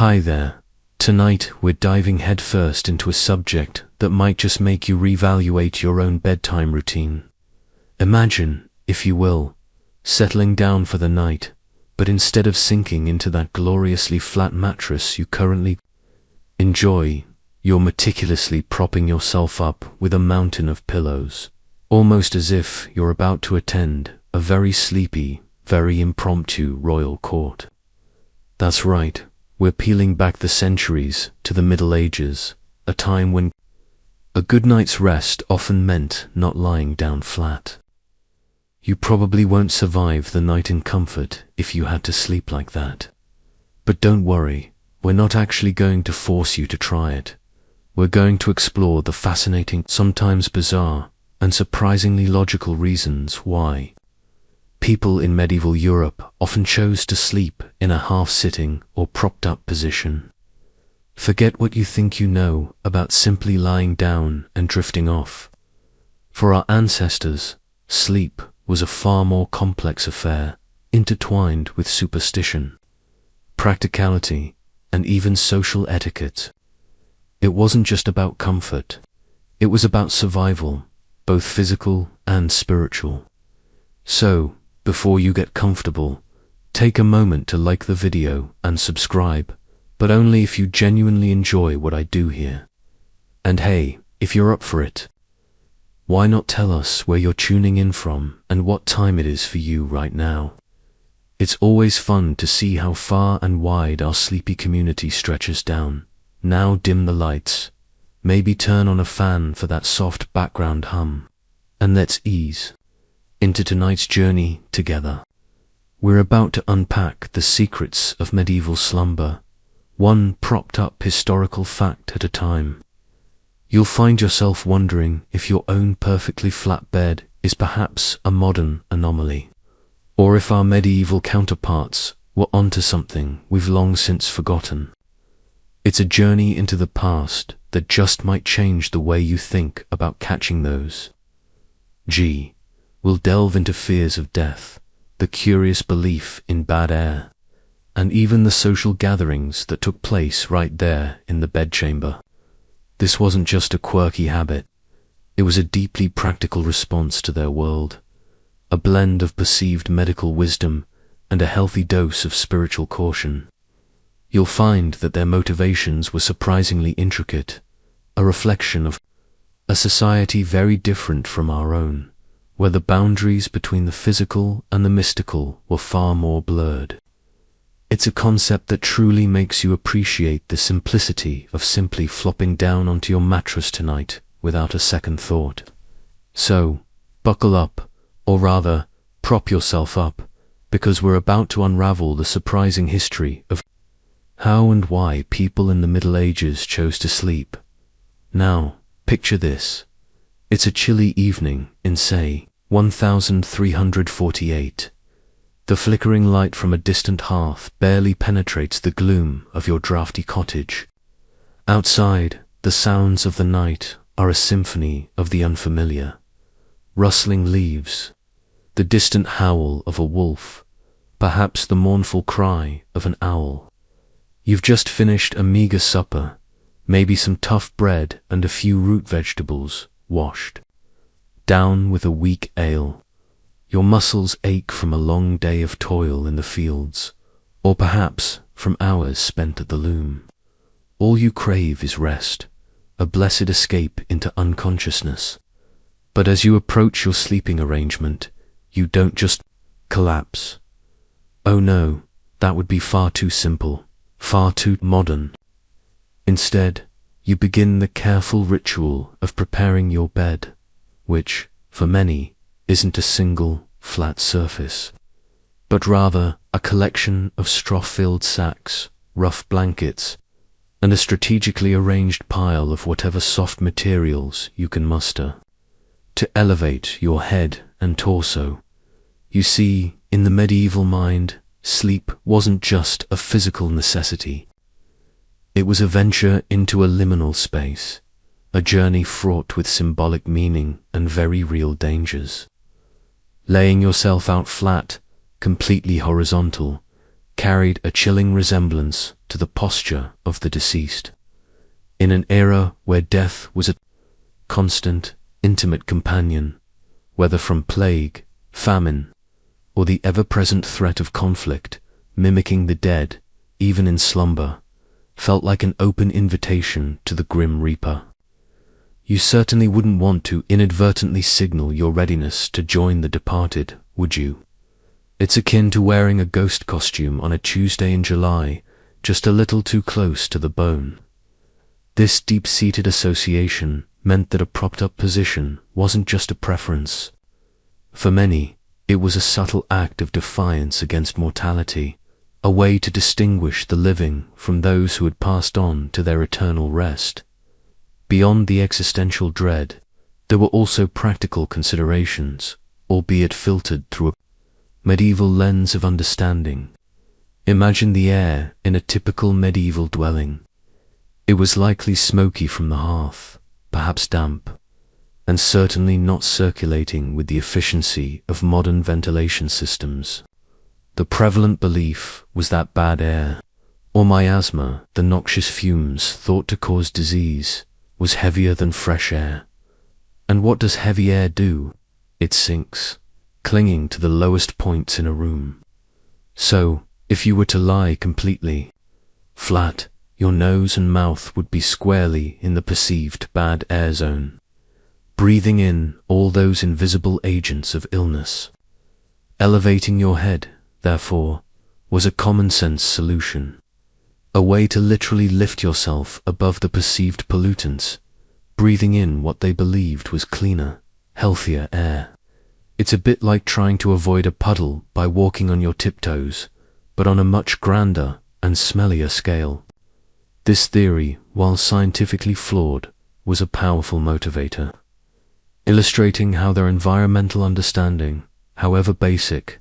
Hi there. Tonight we're diving headfirst into a subject that might just make you reevaluate your own bedtime routine. Imagine, if you will, settling down for the night, but instead of sinking into that gloriously flat mattress you currently enjoy, you're meticulously propping yourself up with a mountain of pillows, almost as if you're about to attend a very sleepy, very impromptu royal court. That's right, we're peeling back the centuries to the Middle Ages, a time when a good night's rest often meant not lying down flat. You probably won't survive the night in comfort if you had to sleep like that. But don't worry, we're not actually going to force you to try it. We're going to explore the fascinating, sometimes bizarre, and surprisingly logical reasons why people in medieval Europe often chose to sleep in a half-sitting or propped-up position. Forget what you think you know about simply lying down and drifting off. For our ancestors, sleep was a far more complex affair, intertwined with superstition, practicality, and even social etiquette. It wasn't just about comfort. It was about survival, both physical and spiritual. So, before you get comfortable, take a moment to like the video and subscribe, but only if you genuinely enjoy what I do here. And hey, if you're up for it, why not tell us where you're tuning in from and what time it is for you right now? It's always fun to see how far and wide our sleepy community stretches down. Now dim the lights, maybe turn on a fan for that soft background hum, and let's ease into tonight's journey together. We're about to unpack the secrets of medieval slumber, one propped-up historical fact at a time. You'll find yourself wondering if your own perfectly flat bed is perhaps a modern anomaly, or if our medieval counterparts were onto something we've long since forgotten. It's a journey into the past that just might change the way you think about catching those. We'll delve into fears of death, the curious belief in bad air, and even the social gatherings that took place right there in the bedchamber. This wasn't just a quirky habit, it was a deeply practical response to their world, a blend of perceived medical wisdom and a healthy dose of spiritual caution. You'll find that their motivations were surprisingly intricate, a reflection of a society very different from our own, where the boundaries between the physical and the mystical were far more blurred. It's a concept that truly makes you appreciate the simplicity of simply flopping down onto your mattress tonight without a second thought. So, buckle up, or rather, prop yourself up, because we're about to unravel the surprising history of how and why people in the Middle Ages chose to sleep. Now, picture this. It's a chilly evening in, say, 1348. The flickering light from a distant hearth barely penetrates the gloom of your drafty cottage. Outside, the sounds of the night are a symphony of the unfamiliar. Rustling leaves, the distant howl of a wolf, perhaps the mournful cry of an owl. You've just finished a meager supper, maybe some tough bread and a few root vegetables, washed down with a weak ale. Your muscles ache from a long day of toil in the fields, or perhaps from hours spent at the loom. All you crave is rest, a blessed escape into unconsciousness. But as you approach your sleeping arrangement, you don't just collapse. Oh no, that would be far too simple, far too modern. Instead, you begin the careful ritual of preparing your bed, which, for many, isn't a single, flat surface, but rather a collection of straw-filled sacks, rough blankets, and a strategically arranged pile of whatever soft materials you can muster. To elevate your head and torso. You see, in the medieval mind, sleep wasn't just a physical necessity. It was a venture into a liminal space, a journey fraught with symbolic meaning and very real dangers. Laying yourself out flat, completely horizontal, carried a chilling resemblance to the posture of the deceased. In an era where death was a constant, intimate companion, whether from plague, famine, or the ever-present threat of conflict, mimicking the dead, even in slumber, felt like an open invitation to the grim reaper. You certainly wouldn't want to inadvertently signal your readiness to join the departed, would you? It's akin to wearing a ghost costume on a Tuesday in July, just a little too close to the bone. This deep-seated association meant that a propped-up position wasn't just a preference. For many, it was a subtle act of defiance against mortality, a way to distinguish the living from those who had passed on to their eternal rest. Beyond the existential dread, there were also practical considerations, albeit filtered through a medieval lens of understanding. Imagine the air in a typical medieval dwelling. It was likely smoky from the hearth, perhaps damp, and certainly not circulating with the efficiency of modern ventilation systems. The prevalent belief was that bad air, or miasma, the noxious fumes thought to cause disease, was heavier than fresh air. And what does heavy air do? It sinks, clinging to the lowest points in a room. So, if you were to lie completely flat, your nose and mouth would be squarely in the perceived bad air zone, breathing in all those invisible agents of illness. Elevating your head, therefore, was a common-sense solution, a way to literally lift yourself above the perceived pollutants, breathing in what they believed was cleaner, healthier air. It's a bit like trying to avoid a puddle by walking on your tiptoes, but on a much grander and smellier scale. This theory, while scientifically flawed, was a powerful motivator, illustrating how their environmental understanding, however basic,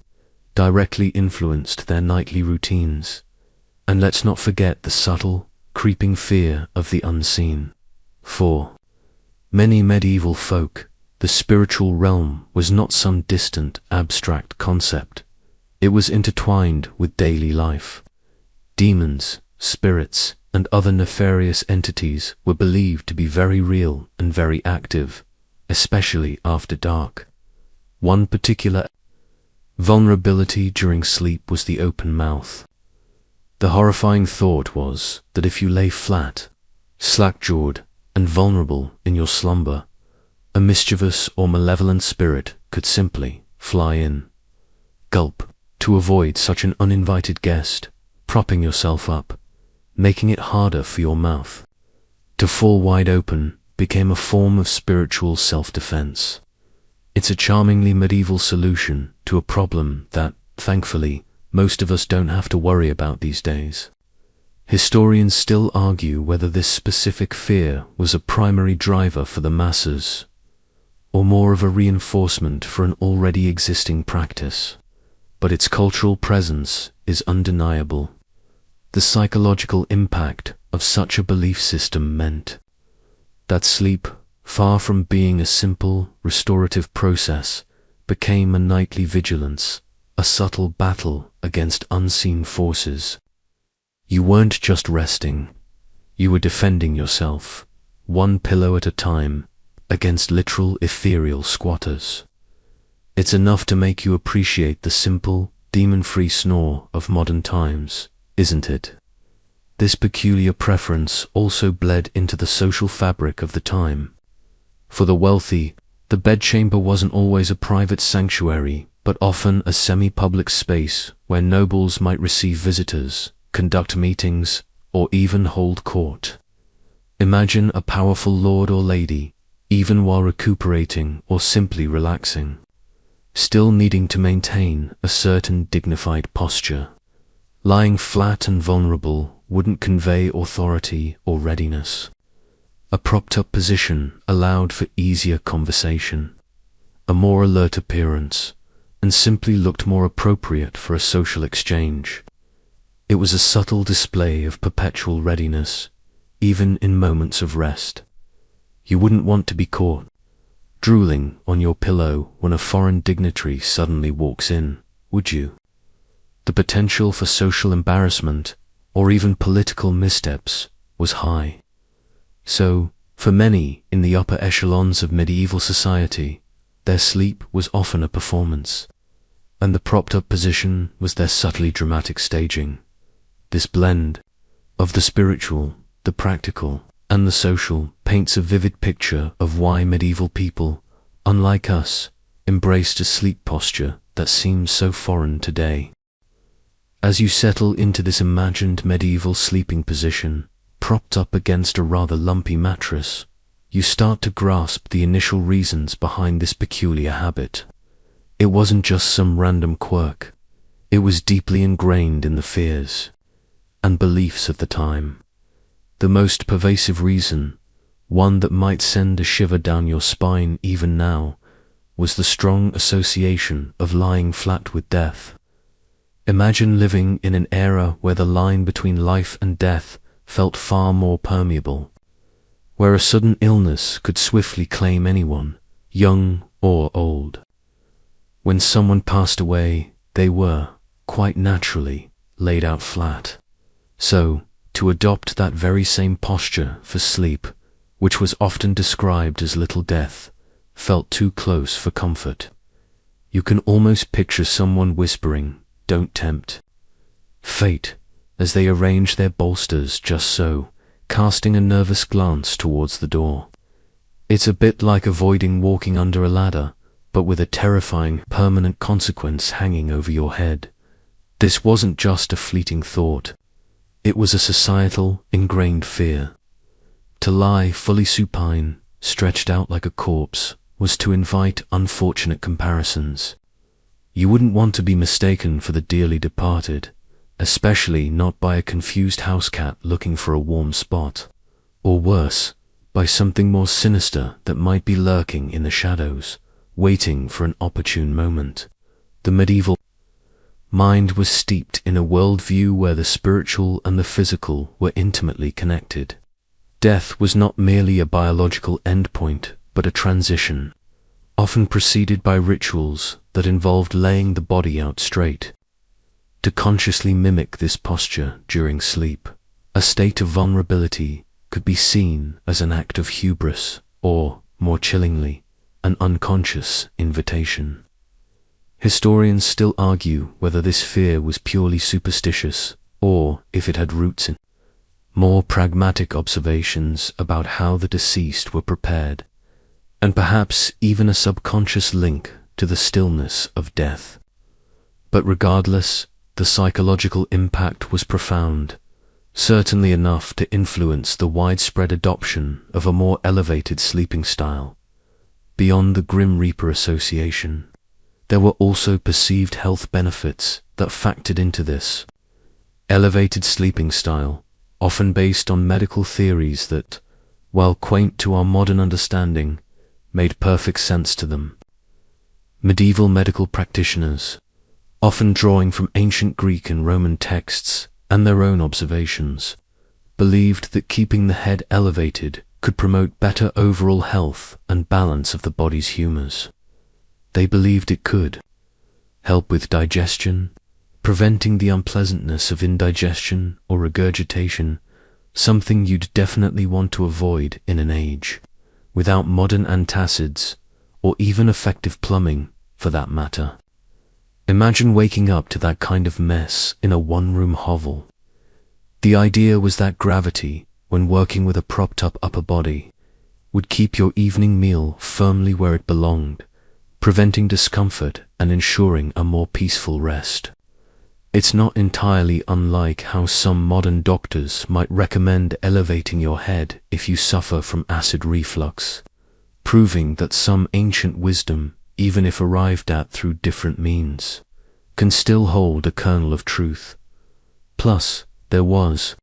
directly influenced their nightly routines. And let's not forget the subtle, creeping fear of the unseen. For many medieval folk, the spiritual realm was not some distant, abstract concept. It was intertwined with daily life. Demons, spirits, and other nefarious entities were believed to be very real and very active, especially after dark. One particular vulnerability during sleep was the open mouth. The horrifying thought was that if you lay flat, slack-jawed, and vulnerable in your slumber, a mischievous or malevolent spirit could simply fly in. Gulp. To avoid such an uninvited guest, propping yourself up, making it harder for your mouth to fall wide open, became a form of spiritual self-defense. It's a charmingly medieval solution to a problem that, thankfully, most of us don't have to worry about these days. Historians still argue whether this specific fear was a primary driver for the masses, or more of a reinforcement for an already existing practice. But its cultural presence is undeniable. The psychological impact of such a belief system meant that sleep, far from being a simple, restorative process, became a nightly vigilance, a subtle battle against unseen forces. You weren't just resting, you were defending yourself, one pillow at a time, against literal ethereal squatters. It's enough to make you appreciate the simple, demon-free snore of modern times, isn't it? This peculiar preference also bled into the social fabric of the time. For the wealthy, the bedchamber wasn't always a private sanctuary, but often a semi-public space where nobles might receive visitors, conduct meetings, or even hold court. Imagine a powerful lord or lady, even while recuperating or simply relaxing, still needing to maintain a certain dignified posture. Lying flat and vulnerable wouldn't convey authority or readiness. A propped-up position allowed for easier conversation, a more alert appearance, and simply looked more appropriate for a social exchange. It was a subtle display of perpetual readiness, even in moments of rest. You wouldn't want to be caught drooling on your pillow when a foreign dignitary suddenly walks in, would you? The potential for social embarrassment, or even political missteps, was high. So, for many in the upper echelons of medieval society, their sleep was often a performance, and the propped-up position was their subtly dramatic staging. This blend of the spiritual, the practical, and the social paints a vivid picture of why medieval people, unlike us, embraced a sleep posture that seems so foreign today. As you settle into this imagined medieval sleeping position, propped up against a rather lumpy mattress, you start to grasp the initial reasons behind this peculiar habit. It wasn't just some random quirk. It was deeply ingrained in the fears and beliefs of the time. The most pervasive reason, one that might send a shiver down your spine even now, was the strong association of lying flat with death. Imagine living in an era where the line between life and death felt far more permeable, where a sudden illness could swiftly claim anyone, young or old. When someone passed away, they were, quite naturally, laid out flat. So, to adopt that very same posture for sleep, which was often described as little death, felt too close for comfort. You can almost picture someone whispering, "Don't tempt fate," as they arrange their bolsters just so, casting a nervous glance towards the door. It's a bit like avoiding walking under a ladder, but with a terrifying, permanent consequence hanging over your head. This wasn't just a fleeting thought. It was a societal, ingrained fear. To lie fully supine, stretched out like a corpse, was to invite unfortunate comparisons. You wouldn't want to be mistaken for the dearly departed, especially not by a confused house cat looking for a warm spot, or worse, by something more sinister that might be lurking in the shadows, waiting for an opportune moment. The medieval mind was steeped in a worldview where the spiritual and the physical were intimately connected. Death was not merely a biological endpoint, but a transition, often preceded by rituals that involved laying the body out straight. To consciously mimic this posture during sleep, a state of vulnerability could be seen as an act of hubris, or, more chillingly, an unconscious invitation. Historians still argue whether this fear was purely superstitious, or if it had roots in more pragmatic observations about how the deceased were prepared, and perhaps even a subconscious link to the stillness of death. But regardless, the psychological impact was profound, certainly enough to influence the widespread adoption of a more elevated sleeping style. Beyond the Grim Reaper association, there were also perceived health benefits that factored into this. Elevated sleeping style, often based on medical theories that, while quaint to our modern understanding, made perfect sense to them. Medieval medical practitioners, often drawing from ancient Greek and Roman texts and their own observations, believed that keeping the head elevated could promote better overall health and balance of the body's humors. They believed it could help with digestion, preventing the unpleasantness of indigestion or regurgitation, something you'd definitely want to avoid in an age without modern antacids or even effective plumbing, for that matter. Imagine waking up to that kind of mess in a one-room hovel. The idea was that gravity, when working with a propped-up upper body, would keep your evening meal firmly where it belonged, preventing discomfort and ensuring a more peaceful rest. It's not entirely unlike how some modern doctors might recommend elevating your head if you suffer from acid reflux, proving that some ancient wisdom, even if arrived at through different means, can still hold a kernel of truth. Plus, there was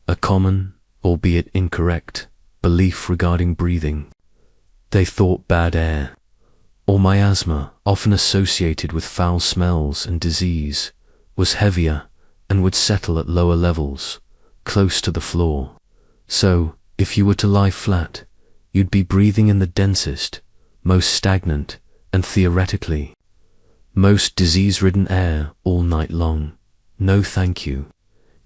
a common, albeit incorrect, belief regarding breathing. They thought bad air, or miasma, often associated with foul smells and disease, was heavier and would settle at lower levels, close to the floor. So, if you were to lie flat, you'd be breathing in the densest, most stagnant, and theoretically, most disease-ridden air all night long. No thank you.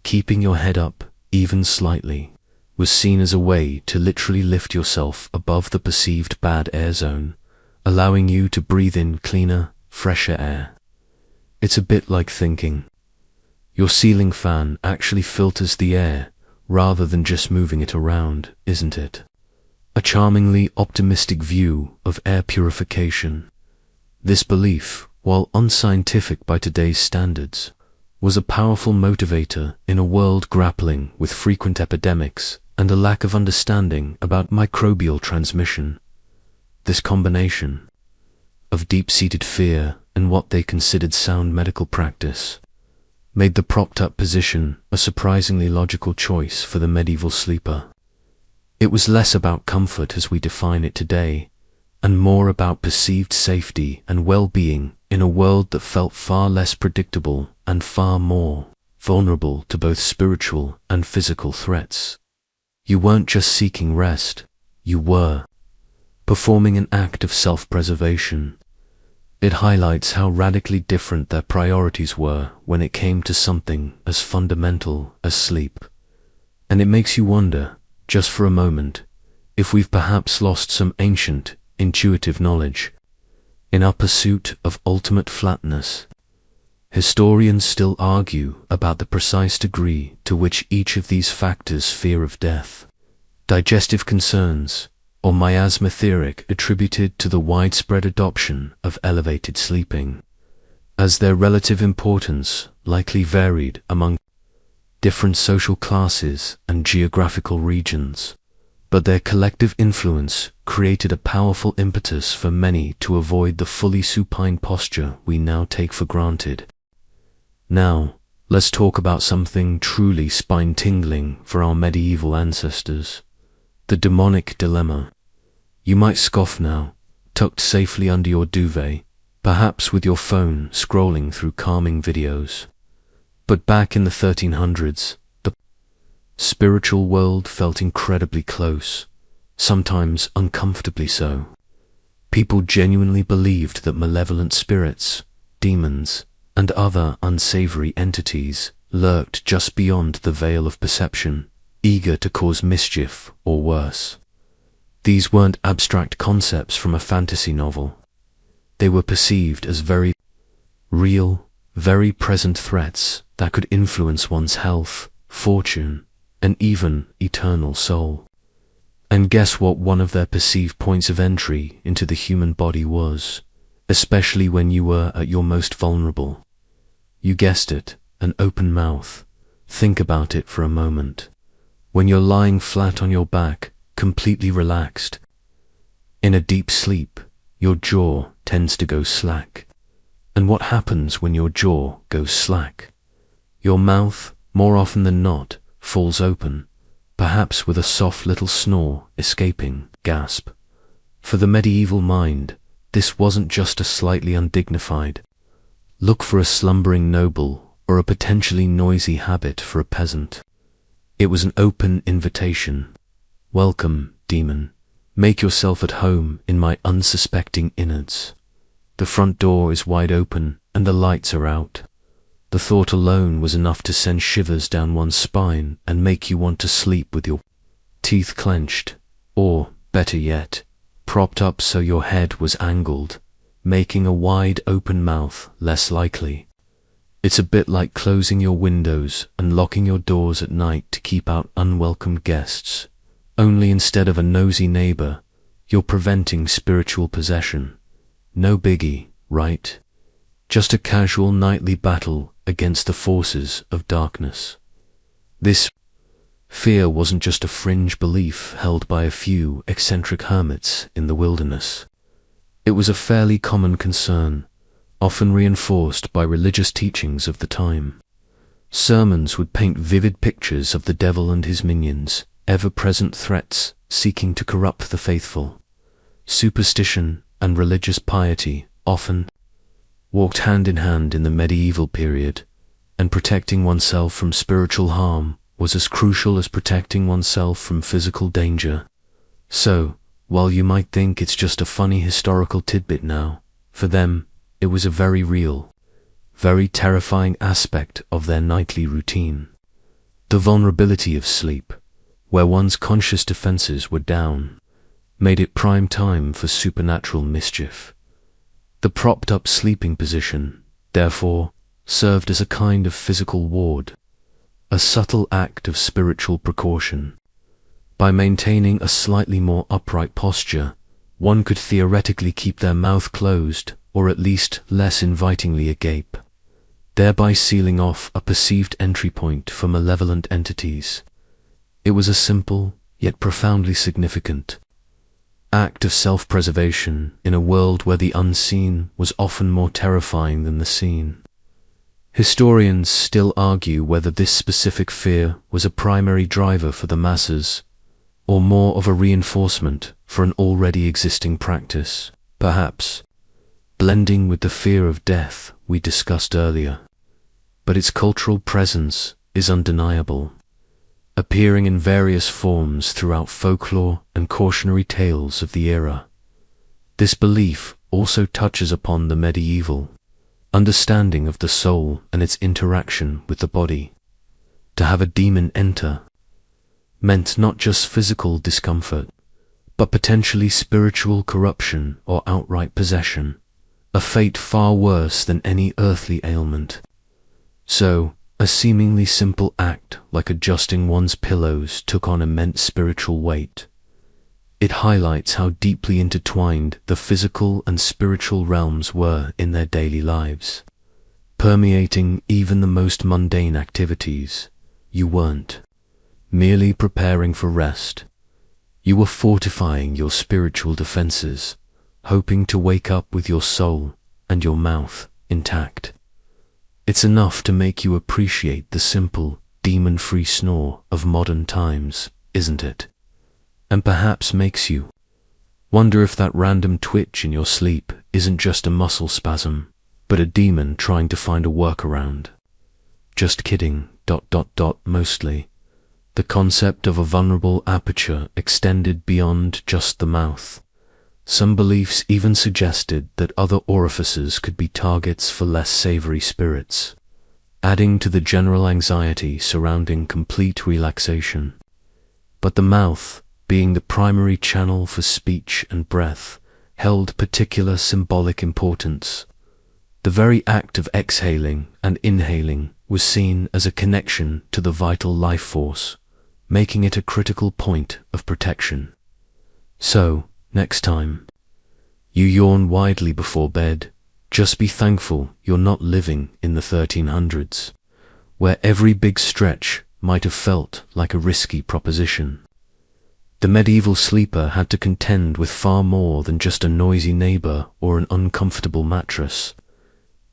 keeping your head up, even slightly, was seen as a way to literally lift yourself above the perceived bad air zone, allowing you to breathe in cleaner, fresher air. It's a bit like thinking your ceiling fan actually filters the air rather than just moving it around, isn't it? A charmingly optimistic view of air purification. This belief, while unscientific by today's standards, was a powerful motivator in a world grappling with frequent epidemics and a lack of understanding about microbial transmission. This combination of deep-seated fear and what they considered sound medical practice made the propped-up position a surprisingly logical choice for the medieval sleeper. It was less about comfort as we define it today, and more about perceived safety and well-being in a world that felt far less predictable and far more vulnerable to both spiritual and physical threats. You weren't just seeking rest, you were performing an act of self-preservation. It highlights how radically different their priorities were when it came to something as fundamental as sleep. And it makes you wonder, just for a moment, if we've perhaps lost some ancient, intuitive knowledge in our pursuit of ultimate flatness. Historians still argue about the precise degree to which each of these factors, fear of death, digestive concerns, or miasma theoric, attributed to the widespread adoption of elevated sleeping, as their relative importance likely varied among different social classes and geographical regions, but their collective influence created a powerful impetus for many to avoid the fully supine posture we now take for granted. Now, let's talk about something truly spine-tingling for our medieval ancestors: the demonic dilemma. You might scoff now, tucked safely under your duvet, perhaps with your phone scrolling through calming videos. But back in the 1300s, the spiritual world felt incredibly close, sometimes uncomfortably so. People genuinely believed that malevolent spirits, demons, and other unsavory entities lurked just beyond the veil of perception, eager to cause mischief or worse. These weren't abstract concepts from a fantasy novel. They were perceived as very real, very present threats that could influence one's health, fortune, and even eternal soul. And guess what one of their perceived points of entry into the human body was, especially when you were at your most vulnerable? You guessed it, an open mouth. Think about it for a moment. When you're lying flat on your back, completely relaxed, in a deep sleep, your jaw tends to go slack. And what happens when your jaw goes slack? Your mouth, more often than not, falls open, perhaps with a soft little snore escaping, gasp. For the medieval mind, this wasn't just a slightly undignified look for a slumbering noble or a potentially noisy habit for a peasant. It was an open invitation. Welcome, demon. Make yourself at home in my unsuspecting innards. The front door is wide open and the lights are out. The thought alone was enough to send shivers down one's spine and make you want to sleep with your teeth clenched, or, better yet, propped up so your head was angled, making a wide open mouth less likely. It's a bit like closing your windows and locking your doors at night to keep out unwelcome guests, only instead of a nosy neighbor, you're preventing spiritual possession. No biggie, right? Just a casual nightly battle against the forces of darkness. This fear wasn't just a fringe belief held by a few eccentric hermits in the wilderness. It was a fairly common concern, often reinforced by religious teachings of the time. Sermons would paint vivid pictures of the devil and his minions, ever-present threats seeking to corrupt the faithful. Superstition and religious piety often walked hand in hand in the medieval period, and protecting oneself from spiritual harm was as crucial as protecting oneself from physical danger. So, while you might think it's just a funny historical tidbit now, for them, it was a very real, very terrifying aspect of their nightly routine. The vulnerability of sleep, where one's conscious defenses were down, made it prime time for supernatural mischief. The propped-up sleeping position, therefore, served as a kind of physical ward, a subtle act of spiritual precaution. By maintaining a slightly more upright posture, one could theoretically keep their mouth closed or at least less invitingly agape, thereby sealing off a perceived entry point for malevolent entities. It was a simple, yet profoundly significant, act of self-preservation in a world where the unseen was often more terrifying than the seen. Historians still argue whether this specific fear was a primary driver for the masses, or more of a reinforcement for an already existing practice, perhaps blending with the fear of death we discussed earlier. But its cultural presence is undeniable, appearing in various forms throughout folklore and cautionary tales of the era. This belief also touches upon the medieval understanding of the soul and its interaction with the body. To have a demon enter meant not just physical discomfort, but potentially spiritual corruption or outright possession, a fate far worse than any earthly ailment. So, a seemingly simple act like adjusting one's pillows took on immense spiritual weight. It highlights how deeply intertwined the physical and spiritual realms were in their daily lives, permeating even the most mundane activities. You weren't merely preparing for rest. You were fortifying your spiritual defenses, hoping to wake up with your soul and your mouth intact. It's enough to make you appreciate the simple, demon-free snore of modern times, isn't it? And perhaps makes you wonder if that random twitch in your sleep isn't just a muscle spasm, but a demon trying to find a workaround. Just kidding, mostly. The concept of a vulnerable aperture extended beyond just the mouth. Some beliefs even suggested that other orifices could be targets for less savory spirits, adding to the general anxiety surrounding complete relaxation. But the mouth, being the primary channel for speech and breath, held particular symbolic importance. The very act of exhaling and inhaling was seen as a connection to the vital life force, making it a critical point of protection. So, next time you yawn widely before bed, just be thankful you're not living in the 1300s, where every big stretch might have felt like a risky proposition. The medieval sleeper had to contend with far more than just a noisy neighbor or an uncomfortable mattress.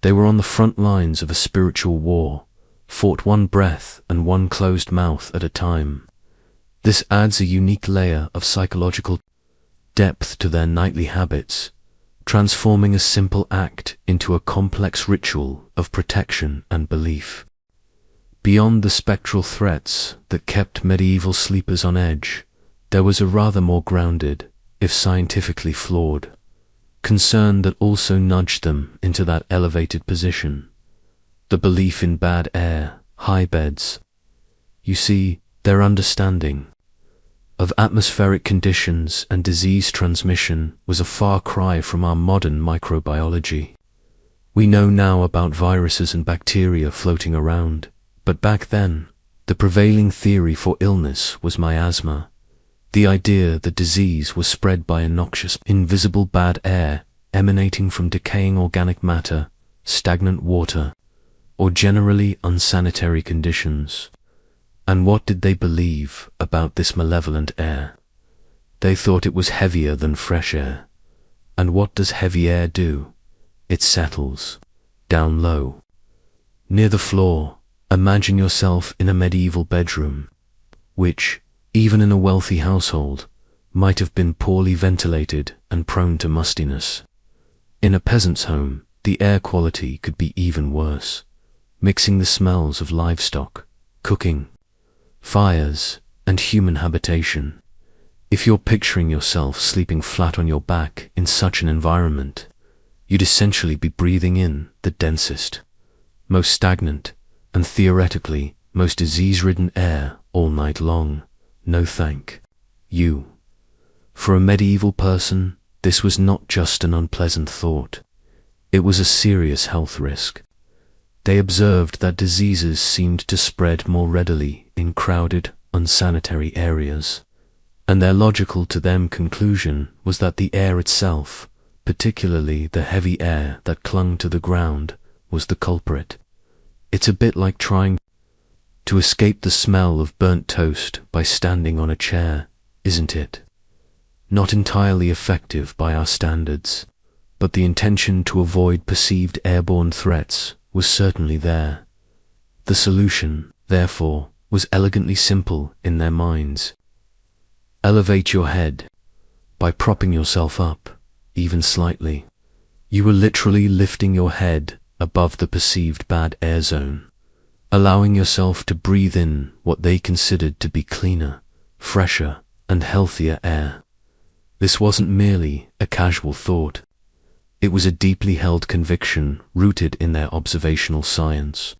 They were on the front lines of a spiritual war, fought one breath and one closed mouth at a time. This adds a unique layer of psychological depth to their nightly habits, transforming a simple act into a complex ritual of protection and belief. Beyond the spectral threats that kept medieval sleepers on edge, there was a rather more grounded, if scientifically flawed, concern that also nudged them into that elevated position: the belief in bad air, high beds. You see, their understanding of atmospheric conditions and disease transmission was a far cry from our modern microbiology. We know now about viruses and bacteria floating around, but back then, the prevailing theory for illness was miasma, the idea that disease was spread by a noxious, invisible bad air emanating from decaying organic matter, stagnant water, or generally unsanitary conditions. And what did they believe about this malevolent air? They thought it was heavier than fresh air. And what does heavy air do? It settles down low, near the floor. Imagine yourself in a medieval bedroom, which, even in a wealthy household, might have been poorly ventilated and prone to mustiness. In a peasant's home, the air quality could be even worse, mixing the smells of livestock, cooking, fires, and human habitation. If you're picturing yourself sleeping flat on your back in such an environment, you'd essentially be breathing in the densest, most stagnant, and theoretically most disease-ridden air all night long. No thank you. For a medieval person, this was not just an unpleasant thought. It was a serious health risk. They observed that diseases seemed to spread more readily in crowded, unsanitary areas, and their logical to them conclusion was that the air itself, particularly the heavy air that clung to the ground, was the culprit. It's a bit like trying to escape the smell of burnt toast by standing on a chair, isn't it? Not entirely effective by our standards, but the intention to avoid perceived airborne threats was certainly there. The solution, therefore, was elegantly simple in their minds. Elevate your head. By propping yourself up, even slightly, you were literally lifting your head above the perceived bad air zone, allowing yourself to breathe in what they considered to be cleaner, fresher, and healthier air. This wasn't merely a casual thought. It was a deeply held conviction rooted in their observational science.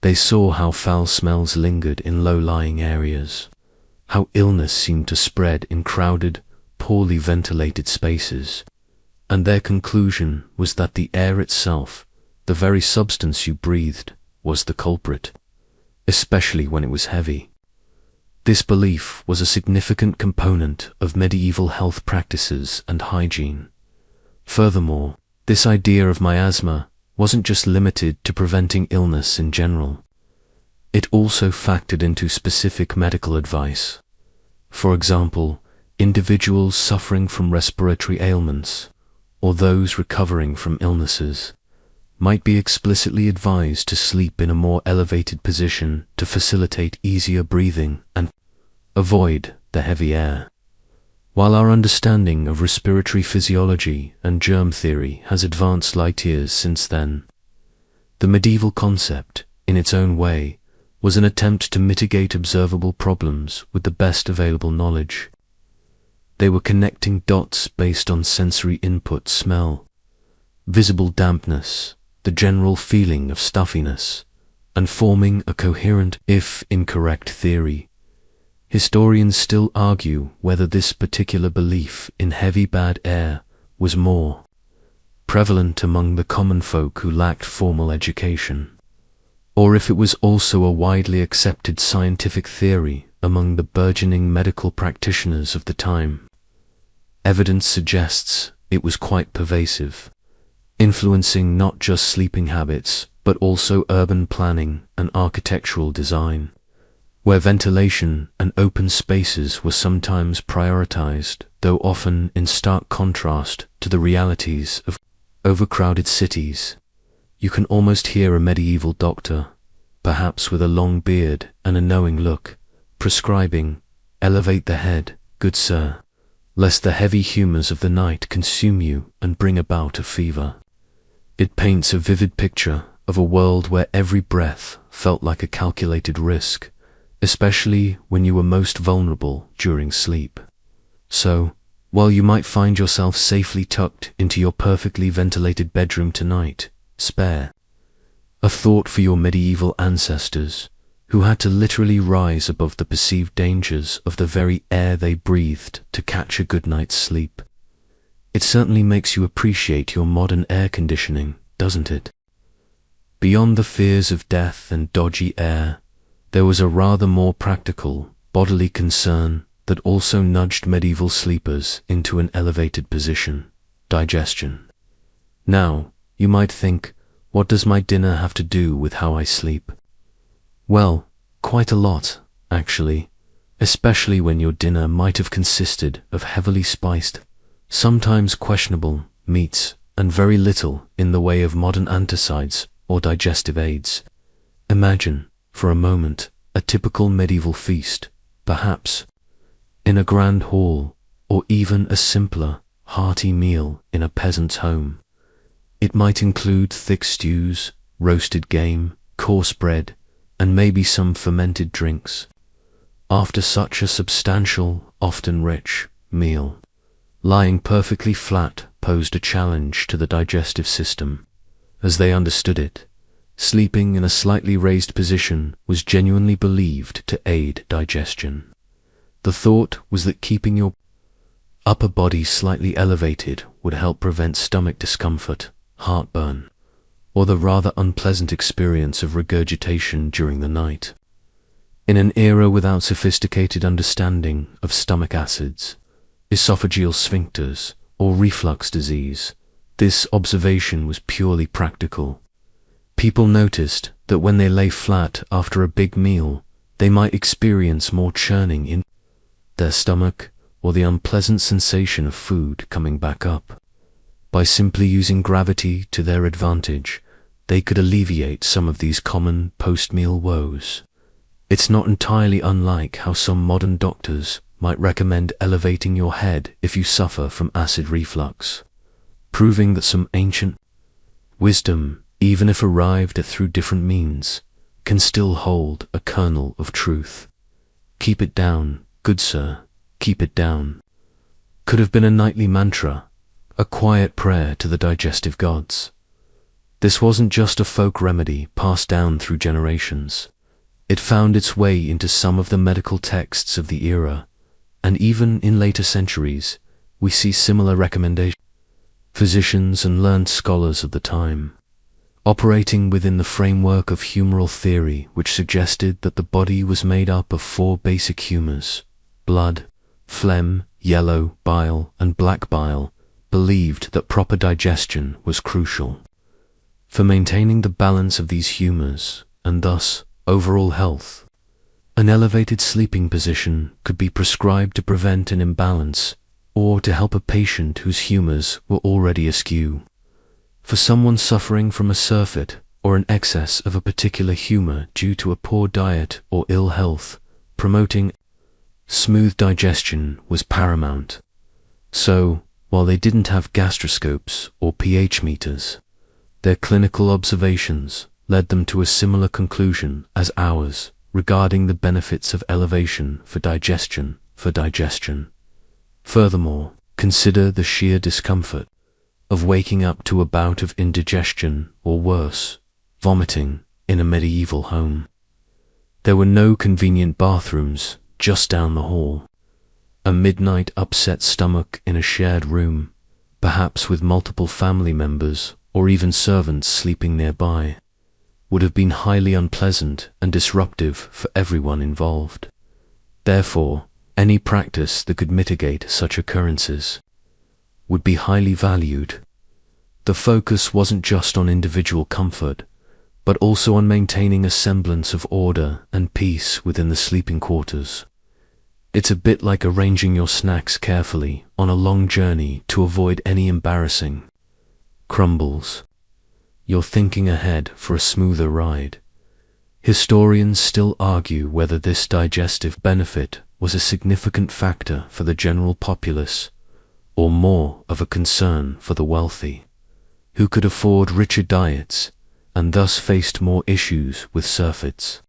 They saw how foul smells lingered in low-lying areas, how illness seemed to spread in crowded, poorly ventilated spaces, and their conclusion was that the air itself, the very substance you breathed, was the culprit, especially when it was heavy. This belief was a significant component of medieval health practices and hygiene. Furthermore, this idea of miasma wasn't just limited to preventing illness in general. It also factored into specific medical advice. For example, individuals suffering from respiratory ailments, or those recovering from illnesses, might be explicitly advised to sleep in a more elevated position to facilitate easier breathing and avoid the heavy air. While our understanding of respiratory physiology and germ theory has advanced light years since then, the medieval concept, in its own way, was an attempt to mitigate observable problems with the best available knowledge. They were connecting dots based on sensory input: smell, visible dampness, the general feeling of stuffiness, and forming a coherent, if incorrect, theory. Historians still argue whether this particular belief in heavy bad air was more prevalent among the common folk who lacked formal education, or if it was also a widely accepted scientific theory among the burgeoning medical practitioners of the time. Evidence suggests it was quite pervasive, influencing not just sleeping habits but also urban planning and architectural design, where ventilation and open spaces were sometimes prioritized, though often in stark contrast to the realities of overcrowded cities. You can almost hear a medieval doctor, perhaps with a long beard and a knowing look, prescribing, "Elevate the head, good sir, lest the heavy humours of the night consume you and bring about a fever." It paints a vivid picture of a world where every breath felt like a calculated risk, especially when you were most vulnerable during sleep. So, while you might find yourself safely tucked into your perfectly ventilated bedroom tonight, spare a thought for your medieval ancestors, who had to literally rise above the perceived dangers of the very air they breathed to catch a good night's sleep. It certainly makes you appreciate your modern air conditioning, doesn't it? Beyond the fears of death and dodgy air, there was a rather more practical, bodily concern that also nudged medieval sleepers into an elevated position: digestion. Now, you might think, what does my dinner have to do with how I sleep? Well, quite a lot, actually, especially when your dinner might have consisted of heavily spiced, sometimes questionable, meats, and very little in the way of modern anticides or digestive aids. Imagine, for a moment, a typical medieval feast, perhaps in a grand hall, or even a simpler, hearty meal in a peasant's home. It might include thick stews, roasted game, coarse bread, and maybe some fermented drinks. After such a substantial, often rich, meal, lying perfectly flat posed a challenge to the digestive system, as they understood it, Sleeping in a slightly raised position was genuinely believed to aid digestion. The thought was that keeping your upper body slightly elevated would help prevent stomach discomfort, heartburn, or the rather unpleasant experience of regurgitation during the night. In an era without sophisticated understanding of stomach acids, esophageal sphincters, or reflux disease, this observation was purely practical. People noticed that when they lay flat after a big meal, they might experience more churning in their stomach or the unpleasant sensation of food coming back up. By simply using gravity to their advantage, they could alleviate some of these common post-meal woes. It's not entirely unlike how some modern doctors might recommend elevating your head if you suffer from acid reflux, proving that some ancient wisdom, even if arrived at through different means, can still hold a kernel of truth. Keep it down, good sir, keep it down, could have been a nightly mantra, a quiet prayer to the digestive gods. This wasn't just a folk remedy passed down through generations. It found its way into some of the medical texts of the era, and even in later centuries, we see similar recommendations. Physicians and learned scholars of the time, operating within the framework of humoral theory, which suggested that the body was made up of 4 basic humors: blood, phlegm, yellow bile, and black bile, believed that proper digestion was crucial for maintaining the balance of these humors, and thus overall health. An elevated sleeping position could be prescribed to prevent an imbalance or to help a patient whose humors were already askew. For someone suffering from a surfeit or an excess of a particular humor due to a poor diet or ill health, promoting smooth digestion was paramount. So, while they didn't have gastroscopes or pH meters, their clinical observations led them to a similar conclusion as ours regarding the benefits of elevation for digestion. Furthermore, consider the sheer discomfort of waking up to a bout of indigestion or worse, vomiting, in a medieval home. There were no convenient bathrooms just down the hall. A midnight upset stomach in a shared room, perhaps with multiple family members or even servants sleeping nearby, would have been highly unpleasant and disruptive for everyone involved. Therefore, any practice that could mitigate such occurrences would be highly valued. The focus wasn't just on individual comfort, but also on maintaining a semblance of order and peace within the sleeping quarters. It's a bit like arranging your snacks carefully on a long journey to avoid any embarrassing crumbles. You're thinking ahead for a smoother ride. Historians still argue whether this digestive benefit was a significant factor for the general populace, or more of a concern for the wealthy, who could afford richer diets and thus faced more issues with surfeits.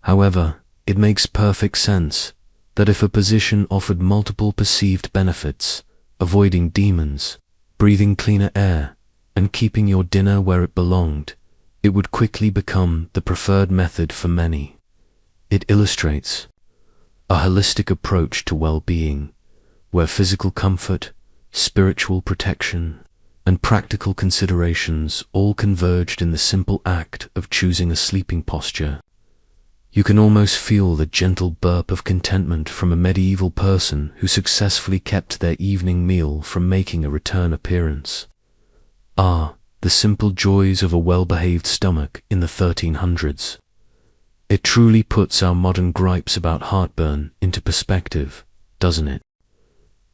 However, it makes perfect sense that if a position offered multiple perceived benefits, avoiding demons, breathing cleaner air, and keeping your dinner where it belonged, it would quickly become the preferred method for many. It illustrates a holistic approach to well-being, where physical comfort, spiritual protection, and practical considerations all converged in the simple act of choosing a sleeping posture. You can almost feel the gentle burp of contentment from a medieval person who successfully kept their evening meal from making a return appearance. Ah, the simple joys of a well-behaved stomach in the 1300s. It truly puts our modern gripes about heartburn into perspective, doesn't it?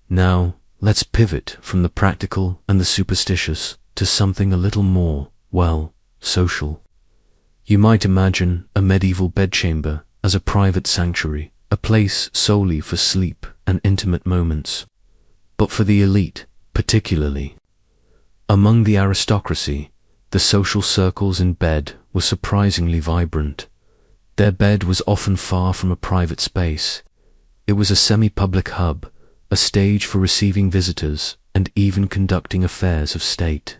Now, let's pivot from the practical and the superstitious to something a little more, well, social. You might imagine a medieval bedchamber as a private sanctuary, a place solely for sleep and intimate moments. But for the elite, particularly, among the aristocracy, the social circles in bed were surprisingly vibrant. Their bed was often far from a private space. It was a semi-public hub, a stage for receiving visitors and even conducting affairs of state.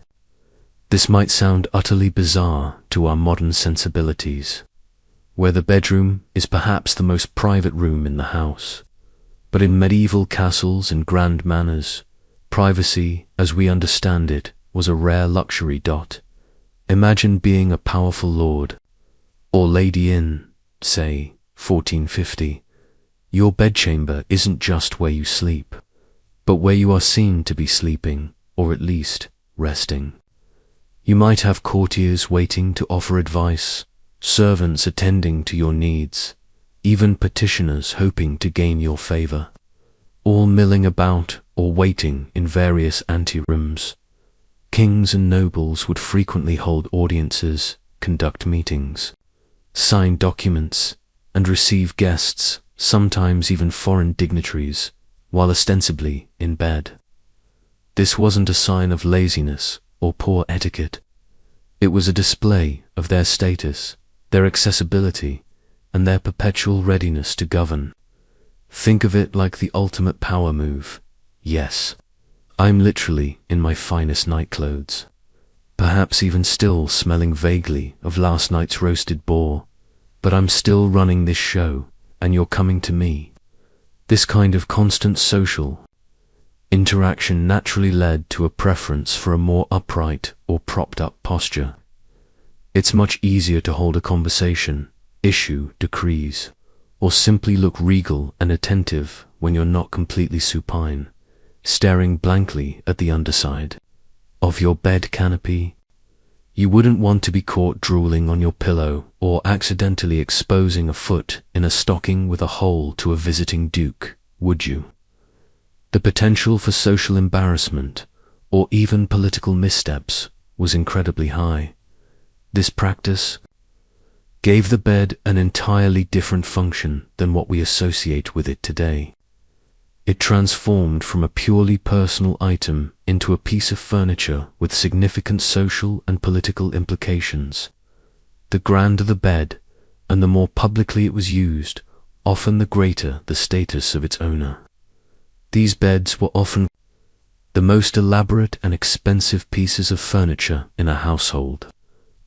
This might sound utterly bizarre to our modern sensibilities, where the bedroom is perhaps the most private room in the house. But in medieval castles and grand manors, privacy, as we understand it, was a rare luxury. Imagine being a powerful lord or lady in, say, 1450. Your bedchamber isn't just where you sleep, but where you are seen to be sleeping, or at least resting. You might have courtiers waiting to offer advice, servants attending to your needs, even petitioners hoping to gain your favor, all milling about or waiting in various anterooms. Kings and nobles would frequently hold audiences, conduct meetings, sign documents, and receive guests, sometimes even foreign dignitaries, while ostensibly in bed. This wasn't a sign of laziness or poor etiquette. It was a display of their status, their accessibility, and their perpetual readiness to govern. Think of it like the ultimate power move. Yes, I'm literally in my finest nightclothes, perhaps even still smelling vaguely of last night's roasted boar, but I'm still running this show, and you're coming to me. This kind of constant social interaction naturally led to a preference for a more upright or propped-up posture. It's much easier to hold a conversation, issue decrees, or simply look regal and attentive when you're not completely supine, staring blankly at the underside of your bed canopy. You wouldn't want to be caught drooling on your pillow or accidentally exposing a foot in a stocking with a hole to a visiting duke, would you? The potential for social embarrassment, or even political missteps, was incredibly high. This practice gave the bed an entirely different function than what we associate with it today. It transformed from a purely personal item into a piece of furniture with significant social and political implications. The grander the bed, and the more publicly it was used, often the greater the status of its owner. These beds were often the most elaborate and expensive pieces of furniture in a household,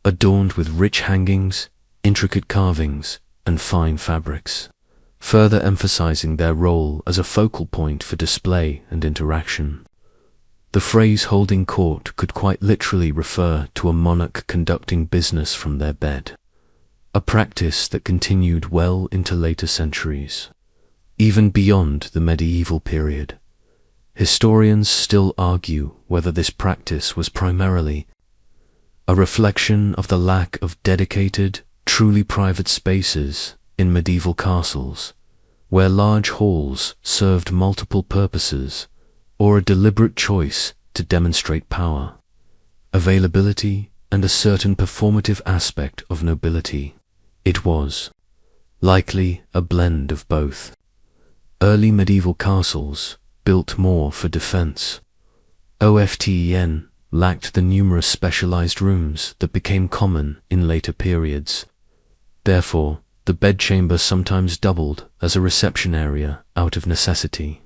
adorned with rich hangings, intricate carvings, and fine fabrics, further emphasizing their role as a focal point for display and interaction. The phrase holding court could quite literally refer to a monarch conducting business from their bed, a practice that continued well into later centuries. Even beyond the medieval period, historians still argue whether this practice was primarily a reflection of the lack of dedicated, truly private spaces in medieval castles, where large halls served multiple purposes, or a deliberate choice to demonstrate power, availability, and a certain performative aspect of nobility. It was likely a blend of both. Early medieval castles, built more for defense, often lacked the numerous specialized rooms that became common in later periods. Therefore, the bedchamber sometimes doubled as a reception area out of necessity.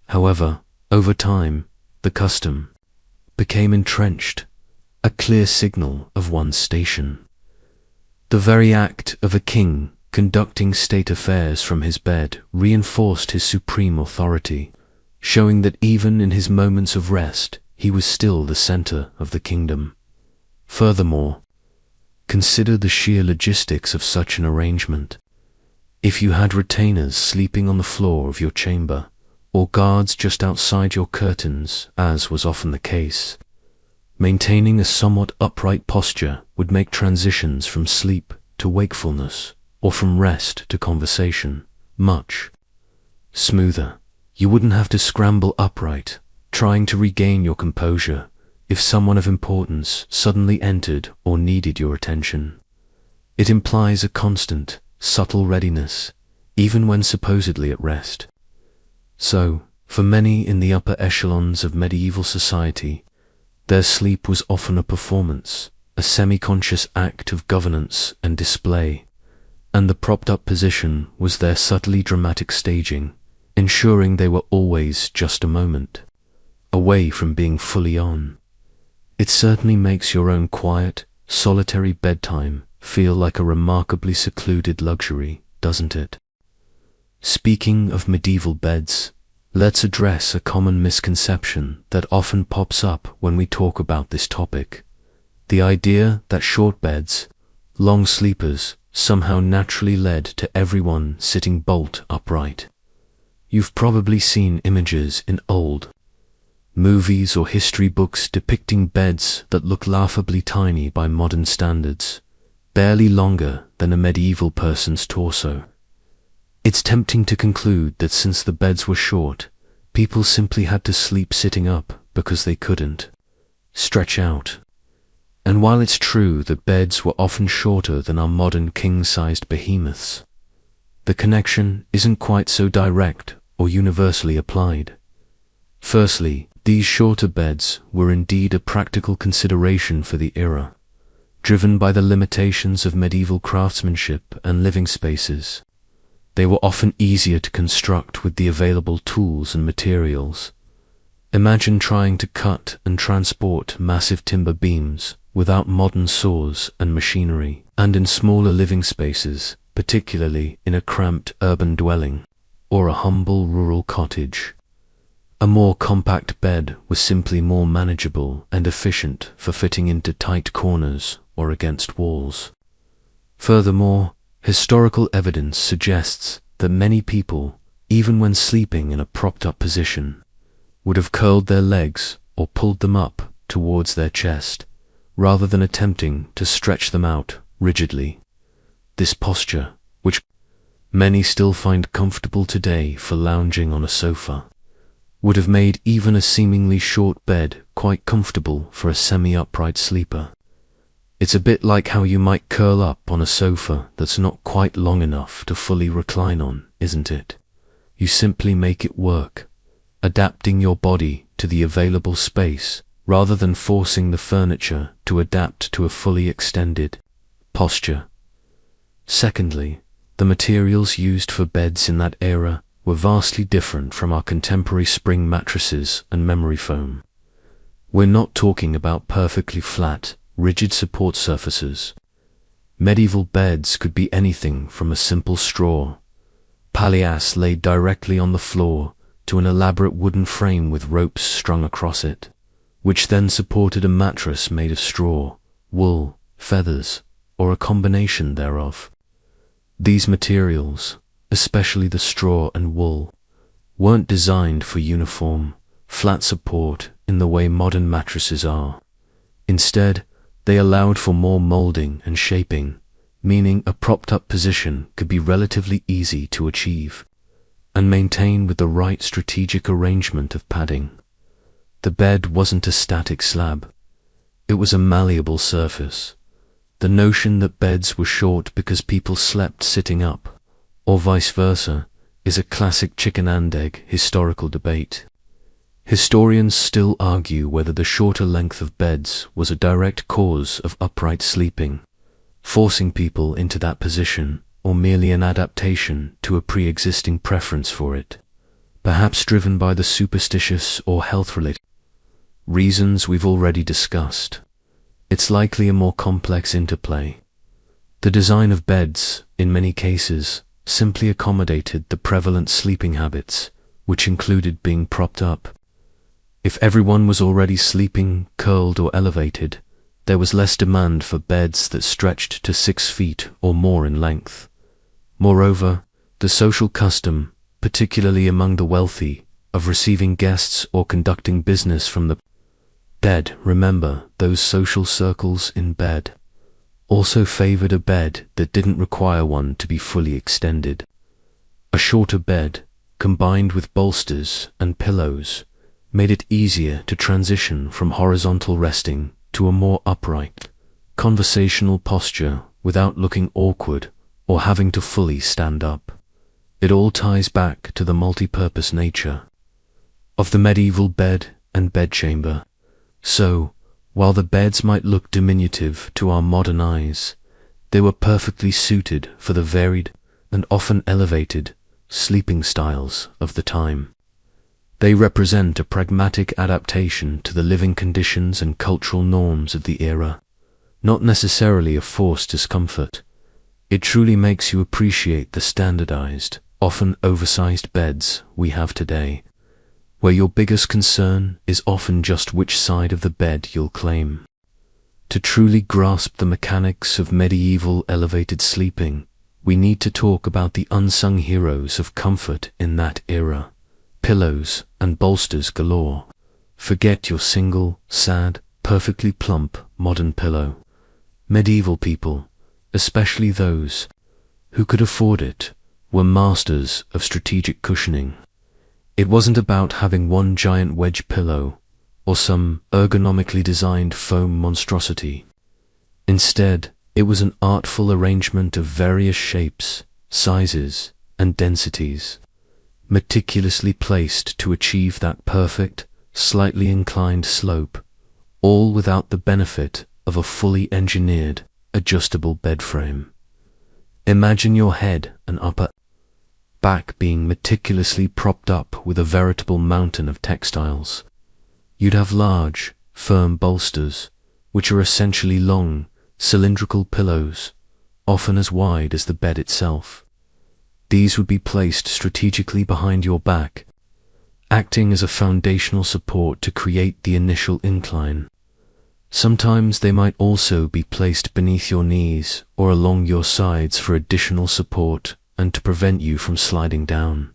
However, over time, the custom became entrenched, a clear signal of one's station. The very act of a king conducting state affairs from his bed reinforced his supreme authority, showing that even in his moments of rest, he was still the center of the kingdom. Furthermore, consider the sheer logistics of such an arrangement. If you had retainers sleeping on the floor of your chamber, or guards just outside your curtains, as was often the case, maintaining a somewhat upright posture would make transitions from sleep to wakefulness, or from rest to conversation, much smoother. You wouldn't have to scramble upright, trying to regain your composure if someone of importance suddenly entered or needed your attention. It implies a constant, subtle readiness, even when supposedly at rest. So, for many in the upper echelons of medieval society, their sleep was often a performance, a semi-conscious act of governance and display, and the propped-up position was their subtly dramatic staging, ensuring they were always just a moment away from being fully on. It certainly makes your own quiet, solitary bedtime feel like a remarkably secluded luxury, doesn't it? Speaking of medieval beds, let's address a common misconception that often pops up when we talk about this topic. The idea that short beds, long sleepers, somehow naturally led to everyone sitting bolt upright. You've probably seen images in old movies or history books depicting beds that look laughably tiny by modern standards, barely longer than a medieval person's torso. It's tempting to conclude that since the beds were short, people simply had to sleep sitting up because they couldn't stretch out. And while it's true that beds were often shorter than our modern king-sized behemoths, the connection isn't quite so direct or universally applied. Firstly, these shorter beds were indeed a practical consideration for the era, driven by the limitations of medieval craftsmanship and living spaces. They were often easier to construct with the available tools and materials. Imagine trying to cut and transport massive timber beams without modern saws and machinery, and in smaller living spaces, particularly in a cramped urban dwelling or a humble rural cottage. A more compact bed was simply more manageable and efficient for fitting into tight corners or against walls. Furthermore, historical evidence suggests that many people, even when sleeping in a propped-up position, would have curled their legs or pulled them up towards their chest, rather than attempting to stretch them out rigidly. This posture, which many still find comfortable today for lounging on a sofa, would have made even a seemingly short bed quite comfortable for a semi-upright sleeper. It's a bit like how you might curl up on a sofa that's not quite long enough to fully recline on, isn't it? You simply make it work, adapting your body to the available space rather than forcing the furniture to adapt to a fully extended posture. Secondly, the materials used for beds in that era were vastly different from our contemporary spring mattresses and memory foam. We're not talking about perfectly flat, rigid support surfaces. Medieval beds could be anything from a simple straw palliasse laid directly on the floor to an elaborate wooden frame with ropes strung across it, which then supported a mattress made of straw, wool, feathers, or a combination thereof. These materials, especially the straw and wool, weren't designed for uniform, flat support in the way modern mattresses are. Instead, they allowed for more molding and shaping, meaning a propped-up position could be relatively easy to achieve and maintain with the right strategic arrangement of padding. The bed wasn't a static slab. It was a malleable surface. The notion that beds were short because people slept sitting up, or vice versa, is a classic chicken and egg historical debate. Historians still argue whether the shorter length of beds was a direct cause of upright sleeping, forcing people into that position, or merely an adaptation to a pre-existing preference for it, perhaps driven by the superstitious or health-related reasons we've already discussed. It's likely a more complex interplay. The design of beds, in many cases, simply accommodated the prevalent sleeping habits, which included being propped up. If everyone was already sleeping, curled or elevated, there was less demand for beds that stretched to 6 feet or more in length. Moreover, the social custom, particularly among the wealthy, of receiving guests or conducting business from the bed, remember those social circles in bed, also favored a bed that didn't require one to be fully extended. A shorter bed, combined with bolsters and pillows, made it easier to transition from horizontal resting to a more upright, conversational posture without looking awkward or having to fully stand up. It all ties back to the multi-purpose nature of the medieval bed and bedchamber. So, while the beds might look diminutive to our modern eyes, they were perfectly suited for the varied and often elevated sleeping styles of the time. They represent a pragmatic adaptation to the living conditions and cultural norms of the era, not necessarily a forced discomfort. It truly makes you appreciate the standardized, often oversized beds we have today, where your biggest concern is often just which side of the bed you'll claim. To truly grasp the mechanics of medieval elevated sleeping, we need to talk about the unsung heroes of comfort in that era. Pillows and bolsters galore. Forget your single, sad, perfectly plump modern pillow. Medieval people, especially those who could afford it, were masters of strategic cushioning. It wasn't about having one giant wedge pillow or some ergonomically designed foam monstrosity. Instead, it was an artful arrangement of various shapes, sizes, and densities, meticulously placed to achieve that perfect, slightly inclined slope, all without the benefit of a fully engineered, adjustable bed frame. Imagine your head and upper back being meticulously propped up with a veritable mountain of textiles. You'd have large, firm bolsters, which are essentially long, cylindrical pillows, often as wide as the bed itself. These would be placed strategically behind your back, acting as a foundational support to create the initial incline. Sometimes they might also be placed beneath your knees or along your sides for additional support and to prevent you from sliding down.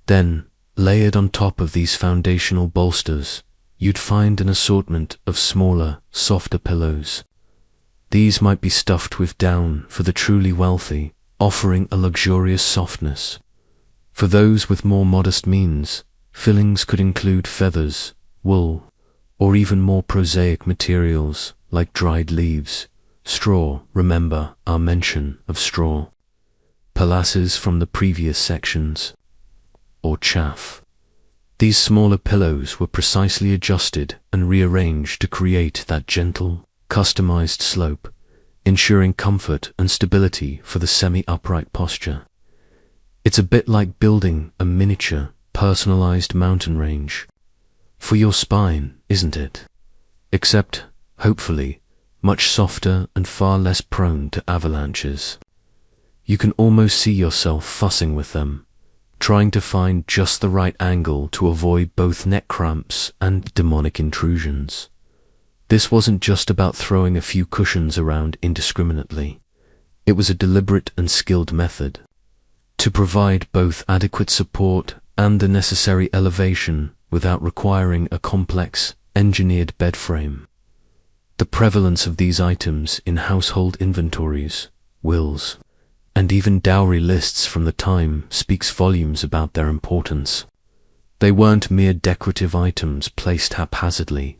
Then, layered on top of these foundational bolsters, you'd find an assortment of smaller, softer pillows. These might be stuffed with down for the truly wealthy, offering a luxurious softness. For those with more modest means, fillings could include feathers, wool, or even more prosaic materials like dried leaves, straw. Remember our mention of straw, pelasses from the previous sections, or chaff. These smaller pillows were precisely adjusted and rearranged to create that gentle, customized slope, ensuring comfort and stability for the semi-upright posture. It's a bit like building a miniature, personalized mountain range for your spine, isn't it? Except, hopefully, much softer and far less prone to avalanches. You can almost see yourself fussing with them, trying to find just the right angle to avoid both neck cramps and demonic intrusions. This wasn't just about throwing a few cushions around indiscriminately. It was a deliberate and skilled method to provide both adequate support and the necessary elevation without requiring a complex, engineered bed frame. The prevalence of these items in household inventories, wills, and even dowry lists from the time speaks volumes about their importance. They weren't mere decorative items placed haphazardly.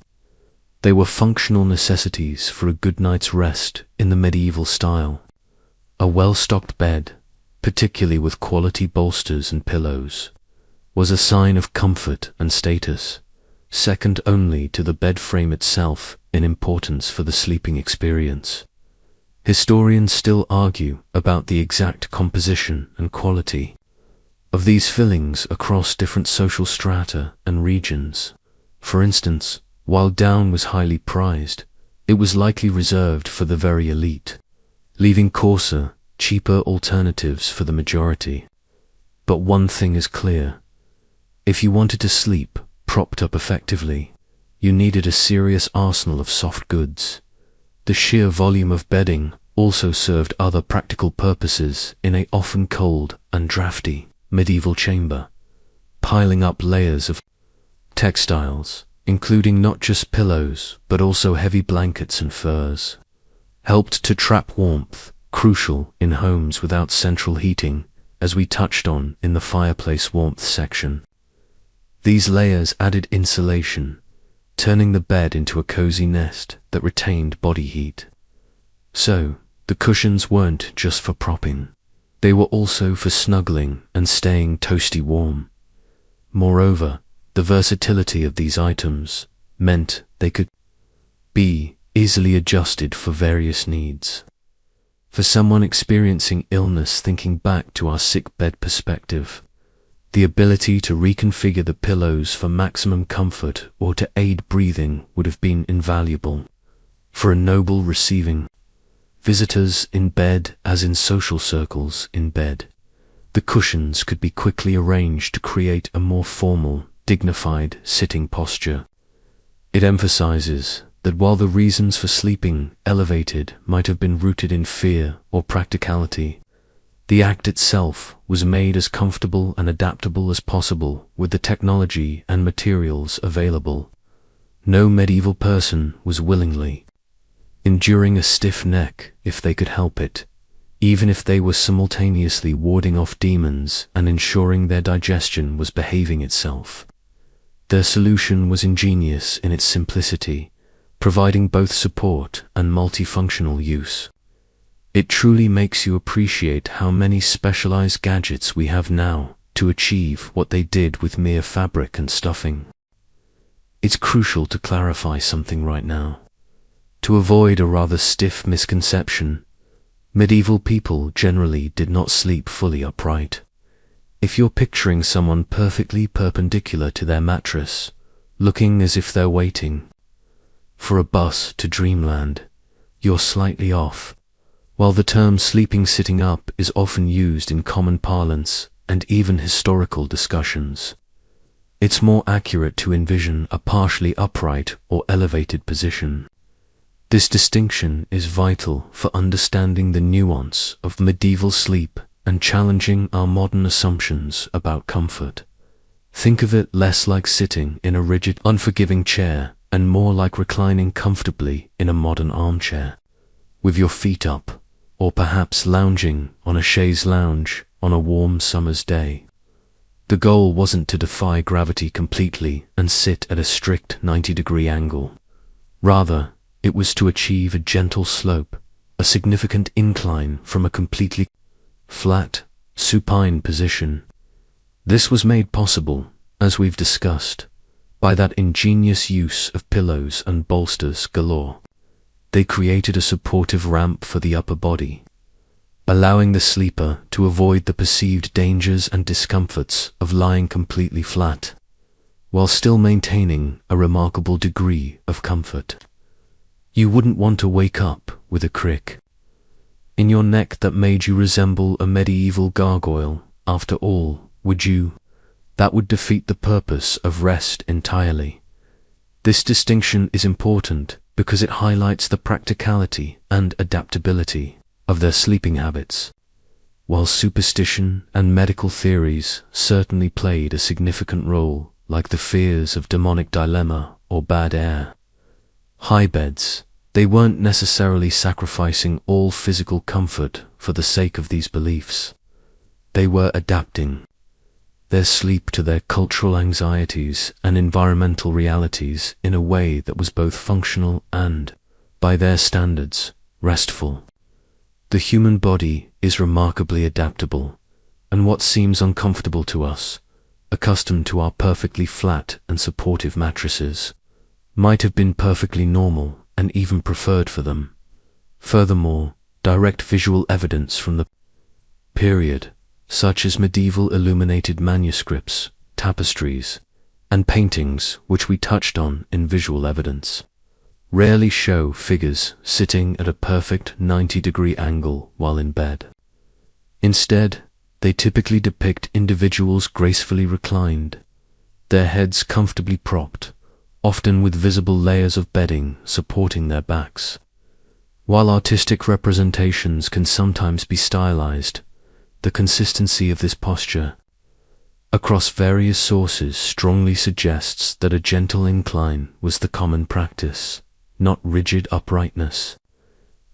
They were functional necessities for a good night's rest in the medieval style. A well-stocked bed, particularly with quality bolsters and pillows, was a sign of comfort and status, second only to the bed frame itself in importance for the sleeping experience. Historians still argue about the exact composition and quality of these fillings across different social strata and regions. For instance, while down was highly prized, it was likely reserved for the very elite, leaving coarser, cheaper alternatives for the majority. But one thing is clear: if you wanted to sleep propped up effectively, you needed a serious arsenal of soft goods. The sheer volume of bedding also served other practical purposes in a often cold and drafty medieval chamber. Piling up layers of textiles, including not just pillows but also heavy blankets and furs, helped to trap warmth, crucial in homes without central heating, as we touched on in the fireplace warmth section. These layers added insulation, turning the bed into a cozy nest that retained body heat. So, the cushions weren't just for propping. They were also for snuggling and staying toasty warm. Moreover, the versatility of these items meant they could be easily adjusted for various needs. For someone experiencing illness, thinking back to our sick bed perspective, The ability to reconfigure the pillows for maximum comfort or to aid breathing would have been invaluable. For a noble receiving visitors in bed as in social circles in bed, the cushions could be quickly arranged to create a more formal, dignified sitting posture. It emphasizes that while the reasons for sleeping elevated might have been rooted in fear or practicality, the act itself was made as comfortable and adaptable as possible with the technology and materials available. No medieval person was willingly enduring a stiff neck if they could help it, even if they were simultaneously warding off demons and ensuring their digestion was behaving itself. Their solution was ingenious in its simplicity, providing both support and multifunctional use. It truly makes you appreciate how many specialized gadgets we have now to achieve what they did with mere fabric and stuffing. It's crucial to clarify something right now. To avoid a rather stiff misconception, medieval people generally did not sleep fully upright. If you're picturing someone perfectly perpendicular to their mattress, looking as if they're waiting for a bus to dreamland, you're slightly off. While the term sleeping sitting up is often used in common parlance and even historical discussions, it's more accurate to envision a partially upright or elevated position. This distinction is vital for understanding the nuance of medieval sleep and challenging our modern assumptions about comfort. Think of it less like sitting in a rigid, unforgiving chair and more like reclining comfortably in a modern armchair, with your feet up, or perhaps lounging on a chaise lounge on a warm summer's day. The goal wasn't to defy gravity completely and sit at a strict 90-degree angle. Rather, it was to achieve a gentle slope, a significant incline from a completely flat, supine position. This was made possible, as we've discussed, by that ingenious use of pillows and bolsters galore. They created a supportive ramp for the upper body, allowing the sleeper to avoid the perceived dangers and discomforts of lying completely flat, while still maintaining a remarkable degree of comfort. You wouldn't want to wake up with a crick in your neck that made you resemble a medieval gargoyle, after all, would you? That would defeat the purpose of rest entirely. This distinction is important because it highlights the practicality and adaptability of their sleeping habits. While superstition and medical theories certainly played a significant role, like the fears of demonic dilemma or bad air, high beds, they weren't necessarily sacrificing all physical comfort for the sake of these beliefs. They were adapting their sleep to their cultural anxieties and environmental realities in a way that was both functional and, by their standards, restful. The human body is remarkably adaptable, and what seems uncomfortable to us, accustomed to our perfectly flat and supportive mattresses, might have been perfectly normal and even preferred for them. Furthermore, direct visual evidence from the period, such as medieval illuminated manuscripts, tapestries, and paintings which we touched on in visual evidence, rarely show figures sitting at a perfect 90-degree angle while in bed. Instead, they typically depict individuals gracefully reclined, their heads comfortably propped, often with visible layers of bedding supporting their backs. While artistic representations can sometimes be stylized, the consistency of this posture across various sources strongly suggests that a gentle incline was the common practice, not rigid uprightness.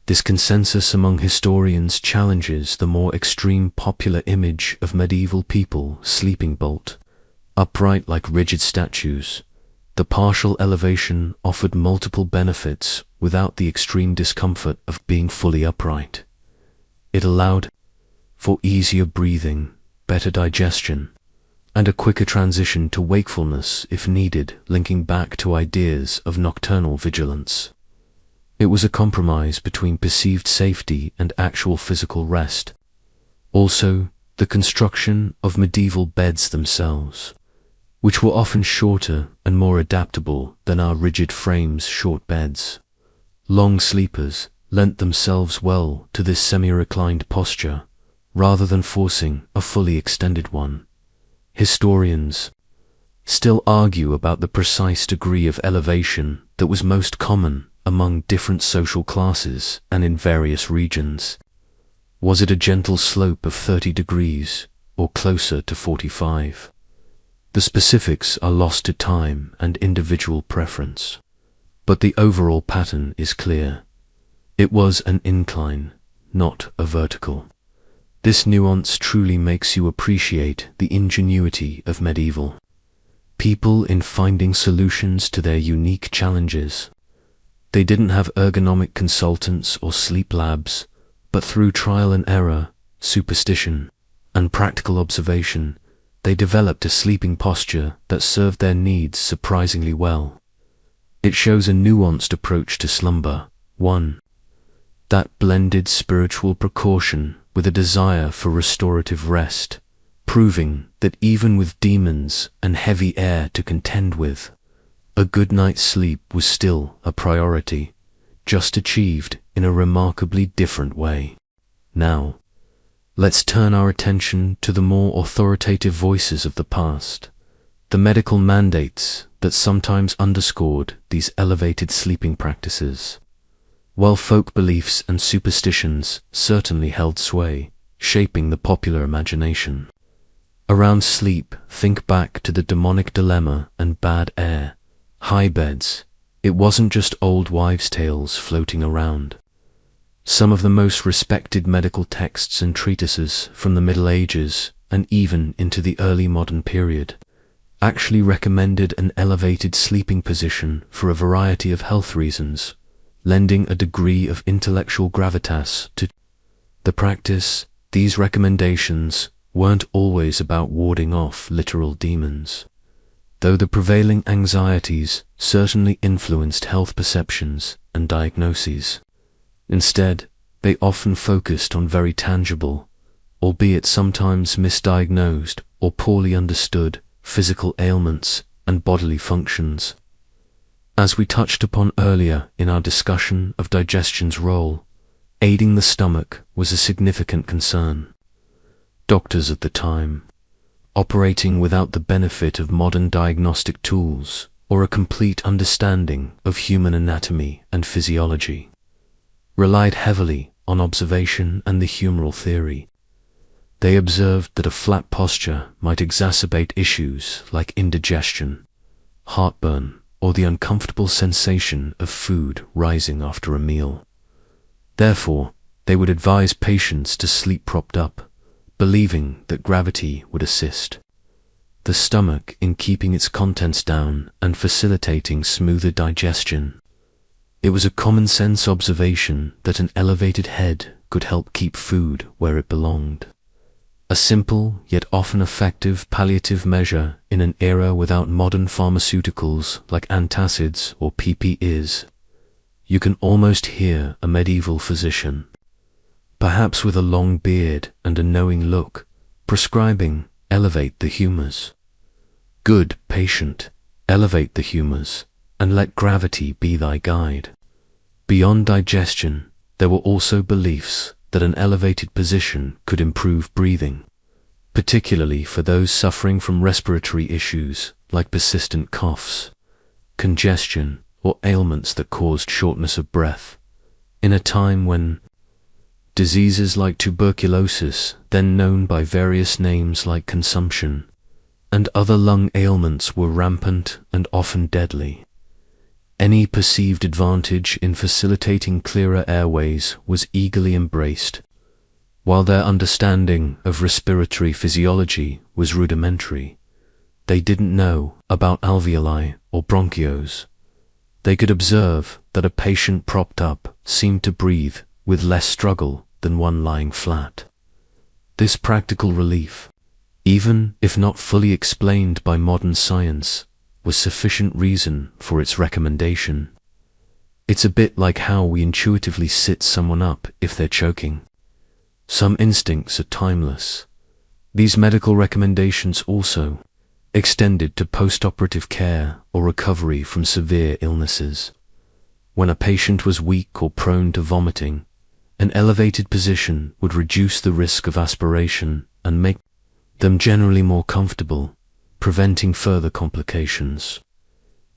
This consensus among historians challenges the more extreme popular image of medieval people sleeping bolt upright like rigid statues. The partial elevation offered multiple benefits without the extreme discomfort of being fully upright. It allowed for easier breathing, better digestion, and a quicker transition to wakefulness if needed, linking back to ideas of nocturnal vigilance. It was a compromise between perceived safety and actual physical rest. Also, the construction of medieval beds themselves, which were often shorter and more adaptable than our rigid frames' short beds. Long sleepers lent themselves well to this semi-reclined posture, rather than forcing a fully extended one. Historians still argue about the precise degree of elevation that was most common among different social classes and in various regions. Was it a gentle slope of 30 degrees or closer to 45? The specifics are lost to time and individual preference, but the overall pattern is clear. It was an incline, not a vertical. This nuance truly makes you appreciate the ingenuity of medieval people in finding solutions to their unique challenges. They didn't have ergonomic consultants or sleep labs, but through trial and error, superstition, and practical observation, they developed a sleeping posture that served their needs surprisingly well. It shows a nuanced approach to slumber, one that blended spiritual precaution with a desire for restorative rest, proving that even with demons and heavy air to contend with, a good night's sleep was still a priority, just achieved in a remarkably different way. Now, let's turn our attention to the more authoritative voices of the past, the medical mandates that sometimes underscored these elevated sleeping practices. While folk beliefs and superstitions certainly held sway, shaping the popular imagination around sleep, think back to the demonic dilemma and bad air, high beds. It wasn't just old wives' tales floating around. Some of the most respected medical texts and treatises from the Middle Ages and even into the early modern period actually recommended an elevated sleeping position for a variety of health reasons, lending a degree of intellectual gravitas to the practice. These recommendations weren't always about warding off literal demons, though the prevailing anxieties certainly influenced health perceptions and diagnoses. Instead, they often focused on very tangible, albeit sometimes misdiagnosed or poorly understood, physical ailments and bodily functions. As we touched upon earlier in our discussion of digestion's role, aiding the stomach was a significant concern. Doctors at the time, operating without the benefit of modern diagnostic tools or a complete understanding of human anatomy and physiology, relied heavily on observation and the humoral theory. They observed that a flat posture might exacerbate issues like indigestion, heartburn, or the uncomfortable sensation of food rising after a meal. Therefore, they would advise patients to sleep propped up, believing that gravity would assist the stomach in keeping its contents down and facilitating smoother digestion. It was a common-sense observation that an elevated head could help keep food where it belonged. A simple yet often effective palliative measure in an era without modern pharmaceuticals like antacids or PPIs. You can almost hear a medieval physician, perhaps with a long beard and a knowing look, prescribing, elevate the humours. Good patient, elevate the humours, and let gravity be thy guide. Beyond digestion, there were also beliefs that an elevated position could improve breathing, particularly for those suffering from respiratory issues like persistent coughs, congestion, or ailments that caused shortness of breath. In a time when diseases like tuberculosis, then known by various names like consumption, and other lung ailments were rampant and often deadly, any perceived advantage in facilitating clearer airways was eagerly embraced. While their understanding of respiratory physiology was rudimentary, they didn't know about alveoli or bronchioles. They could observe that a patient propped up seemed to breathe with less struggle than one lying flat. This practical relief, even if not fully explained by modern science, was sufficient reason for its recommendation. It's a bit like how we intuitively sit someone up if they're choking. Some instincts are timeless, These medical recommendations also extended to post-operative care or recovery from severe illnesses. When a patient was weak or prone to vomiting, an elevated position would reduce the risk of aspiration and make them generally more comfortable, preventing further complications.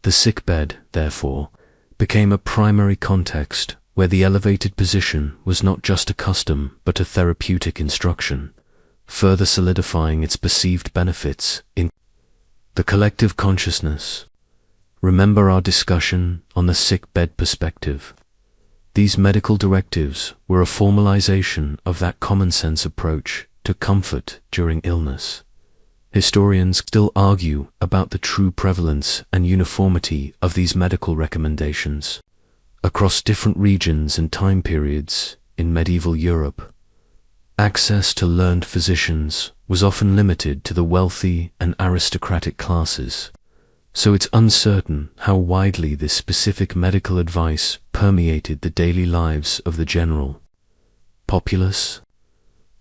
The sickbed, therefore, became a primary context where the elevated position was not just a custom but a therapeutic instruction, further solidifying its perceived benefits in the collective consciousness. Remember our discussion on the sick bed perspective. These medical directives were a formalization of that common-sense approach to comfort during illness. Historians still argue about the true prevalence and uniformity of these medical recommendations across different regions and time periods in medieval Europe. Access to learned physicians was often limited to the wealthy and aristocratic classes, so it's uncertain how widely this specific medical advice permeated the daily lives of the general populace.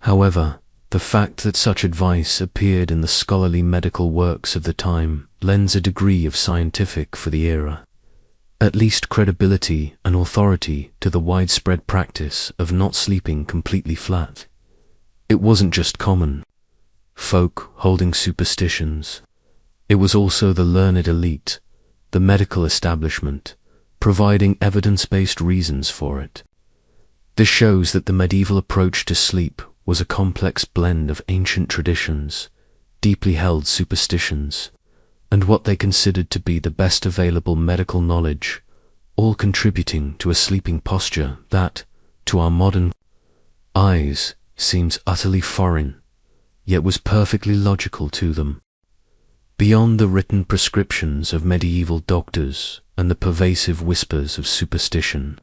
However, the fact that such advice appeared in the scholarly medical works of the time lends a degree of scientific for the era, at least credibility and authority to the widespread practice of not sleeping completely flat. It wasn't just common folk holding superstitions. It was also the learned elite, the medical establishment, providing evidence-based reasons for it. This shows that the medieval approach to sleep was a complex blend of ancient traditions, deeply held superstitions, and what they considered to be the best available medical knowledge, all contributing to a sleeping posture that, to our modern eyes, seems utterly foreign, yet was perfectly logical to them. Beyond the written prescriptions of medieval doctors and the pervasive whispers of superstition,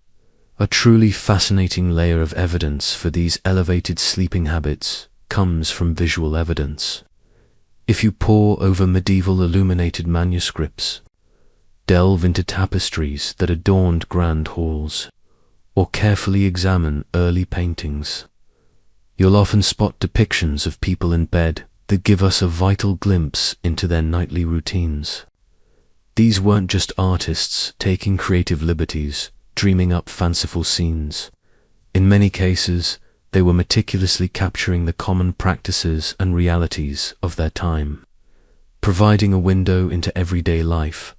a truly fascinating layer of evidence for these elevated sleeping habits comes from visual evidence. If you pore over medieval illuminated manuscripts, delve into tapestries that adorned grand halls, or carefully examine early paintings, you'll often spot depictions of people in bed that give us a vital glimpse into their nightly routines. These weren't just artists taking creative liberties, dreaming up fanciful scenes. In many cases, they were meticulously capturing the common practices and realities of their time. Providing a window into everyday life,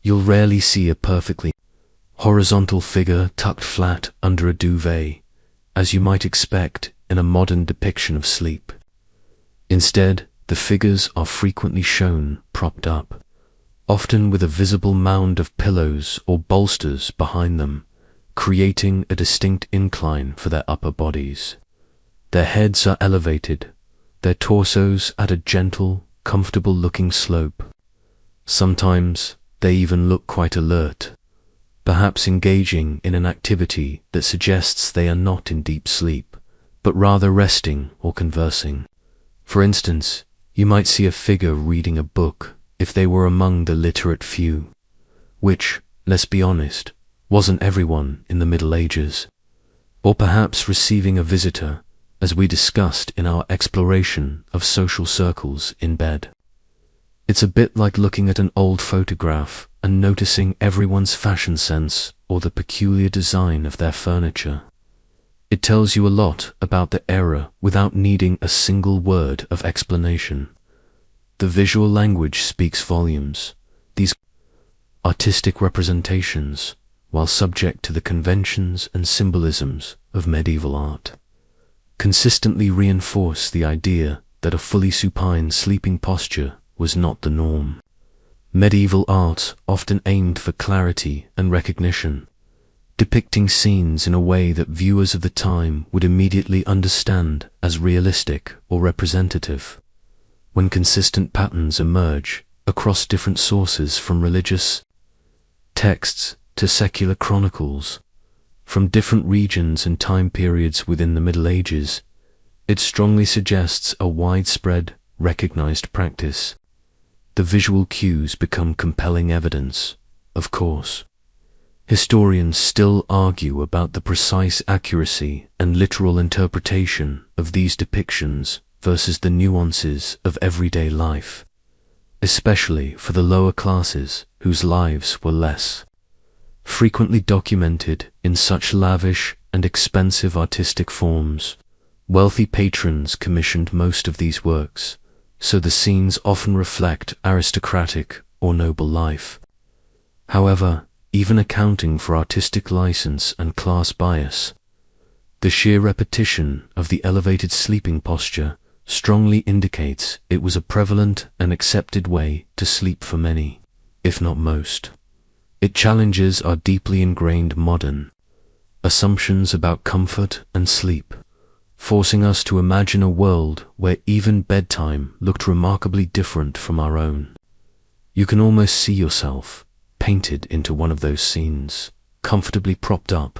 you'll rarely see a perfectly horizontal figure tucked flat under a duvet, as you might expect in a modern depiction of sleep. Instead, the figures are frequently shown propped up, often with a visible mound of pillows or bolsters behind them, creating a distinct incline for their upper bodies. Their heads are elevated, their torsos at a gentle, comfortable-looking slope. Sometimes they even look quite alert, perhaps engaging in an activity that suggests they are not in deep sleep, but rather resting or conversing. For instance, you might see a figure reading a book if they were among the literate few, which, let's be honest, wasn't everyone in the Middle Ages, or perhaps receiving a visitor, as we discussed in our exploration of social circles in bed. It's a bit like looking at an old photograph and noticing everyone's fashion sense or the peculiar design of their furniture. It tells you a lot about the era without needing a single word of explanation. The visual language speaks volumes. These artistic representations, while subject to the conventions and symbolisms of medieval art, consistently reinforce the idea that a fully supine sleeping posture was not the norm. Medieval art often aimed for clarity and recognition, depicting scenes in a way that viewers of the time would immediately understand as realistic or representative. When consistent patterns emerge across different sources, from religious texts to secular chronicles, from different regions and time periods within the Middle Ages, it strongly suggests a widespread, recognized practice. The visual cues become compelling evidence, of course. Historians still argue about the precise accuracy and literal interpretation of these depictions versus the nuances of everyday life, especially for the lower classes whose lives were less frequently documented in such lavish and expensive artistic forms. Wealthy patrons commissioned most of these works, so the scenes often reflect aristocratic or noble life. However, even accounting for artistic license and class bias, the sheer repetition of the elevated sleeping posture strongly indicates it was a prevalent and accepted way to sleep for many, if not most. It challenges our deeply ingrained modern assumptions about comfort and sleep, forcing us to imagine a world where even bedtime looked remarkably different from our own. You can almost see yourself painted into one of those scenes, comfortably propped up,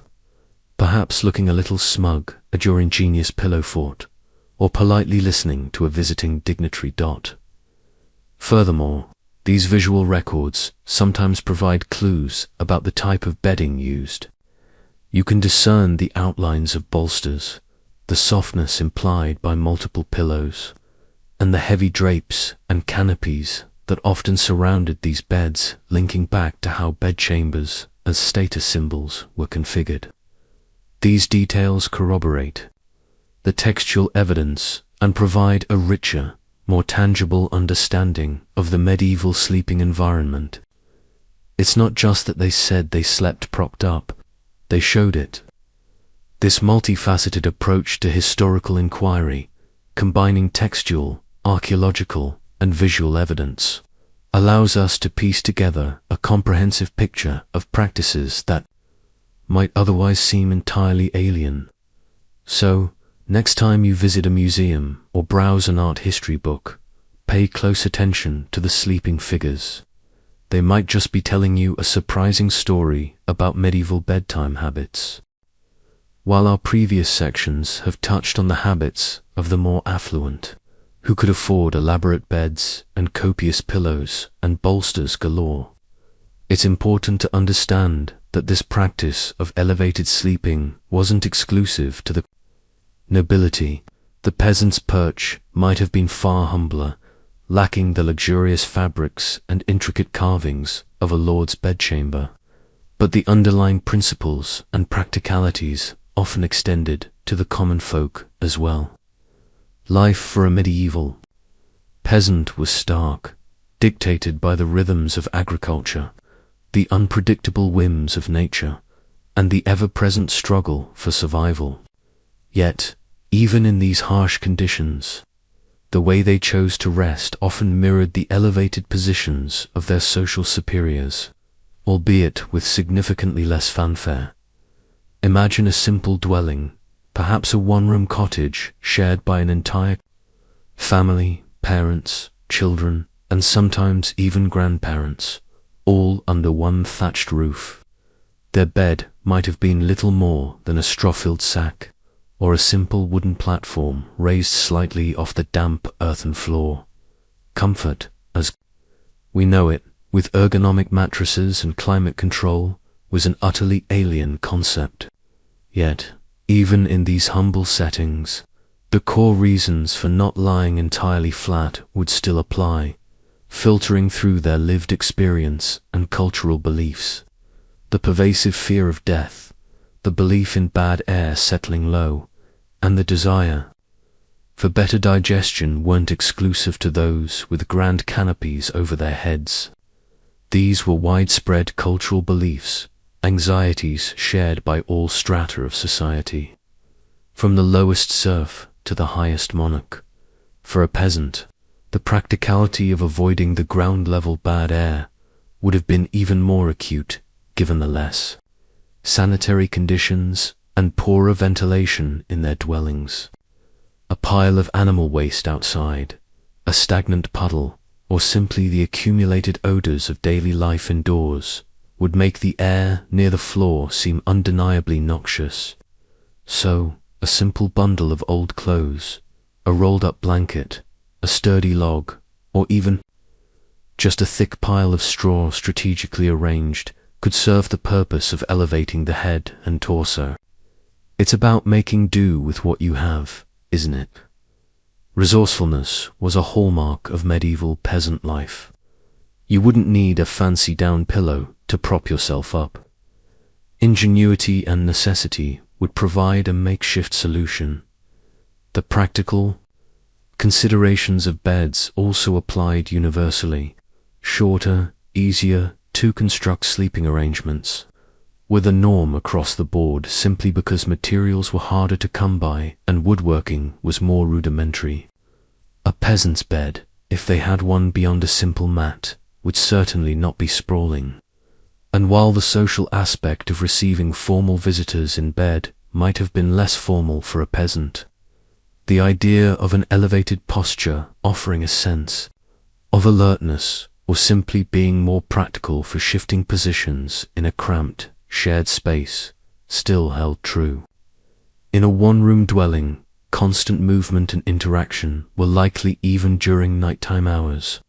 perhaps looking a little smug at your ingenious pillow fort, or politely listening to a visiting dignitary. Furthermore, these visual records sometimes provide clues about the type of bedding used. You can discern the outlines of bolsters, the softness implied by multiple pillows, and the heavy drapes and canopies that often surrounded these beds, linking back to how bedchambers as status symbols were configured. These details corroborate the textual evidence and provide a richer, more tangible understanding of the medieval sleeping environment. It's not just that they said they slept propped up, they showed it. This multifaceted approach to historical inquiry, combining textual, archaeological, and visual evidence, allows us to piece together a comprehensive picture of practices that might otherwise seem entirely alien. So, next time you visit a museum or browse an art history book, pay close attention to the sleeping figures. They might just be telling you a surprising story about medieval bedtime habits. While our previous sections have touched on the habits of the more affluent, who could afford elaborate beds and copious pillows and bolsters galore, it's important to understand that this practice of elevated sleeping wasn't exclusive to the nobility. The peasant's perch might have been far humbler, lacking the luxurious fabrics and intricate carvings of a lord's bedchamber, but the underlying principles and practicalities often extended to the common folk as well. Life for a medieval peasant was stark, dictated by the rhythms of agriculture, the unpredictable whims of nature, and the ever-present struggle for survival. Yet, even in these harsh conditions, the way they chose to rest often mirrored the elevated positions of their social superiors, albeit with significantly less fanfare. Imagine a simple dwelling, perhaps a one-room cottage shared by an entire family, parents, children, and sometimes even grandparents, all under one thatched roof. Their bed might have been little more than a straw-filled sack, or a simple wooden platform raised slightly off the damp earthen floor. Comfort, as we know it, with ergonomic mattresses and climate control, was an utterly alien concept. Yet, even in these humble settings, the core reasons for not lying entirely flat would still apply, filtering through their lived experience and cultural beliefs. The pervasive fear of death, the belief in bad air settling low, and the desire for better digestion weren't exclusive to those with grand canopies over their heads. These were widespread cultural beliefs, anxieties shared by all strata of society, from the lowest serf to the highest monarch. For a peasant, the practicality of avoiding the ground-level bad air would have been even more acute given the less sanitary conditions and poorer ventilation in their dwellings. A pile of animal waste outside, a stagnant puddle, or simply the accumulated odors of daily life indoors would make the air near the floor seem undeniably noxious. So, a simple bundle of old clothes, a rolled-up blanket, a sturdy log, or even just a thick pile of straw strategically arranged could serve the purpose of elevating the head and torso. It's about making do with what you have, isn't it? Resourcefulness was a hallmark of medieval peasant life. You wouldn't need a fancy down pillow to prop yourself up. Ingenuity and necessity would provide a makeshift solution. The practical considerations of beds also applied universally. Shorter, easier to construct sleeping arrangements were the norm across the board simply because materials were harder to come by and woodworking was more rudimentary. A peasant's bed, if they had one beyond a simple mat, would certainly not be sprawling. And while the social aspect of receiving formal visitors in bed might have been less formal for a peasant, the idea of an elevated posture offering a sense of alertness or simply being more practical for shifting positions in a cramped, shared space still held true. In a one-room dwelling, constant movement and interaction were likely even during nighttime hours,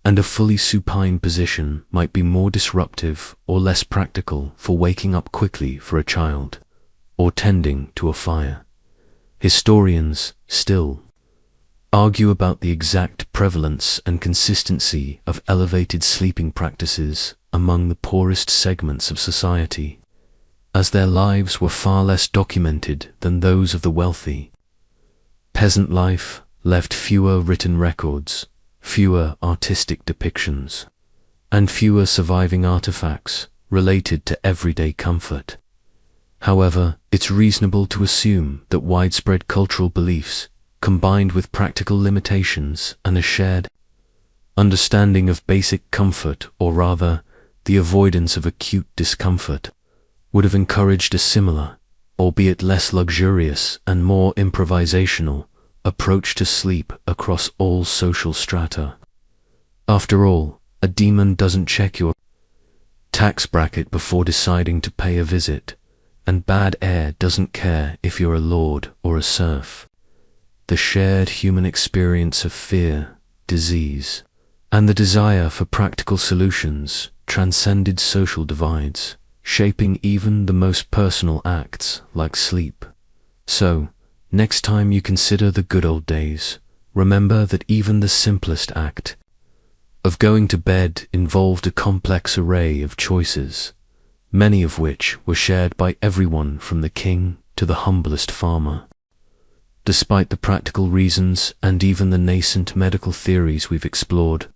and a fully supine position might be more disruptive or less practical for waking up quickly for a child or tending to a fire. Historians still argue about the exact prevalence and consistency of elevated sleeping practices among the poorest segments of society, as their lives were far less documented than those of the wealthy. Peasant life left fewer written records, fewer artistic depictions, and fewer surviving artifacts related to everyday comfort. However, it's reasonable to assume that widespread cultural beliefs, combined with practical limitations and a shared understanding of basic comfort, or rather, the avoidance of acute discomfort, would have encouraged a similar, albeit less luxurious and more improvisational, approach to sleep across all social strata. After all, a demon doesn't check your tax bracket before deciding to pay a visit, and bad air doesn't care if you're a lord or a serf. The shared human experience of fear, disease, and the desire for practical solutions transcended social divides, shaping even the most personal acts like sleep. So, next time you consider the good old days, remember that even the simplest act of going to bed involved a complex array of choices, many of which were shared by everyone from the king to the humblest farmer. Despite the practical reasons and even the nascent medical theories we've explored,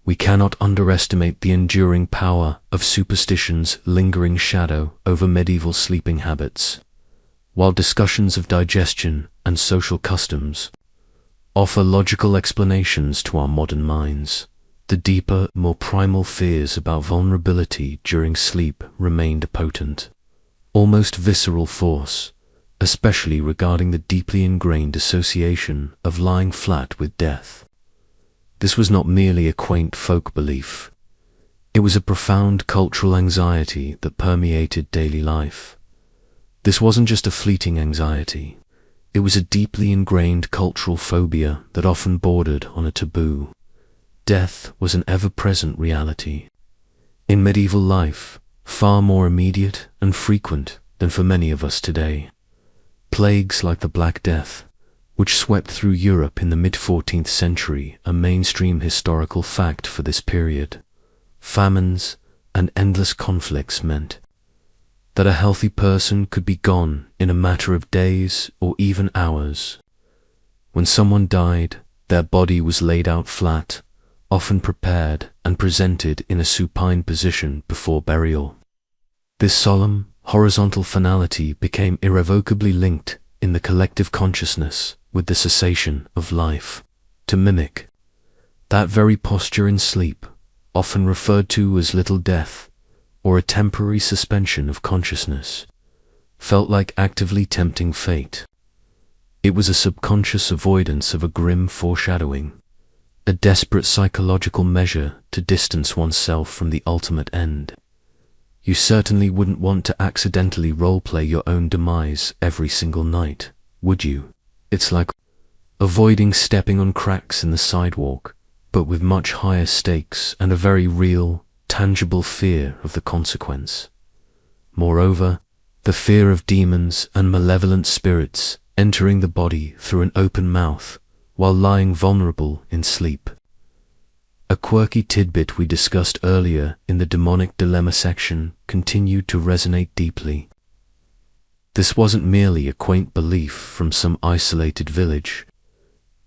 we cannot underestimate the enduring power of superstition's lingering shadow over medieval sleeping habits. While discussions of digestion and social customs offer logical explanations to our modern minds, the deeper, more primal fears about vulnerability during sleep remained a potent, almost visceral force, especially regarding the deeply ingrained association of lying flat with death. This was not merely a quaint folk belief. It was a profound cultural anxiety that permeated daily life. This wasn't just a fleeting anxiety. It was a deeply ingrained cultural phobia that often bordered on a taboo. Death was an ever-present reality. In medieval life, far more immediate and frequent than for many of us today. Plagues like the Black Death, which swept through Europe in the mid-14th century, a mainstream historical fact for this period. Famines and endless conflicts meant that a healthy person could be gone in a matter of days or even hours. When someone died, their body was laid out flat, often prepared and presented in a supine position before burial. This solemn, horizontal finality became irrevocably linked in the collective consciousness with the cessation of life, to mimic that very posture in sleep, often referred to as little death, or a temporary suspension of consciousness, felt like actively tempting fate. It was a subconscious avoidance of a grim foreshadowing, a desperate psychological measure to distance oneself from the ultimate end. You certainly wouldn't want to accidentally role-play your own demise every single night, would you? It's like avoiding stepping on cracks in the sidewalk, but with much higher stakes and a very real, tangible fear of the consequence. Moreover, the fear of demons and malevolent spirits entering the body through an open mouth while lying vulnerable in sleep. A quirky tidbit we discussed earlier in the demonic dilemma section continued to resonate deeply. This wasn't merely a quaint belief from some isolated village.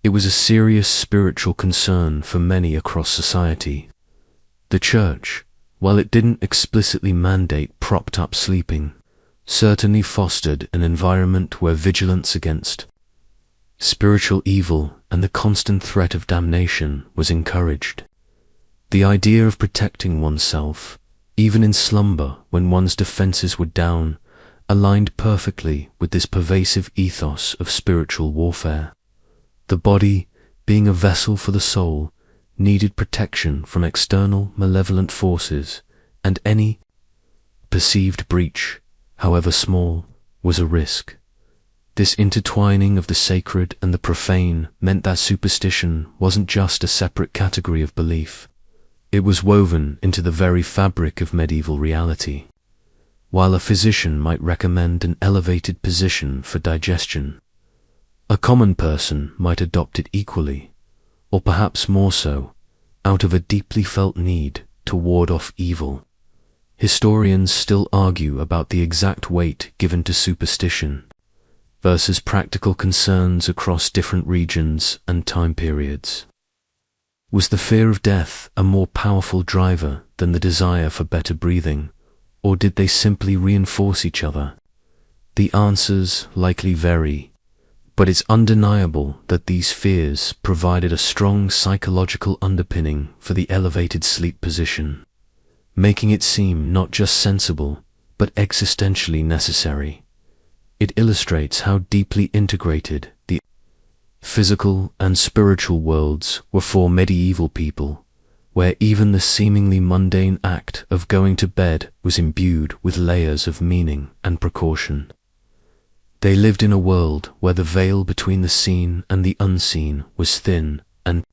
It was a serious spiritual concern for many across society. The church, while it didn't explicitly mandate propped-up sleeping, certainly fostered an environment where vigilance against spiritual evil and the constant threat of damnation was encouraged. The idea of protecting oneself, even in slumber when one's defenses were down, aligned perfectly with this pervasive ethos of spiritual warfare. The body, being a vessel for the soul, needed protection from external malevolent forces, and any perceived breach, however small, was a risk. This intertwining of the sacred and the profane meant that superstition wasn't just a separate category of belief. It was woven into the very fabric of medieval reality. While a physician might recommend an elevated position for digestion, a common person might adopt it equally, or perhaps more so, out of a deeply felt need to ward off evil. Historians still argue about the exact weight given to superstition versus practical concerns across different regions and time periods. Was the fear of death a more powerful driver than the desire for better breathing, or did they simply reinforce each other? The answers likely vary, but it's undeniable that these fears provided a strong psychological underpinning for the elevated sleep position, making it seem not just sensible, but existentially necessary. It illustrates how deeply integrated the physical and spiritual worlds were for medieval people, where even the seemingly mundane act of going to bed was imbued with layers of meaning and precaution. They lived in a world where the veil between the seen and the unseen was thin, and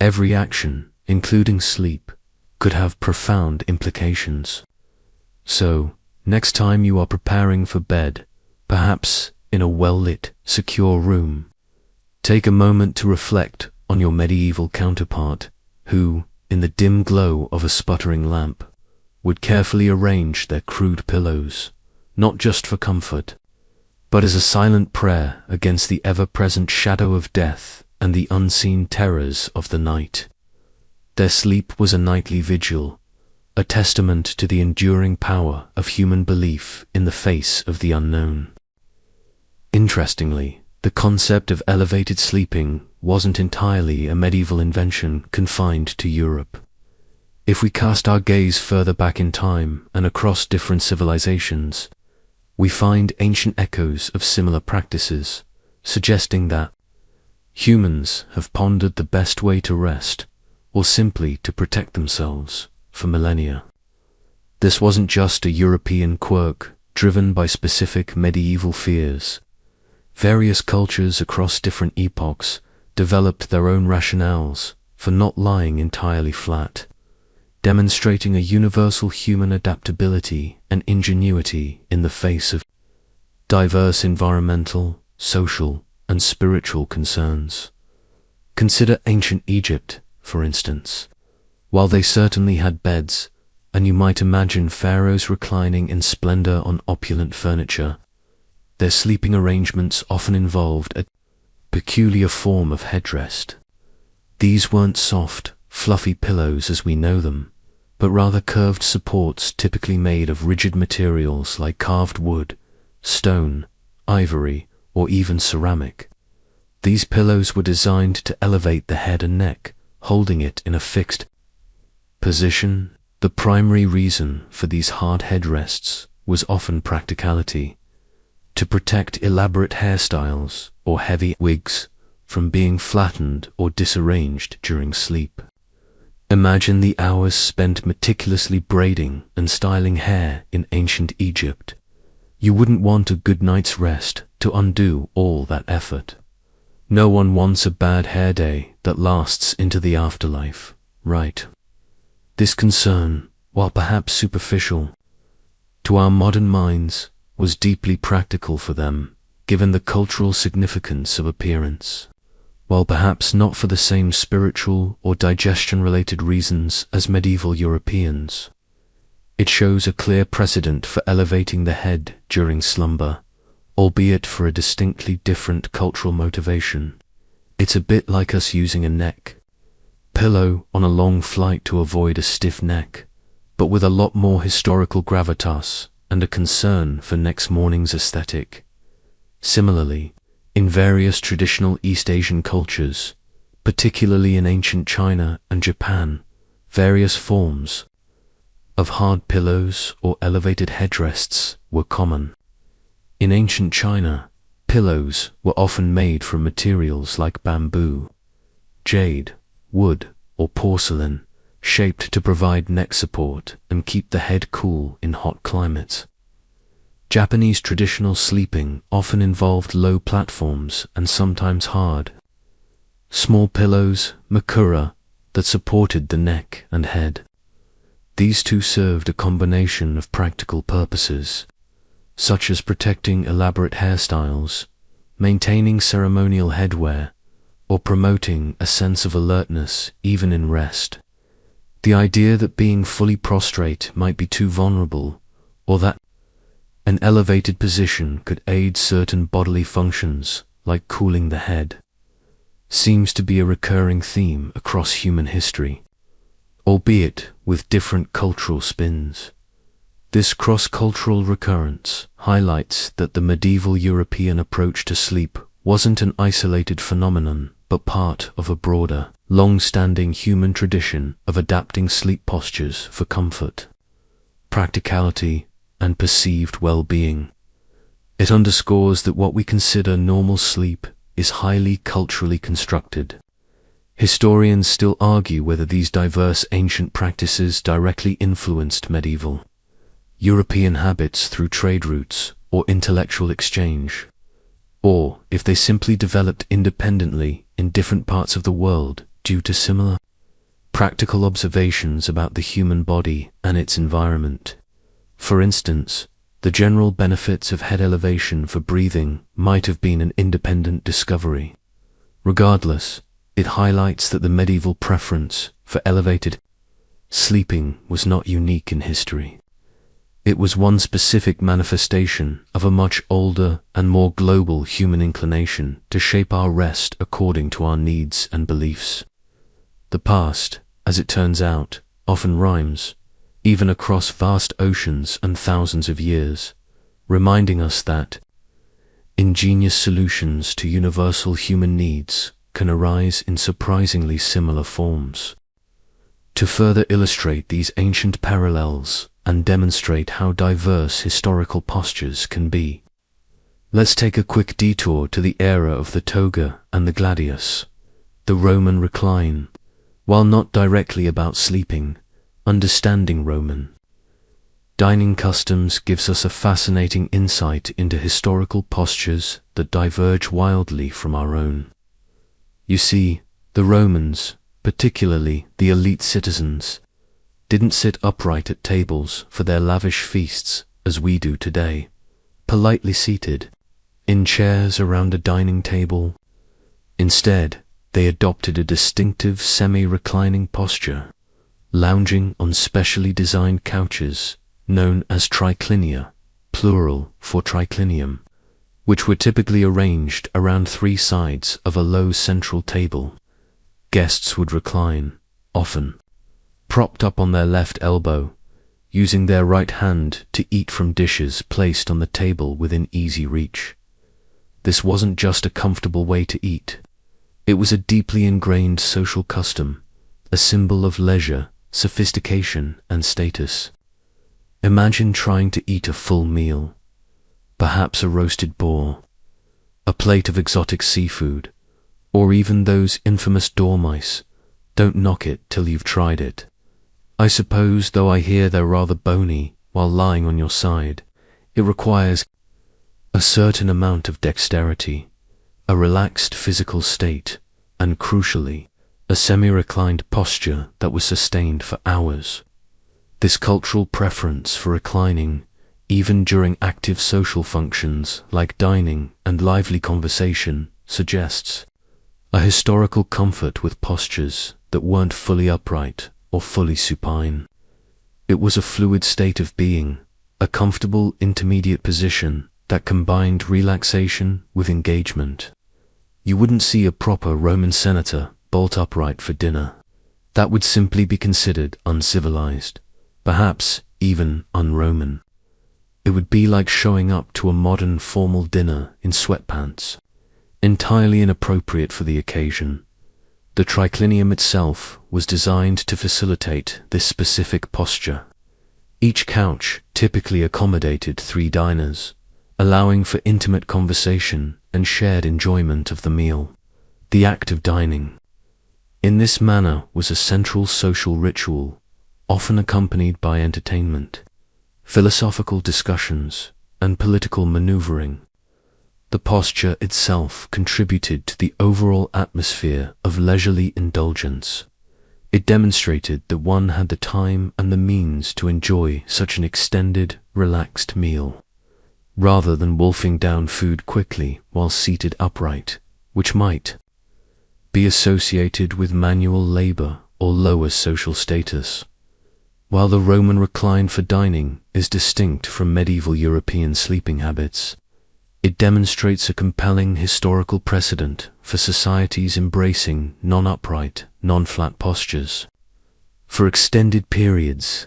every action, including sleep, could have profound implications. So, next time you are preparing for bed, perhaps in a well-lit, secure room, take a moment to reflect on your medieval counterpart, who, in the dim glow of a sputtering lamp, would carefully arrange their crude pillows, not just for comfort, but as a silent prayer against the ever-present shadow of death and the unseen terrors of the night. Their sleep was a nightly vigil, a testament to the enduring power of human belief in the face of the unknown. Interestingly, the concept of elevated sleeping wasn't entirely a medieval invention confined to Europe. If we cast our gaze further back in time and across different civilizations, we find ancient echoes of similar practices, suggesting that humans have pondered the best way to rest, or simply to protect themselves, for millennia. This wasn't just a European quirk driven by specific medieval fears. Various cultures across different epochs developed their own rationales for not lying entirely flat, demonstrating a universal human adaptability and ingenuity in the face of diverse environmental, social, and spiritual concerns. Consider ancient Egypt, for instance. While they certainly had beds, and you might imagine pharaohs reclining in splendor on opulent furniture, their sleeping arrangements often involved a peculiar form of headrest. These weren't soft, fluffy pillows as we know them, but rather curved supports typically made of rigid materials like carved wood, stone, ivory, or even ceramic. These pillows were designed to elevate the head and neck, holding it in a fixed position. The primary reason for these hard headrests was often practicality, to protect elaborate hairstyles or heavy wigs from being flattened or disarranged during sleep. Imagine the hours spent meticulously braiding and styling hair in ancient Egypt. You wouldn't want a good night's rest to undo all that effort. No one wants a bad hair day that lasts into the afterlife, right? This concern, while perhaps superficial, to our modern minds, was deeply practical for them, given the cultural significance of appearance. while perhaps not for the same spiritual or digestion-related reasons as medieval Europeans. It shows a clear precedent for elevating the head during slumber, albeit for a distinctly different cultural motivation. It's a bit like us using a neck pillow on a long flight to avoid a stiff neck, but with a lot more historical gravitas and a concern for next morning's aesthetic. Similarly, in various traditional East Asian cultures, particularly in ancient China and Japan, various forms of hard pillows or elevated headrests were common. In ancient China, pillows were often made from materials like bamboo, jade, wood, or porcelain, shaped to provide neck support and keep the head cool in hot climates. Japanese traditional sleeping often involved low platforms and sometimes hard, small pillows, makura, that supported the neck and head. These two served a combination of practical purposes, such as protecting elaborate hairstyles, maintaining ceremonial headwear, or promoting a sense of alertness even in rest. The idea that being fully prostrate might be too vulnerable, or that an elevated position could aid certain bodily functions, like cooling the head, seems to be a recurring theme across human history, albeit with different cultural spins. This cross-cultural recurrence highlights that the medieval European approach to sleep wasn't an isolated phenomenon, but part of a broader, long-standing human tradition of adapting sleep postures for comfort, practicality, and perceived well-being. It underscores that what we consider normal sleep is highly culturally constructed. Historians still argue whether these diverse ancient practices directly influenced medieval European habits through trade routes or intellectual exchange, or if they simply developed independently in different parts of the world due to similar practical observations about the human body and its environment. For instance, the general benefits of head elevation for breathing might have been an independent discovery. Regardless, it highlights that the medieval preference for elevated sleeping was not unique in history. It was one specific manifestation of a much older and more global human inclination to shape our rest according to our needs and beliefs. The past, as it turns out, often rhymes, even across vast oceans and thousands of years, reminding us that ingenious solutions to universal human needs can arise in surprisingly similar forms. To further illustrate these ancient parallels and demonstrate how diverse historical postures can be, let's take a quick detour to the era of the toga and the gladius, the Roman recline. While not directly about sleeping, understanding Roman dining customs gives us a fascinating insight into historical postures that diverge wildly from our own. You see, the Romans, particularly the elite citizens, didn't sit upright at tables for their lavish feasts as we do today, politely seated in chairs around a dining table. Instead, they adopted a distinctive semi-reclining posture, lounging on specially designed couches known as triclinia, plural for triclinium, which were typically arranged around three sides of a low central table. Guests would recline, often propped up on their left elbow, using their right hand to eat from dishes placed on the table within easy reach. This wasn't just a comfortable way to eat. It was a deeply ingrained social custom, a symbol of leisure, sophistication, and status. Imagine trying to eat a full meal, perhaps a roasted boar, a plate of exotic seafood, or even those infamous dormice. Don't knock it till you've tried it. I suppose, though I hear they're rather bony while lying on your side. It requires a certain amount of dexterity, a relaxed physical state, and crucially, a semi-reclined posture that was sustained for hours. This cultural preference for reclining, even during active social functions like dining and lively conversation, suggests a historical comfort with postures that weren't fully upright or fully supine. It was a fluid state of being, a comfortable intermediate position that combined relaxation with engagement. You wouldn't see a proper Roman senator bolt upright for dinner. That would simply be considered uncivilized, perhaps even un-Roman. It would be like showing up to a modern formal dinner in sweatpants, entirely inappropriate for the occasion. The triclinium itself was designed to facilitate this specific posture. Each couch typically accommodated 3 diners, allowing for intimate conversation and shared enjoyment of the meal. The act of dining, in this manner, was a central social ritual, often accompanied by entertainment, philosophical discussions, and political maneuvering. The posture itself contributed to the overall atmosphere of leisurely indulgence. It demonstrated that one had the time and the means to enjoy such an extended, relaxed meal, rather than wolfing down food quickly while seated upright, which might be associated with manual labor or lower social status. While the Roman recline for dining is distinct from medieval European sleeping habits, it demonstrates a compelling historical precedent for societies embracing non-upright, non-flat postures for extended periods.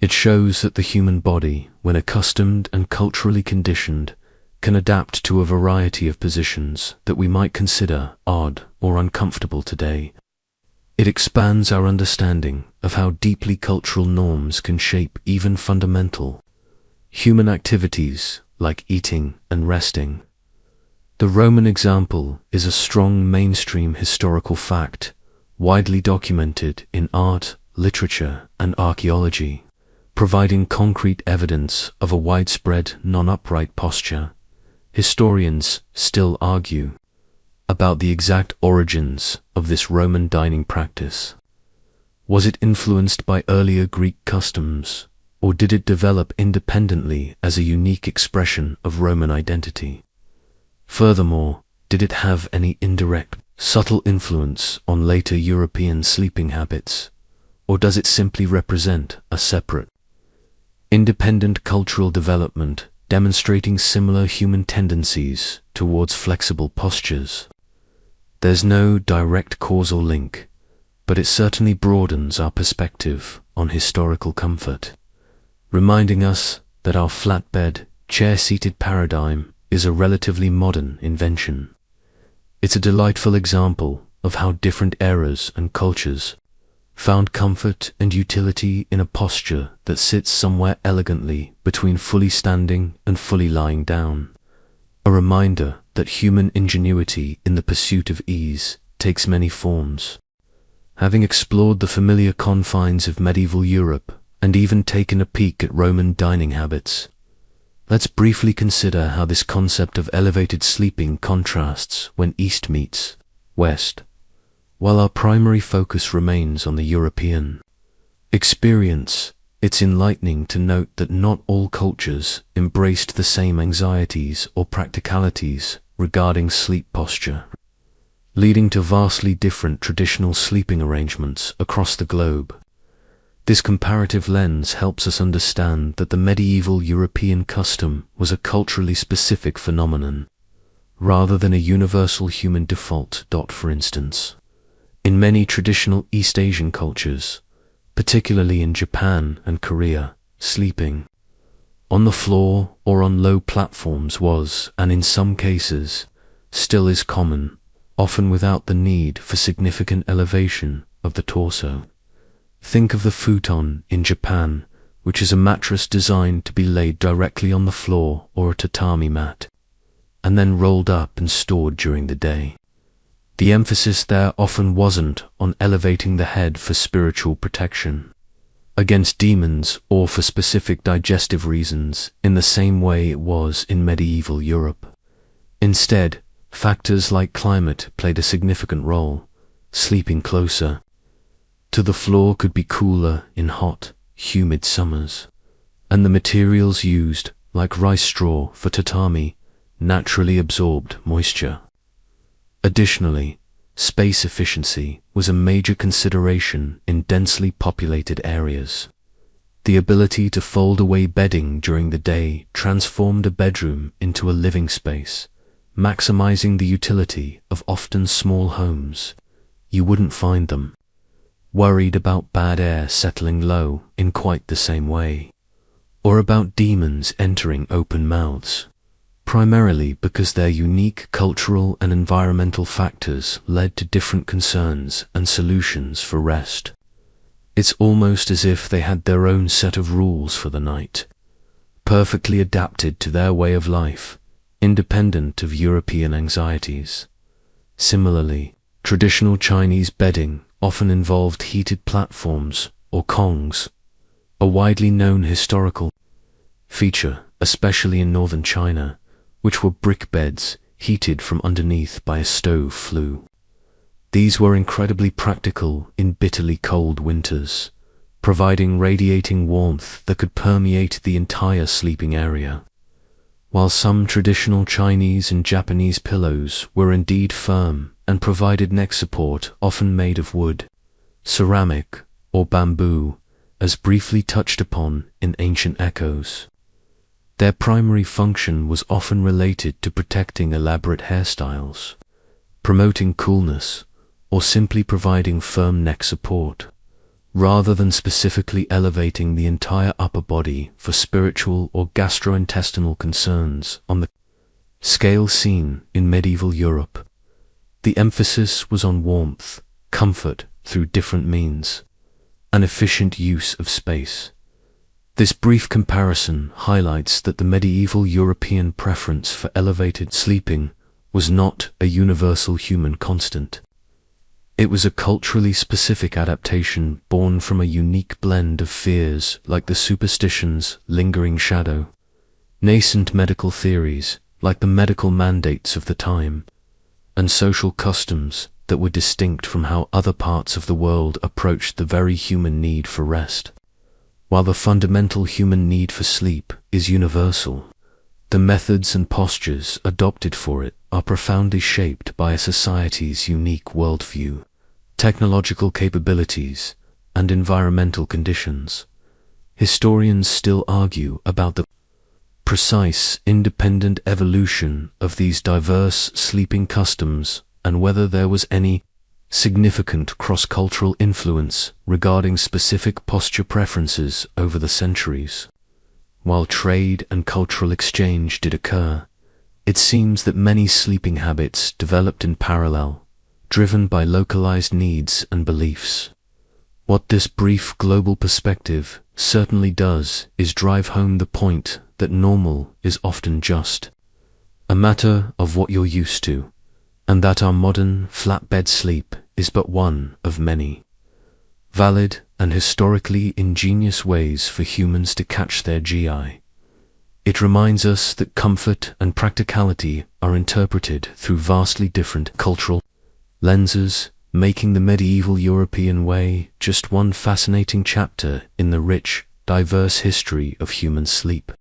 It shows that the human body, when accustomed and culturally conditioned, can adapt to a variety of positions that we might consider odd or uncomfortable today. It expands our understanding of how deeply cultural norms can shape even fundamental human activities like eating and resting. The Roman example is a strong mainstream historical fact, widely documented in art, literature, and archaeology, providing concrete evidence of a widespread non-upright posture. Historians still argue about the exact origins of this Roman dining practice. Was it influenced by earlier Greek customs, or did it develop independently as a unique expression of Roman identity? Furthermore, did it have any indirect, subtle influence on later European sleeping habits, or does it simply represent a separate, independent cultural development demonstrating similar human tendencies towards flexible postures? There's no direct causal link, but it certainly broadens our perspective on historical comfort, reminding us that our flatbed, chair-seated paradigm is a relatively modern invention. It's a delightful example of how different eras and cultures found comfort and utility in a posture that sits somewhere elegantly between fully standing and fully lying down. A reminder that human ingenuity in the pursuit of ease takes many forms. Having explored the familiar confines of medieval Europe and even taken a peek at Roman dining habits, let's briefly consider how this concept of elevated sleeping contrasts when East meets West, while our primary focus remains on the European experience. It's enlightening to note that not all cultures embraced the same anxieties or practicalities regarding sleep posture, leading to vastly different traditional sleeping arrangements across the globe. This comparative lens helps us understand that the medieval European custom was a culturally specific phenomenon, rather than a universal human default. For instance, in many traditional East Asian cultures, particularly in Japan and Korea, sleeping on the floor or on low platforms was, and in some cases, still is common, often without the need for significant elevation of the torso. Think of the futon in Japan, which is a mattress designed to be laid directly on the floor or a tatami mat, and then rolled up and stored during the day. The emphasis there often wasn't on elevating the head for spiritual protection against demons or for specific digestive reasons in the same way it was in medieval Europe. Instead, factors like climate played a significant role. Sleeping closer to the floor could be cooler in hot, humid summers, and the materials used, like rice straw for tatami, naturally absorbed moisture. Additionally, Space efficiency was a major consideration in densely populated areas. The ability to fold away bedding during the day transformed a bedroom into a living space, maximizing the utility of often small homes. You wouldn't find them worried about bad air settling low in quite the same way, or about demons entering open mouths, primarily because their unique cultural and environmental factors led to different concerns and solutions for rest. It's almost as if they had their own set of rules for the night, perfectly adapted to their way of life, independent of European anxieties. Similarly, traditional Chinese bedding often involved heated platforms or kongs, a widely known historical feature, especially in northern China, which were brick beds heated from underneath by a stove flue. These were incredibly practical in bitterly cold winters, providing radiating warmth that could permeate the entire sleeping area. While some traditional Chinese and Japanese pillows were indeed firm and provided neck support often made of wood, ceramic, or bamboo, as briefly touched upon in Ancient Echoes, their primary function was often related to protecting elaborate hairstyles, promoting coolness, or simply providing firm neck support, rather than specifically elevating the entire upper body for spiritual or gastrointestinal concerns. On the scale seen in medieval Europe, the emphasis was on warmth, comfort through different means, and efficient use of space. This brief comparison highlights that the medieval European preference for elevated sleeping was not a universal human constant. It was a culturally specific adaptation born from a unique blend of fears like the superstitions, lingering shadow, nascent medical theories like the medical mandates of the time, and social customs that were distinct from how other parts of the world approached the very human need for rest. While the fundamental human need for sleep is universal, the methods and postures adopted for it are profoundly shaped by a society's unique worldview, technological capabilities, and environmental conditions. Historians still argue about the precise, independent evolution of these diverse sleeping customs and whether there was any significant cross-cultural influence regarding specific posture preferences over the centuries. While trade and cultural exchange did occur, it seems that many sleeping habits developed in parallel, driven by localized needs and beliefs. What this brief global perspective certainly does is drive home the point that normal is often just a matter of what you're used to, and that our modern flatbed sleep is but one of many valid and historically ingenious ways for humans to catch their GI. It reminds us that comfort and practicality are interpreted through vastly different cultural lenses, making the medieval European way just one fascinating chapter in the rich, diverse history of human sleep.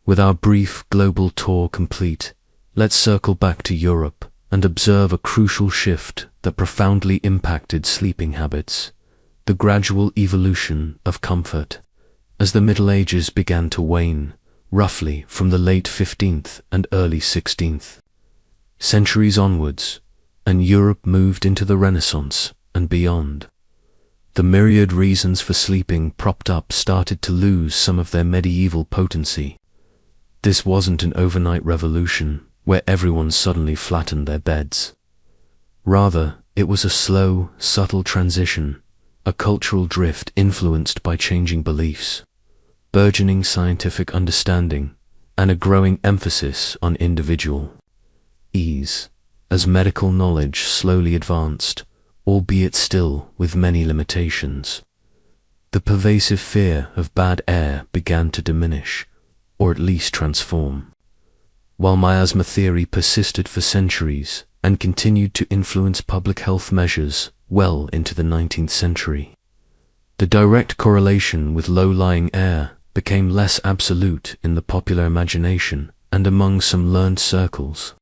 With our brief global tour complete, let's circle back to Europe and observe a crucial shift that profoundly impacted sleeping habits: the gradual evolution of comfort. As the Middle Ages began to wane, roughly from the late 15th and early 16th centuries onwards, and Europe moved into the Renaissance and beyond, the myriad reasons for sleeping propped up started to lose some of their medieval potency. This wasn't an overnight revolution where everyone suddenly flattened their beds. Rather, it was a slow, subtle transition, a cultural drift influenced by changing beliefs, burgeoning scientific understanding, and a growing emphasis on individual ease, as medical knowledge slowly advanced, albeit still with many limitations. The pervasive fear of bad air began to diminish, or at least transform. While miasma theory persisted for centuries and continued to influence public health measures well into the 19th century, the direct correlation with low-lying air became less absolute in the popular imagination and among some learned circles.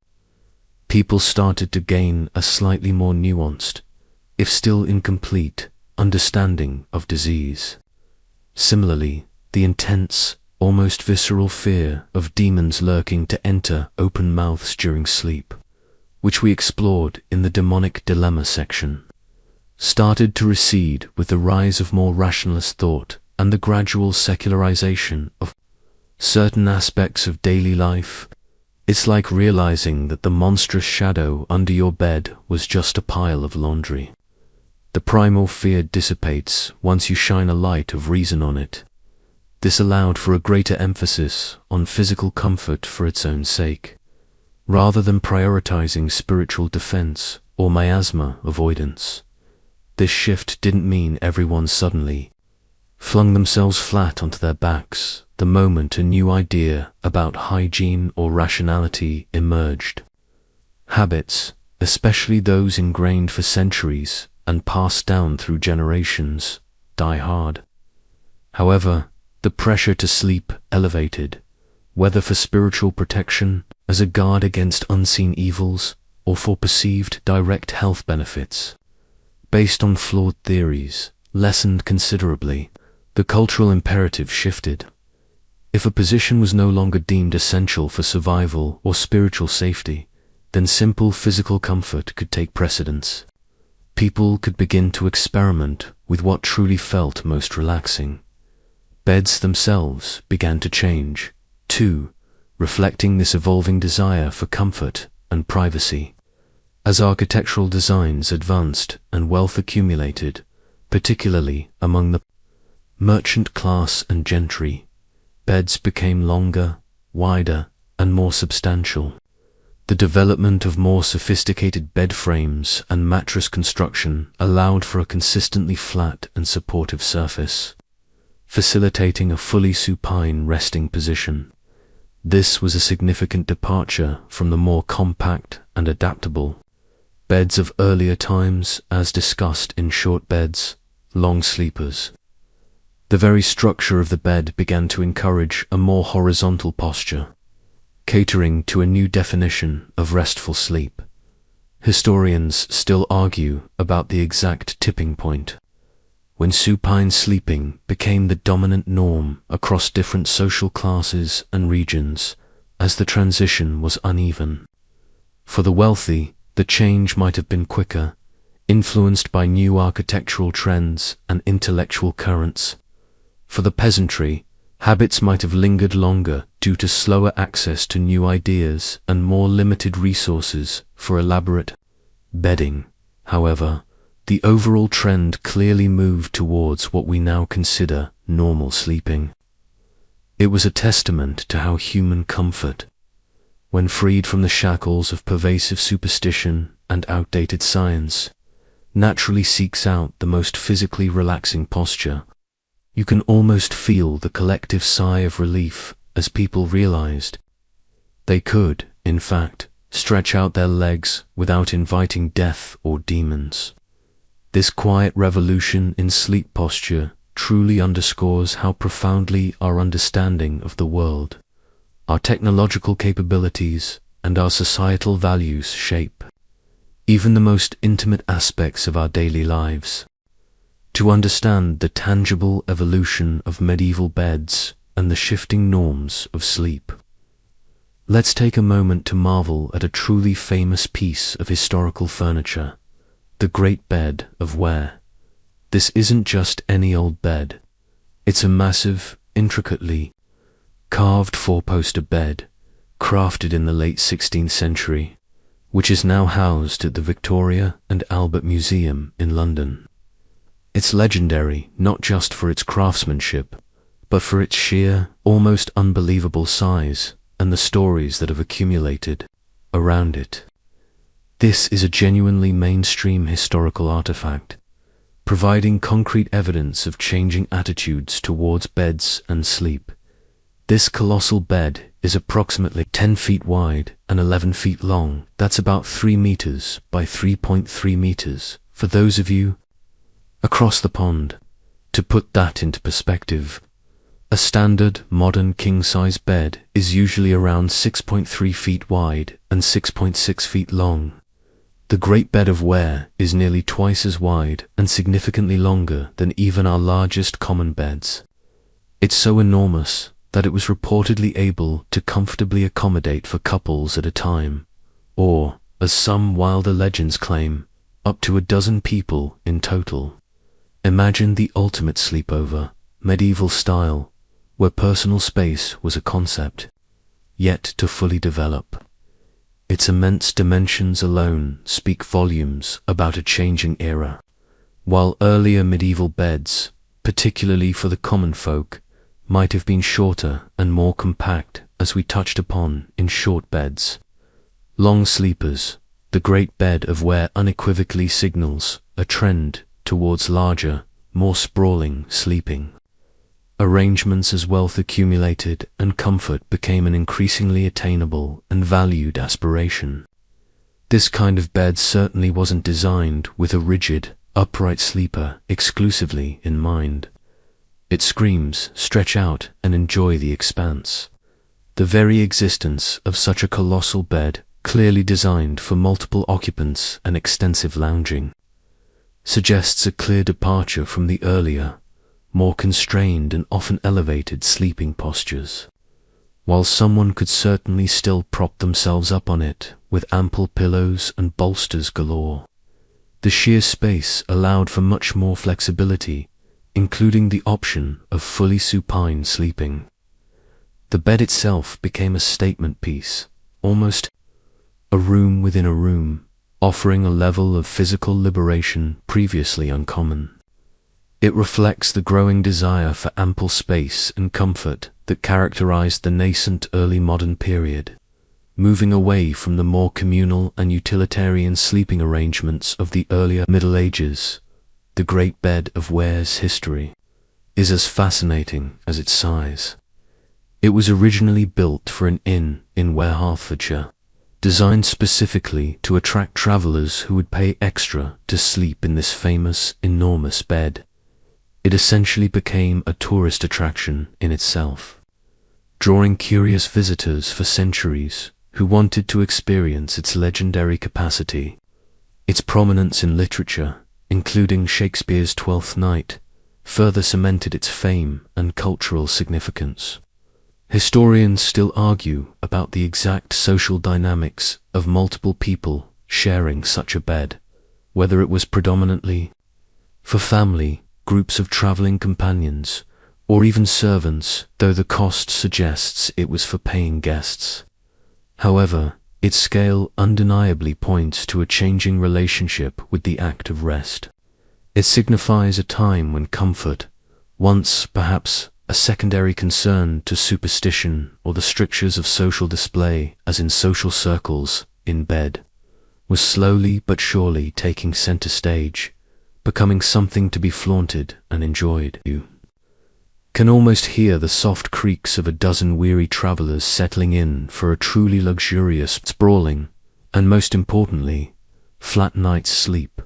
people started to gain a slightly more nuanced, if still incomplete, understanding of disease. Similarly, the intense, almost visceral fear of demons lurking to enter open mouths during sleep, which we explored in the demonic dilemma section, started to recede with the rise of more rationalist thought and the gradual secularization of certain aspects of daily life. It's like realizing that the monstrous shadow under your bed was just a pile of laundry. The primal fear dissipates once you shine a light of reason on it. This allowed for a greater emphasis on physical comfort for its own sake, rather than prioritizing spiritual defense or miasma avoidance. This shift didn't mean everyone suddenly flung themselves flat onto their backs the moment a new idea about hygiene or rationality emerged. Habits, especially those ingrained for centuries and passed down through generations, die hard. However, the pressure to sleep elevated, whether for spiritual protection, as a guard against unseen evils, or for perceived direct health benefits, based on flawed theories, lessened considerably. The cultural imperative shifted. If a position was no longer deemed essential for survival or spiritual safety, then simple physical comfort could take precedence. People could begin to experiment with what truly felt most relaxing. Beds themselves began to change, too, reflecting this evolving desire for comfort and privacy. As architectural designs advanced and wealth accumulated, particularly among the merchant class and gentry, beds became longer, wider, and more substantial. The development of more sophisticated bed frames and mattress construction allowed for a consistently flat and supportive surface, facilitating a fully supine resting position. This was a significant departure from the more compact and adaptable beds of earlier times, as discussed in short beds, long sleepers. The very structure of the bed began to encourage a more horizontal posture, catering to a new definition of restful sleep. Historians still argue about the exact tipping point, when supine sleeping became the dominant norm across different social classes and regions, as the transition was uneven. For the wealthy, the change might have been quicker, influenced by new architectural trends and intellectual currents. For the peasantry, habits might have lingered longer due to slower access to new ideas and more limited resources for elaborate bedding. However, the overall trend clearly moved towards what we now consider normal sleeping. It was a testament to how human comfort, when freed from the shackles of pervasive superstition and outdated science, naturally seeks out the most physically relaxing posture. You can almost feel the collective sigh of relief as people realized they could, in fact, stretch out their legs without inviting death or demons. This quiet revolution in sleep posture truly underscores how profoundly our understanding of the world, our technological capabilities, and our societal values shape even the most intimate aspects of our daily lives. To understand the tangible evolution of medieval beds and the shifting norms of sleep, let's take a moment to marvel at a truly famous piece of historical furniture, the Great Bed of Ware. This isn't just any old bed. It's a massive, intricately carved four-poster bed, crafted in the late 16th century, which is now housed at the Victoria and Albert Museum in London. It's legendary not just for its craftsmanship, but for its sheer, almost unbelievable size and the stories that have accumulated around it. This is a genuinely mainstream historical artifact, providing concrete evidence of changing attitudes towards beds and sleep. This colossal bed is approximately 10 feet wide and 11 feet long. That's about 3 meters by 3.3 meters for those of you across the pond. To put that into perspective, A standard, modern king-size bed is usually around 6.3 feet wide and 6.6 feet long. The Great Bed of Ware is nearly twice as wide and significantly longer than even our largest common beds. It's so enormous that it was reportedly able to comfortably accommodate for couples at a time, or, as some wilder legends claim, up to a dozen people in total. Imagine the ultimate sleepover, medieval style, where personal space was a concept, yet to fully develop. Its immense dimensions alone speak volumes about a changing era. While earlier medieval beds, particularly for the common folk, might have been shorter and more compact, as we touched upon in short beds. Long sleepers, the Great Bed of Ware unequivocally signals a trend towards larger, more sprawling sleeping arrangements as wealth accumulated and comfort became an increasingly attainable and valued aspiration. This kind of bed certainly wasn't designed with a rigid, upright sleeper exclusively in mind. It screams, stretch out and enjoy the expanse. The very existence of such a colossal bed, clearly designed for multiple occupants and extensive lounging, suggests a clear departure from the earlier, more constrained and often elevated sleeping postures. While someone could certainly still prop themselves up on it with ample pillows and bolsters galore, the sheer space allowed for much more flexibility, including the option of fully supine sleeping. The bed itself became a statement piece, almost a room within a room, offering a level of physical liberation previously uncommon. It reflects the growing desire for ample space and comfort that characterized the nascent early modern period. Moving away from the more communal and utilitarian sleeping arrangements of the earlier Middle Ages, the Great Bed of Ware's history is as fascinating as its size. It was originally built for an inn in Ware, Hertfordshire, designed specifically to attract travelers who would pay extra to sleep in this famous, enormous bed. It essentially became a tourist attraction in itself, drawing curious visitors for centuries who wanted to experience its legendary capacity. Its prominence in literature, including Shakespeare's Twelfth Night, further cemented its fame and cultural significance. Historians still argue about the exact social dynamics of multiple people sharing such a bed, whether it was predominantly for family, groups of traveling companions, or even servants, though the cost suggests it was for paying guests. However, its scale undeniably points to a changing relationship with the act of rest. It signifies a time when comfort, once perhaps a secondary concern to superstition or the strictures of social display, as in social circles, in bed, was slowly but surely taking center stage, becoming something to be flaunted and enjoyed. You can almost hear the soft creaks of a dozen weary travelers settling in for a truly luxurious, sprawling, and most importantly, flat night's sleep,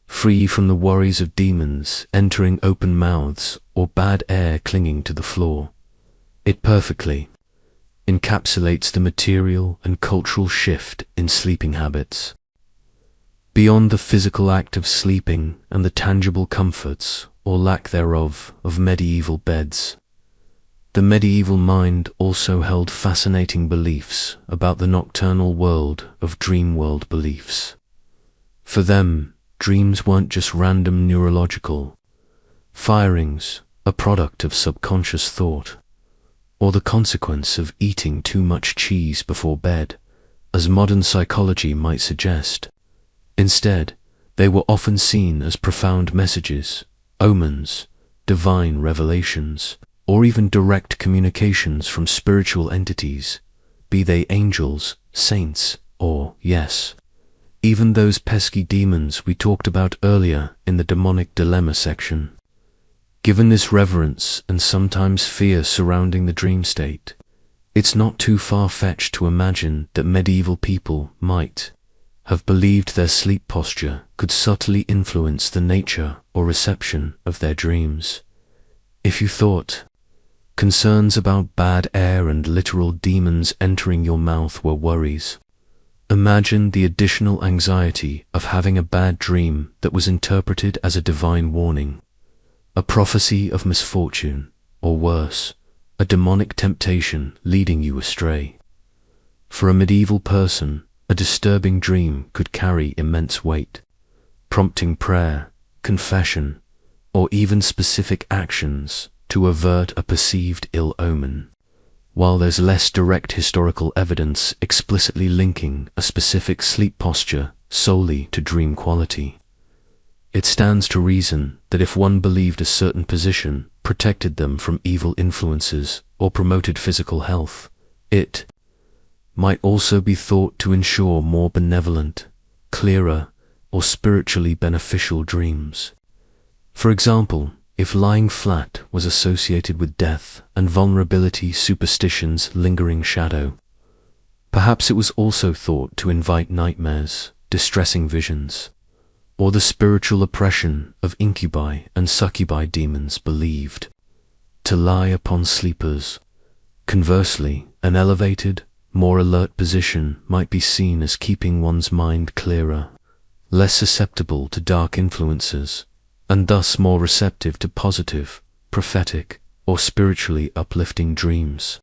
free from the worries of demons entering open mouths or bad air clinging to the floor. It perfectly encapsulates the material and cultural shift in sleeping habits. Beyond the physical act of sleeping and the tangible comforts, or lack thereof, of medieval beds, the medieval mind also held fascinating beliefs about the nocturnal world of dream world beliefs. For them, dreams weren't just random neurological firings, a product of subconscious thought, or the consequence of eating too much cheese before bed, as modern psychology might suggest. Instead, they were often seen as profound messages, omens, divine revelations, or even direct communications from spiritual entities, be they angels, saints, or, yes, even those pesky demons we talked about earlier in the demonic dilemma section. Given this reverence and sometimes fear surrounding the dream state, it's not too far-fetched to imagine that medieval people might have believed their sleep posture could subtly influence the nature or reception of their dreams. If you thought Concerns about bad air and literal demons entering your mouth were worries. Imagine the additional anxiety of having a bad dream that was interpreted as a divine warning, a prophecy of misfortune, or worse, a demonic temptation leading you astray. For a medieval person, a disturbing dream could carry immense weight, prompting prayer, confession, or even specific actions to avert a perceived ill omen. While there's less direct historical evidence explicitly linking a specific sleep posture solely to dream quality, it stands to reason that if one believed a certain position protected them from evil influences or promoted physical health, it might also be thought to ensure more benevolent, clearer, or spiritually beneficial dreams. For example, if lying flat was associated with death and vulnerability, superstition's lingering shadow, perhaps it was also thought to invite nightmares, distressing visions, or the spiritual oppression of incubi and succubi demons believed to lie upon sleepers. Conversely, an elevated, more alert position might be seen as keeping one's mind clearer, less susceptible to dark influences, and thus more receptive to positive, prophetic, or spiritually uplifting dreams.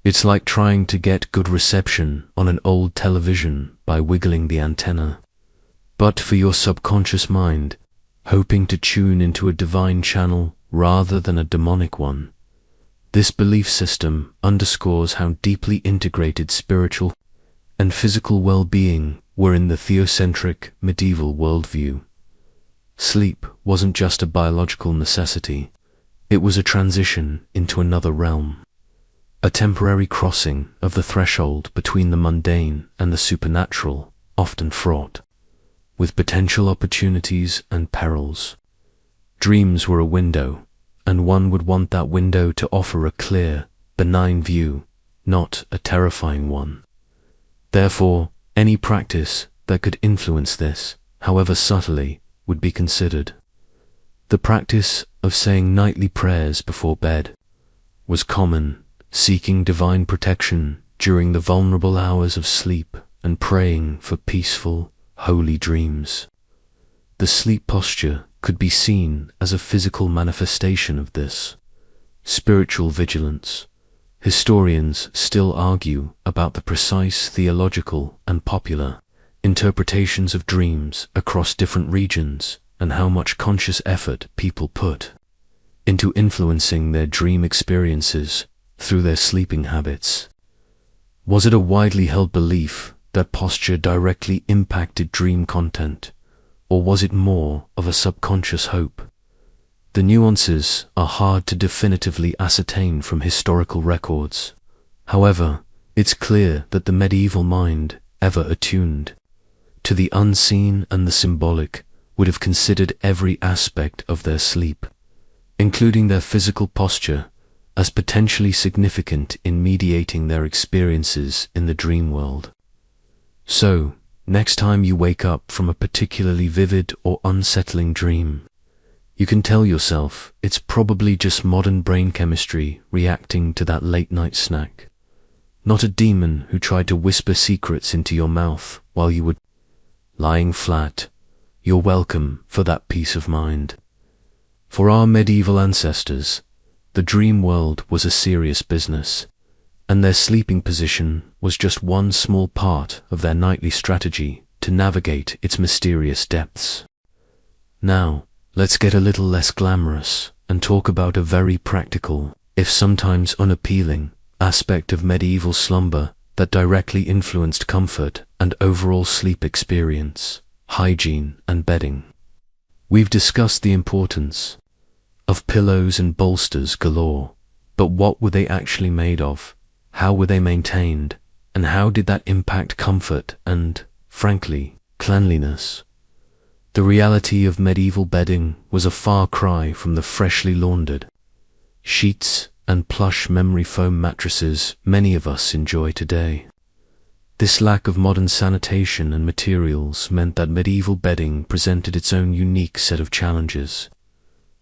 It's like trying to get good reception on an old television by wiggling the antenna, but for your subconscious mind, hoping to tune into a divine channel rather than a demonic one. This belief system underscores how deeply integrated spiritual and physical well-being were in the theocentric medieval worldview. Sleep wasn't just a biological necessity, it was a transition into another realm, a temporary crossing of the threshold between the mundane and the supernatural, often fraught with potential opportunities and perils. Dreams were a window, and one would want that window to offer a clear, benign view, not a terrifying one. Therefore, any practice that could influence this, however subtly, would be considered. The practice of saying nightly prayers before bed was common, seeking divine protection during the vulnerable hours of sleep and praying for peaceful, holy dreams. The sleep posture could be seen as a physical manifestation of this spiritual vigilance. Historians still argue about the precise theological and popular interpretations of dreams across different regions and how much conscious effort people put into influencing their dream experiences through their sleeping habits. Was it a widely held belief that posture directly impacted dream content, or was it more of a subconscious hope? The nuances are hard to definitively ascertain from historical records. However, it's clear that the medieval mind, ever attuned to the unseen and the symbolic, would have considered every aspect of their sleep, including their physical posture, as potentially significant in mediating their experiences in the dream world. So, next time you wake up from a particularly vivid or unsettling dream, you can tell yourself it's probably just modern brain chemistry reacting to that late-night snack, not a demon who tried to whisper secrets into your mouth while you were lying flat. You're welcome for that peace of mind. For our medieval ancestors, the dream world was a serious business, and their sleeping position was just one small part of their nightly strategy to navigate its mysterious depths. Now, let's get a little less glamorous and talk about a very practical, if sometimes unappealing, aspect of medieval slumber that directly influenced comfort and overall sleep experience: hygiene and bedding. We've discussed the importance of pillows and bolsters galore, but what were they actually made of? How were they maintained? And how did that impact comfort and, frankly, cleanliness? The reality of medieval bedding was a far cry from the freshly laundered sheets and plush memory foam mattresses many of us enjoy today. This lack of modern sanitation and materials meant that medieval bedding presented its own unique set of challenges,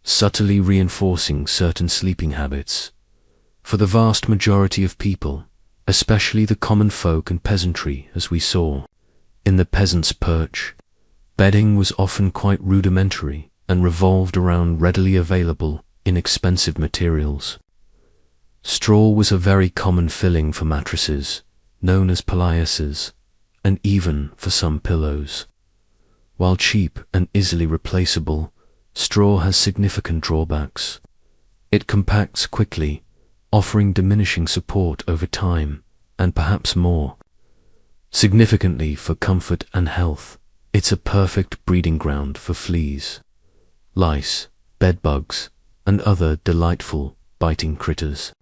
subtly reinforcing certain sleeping habits. For the vast majority of people, especially the common folk and peasantry, as we saw in the peasant's perch, bedding was often quite rudimentary and revolved around readily available, inexpensive materials. Straw was a very common filling for mattresses, known as palliases, and even for some pillows. While cheap and easily replaceable, straw has significant drawbacks. It compacts quickly, offering diminishing support over time, and perhaps more significantly for comfort and health, it's a perfect breeding ground for fleas, lice, bedbugs, and other delightful, biting critters.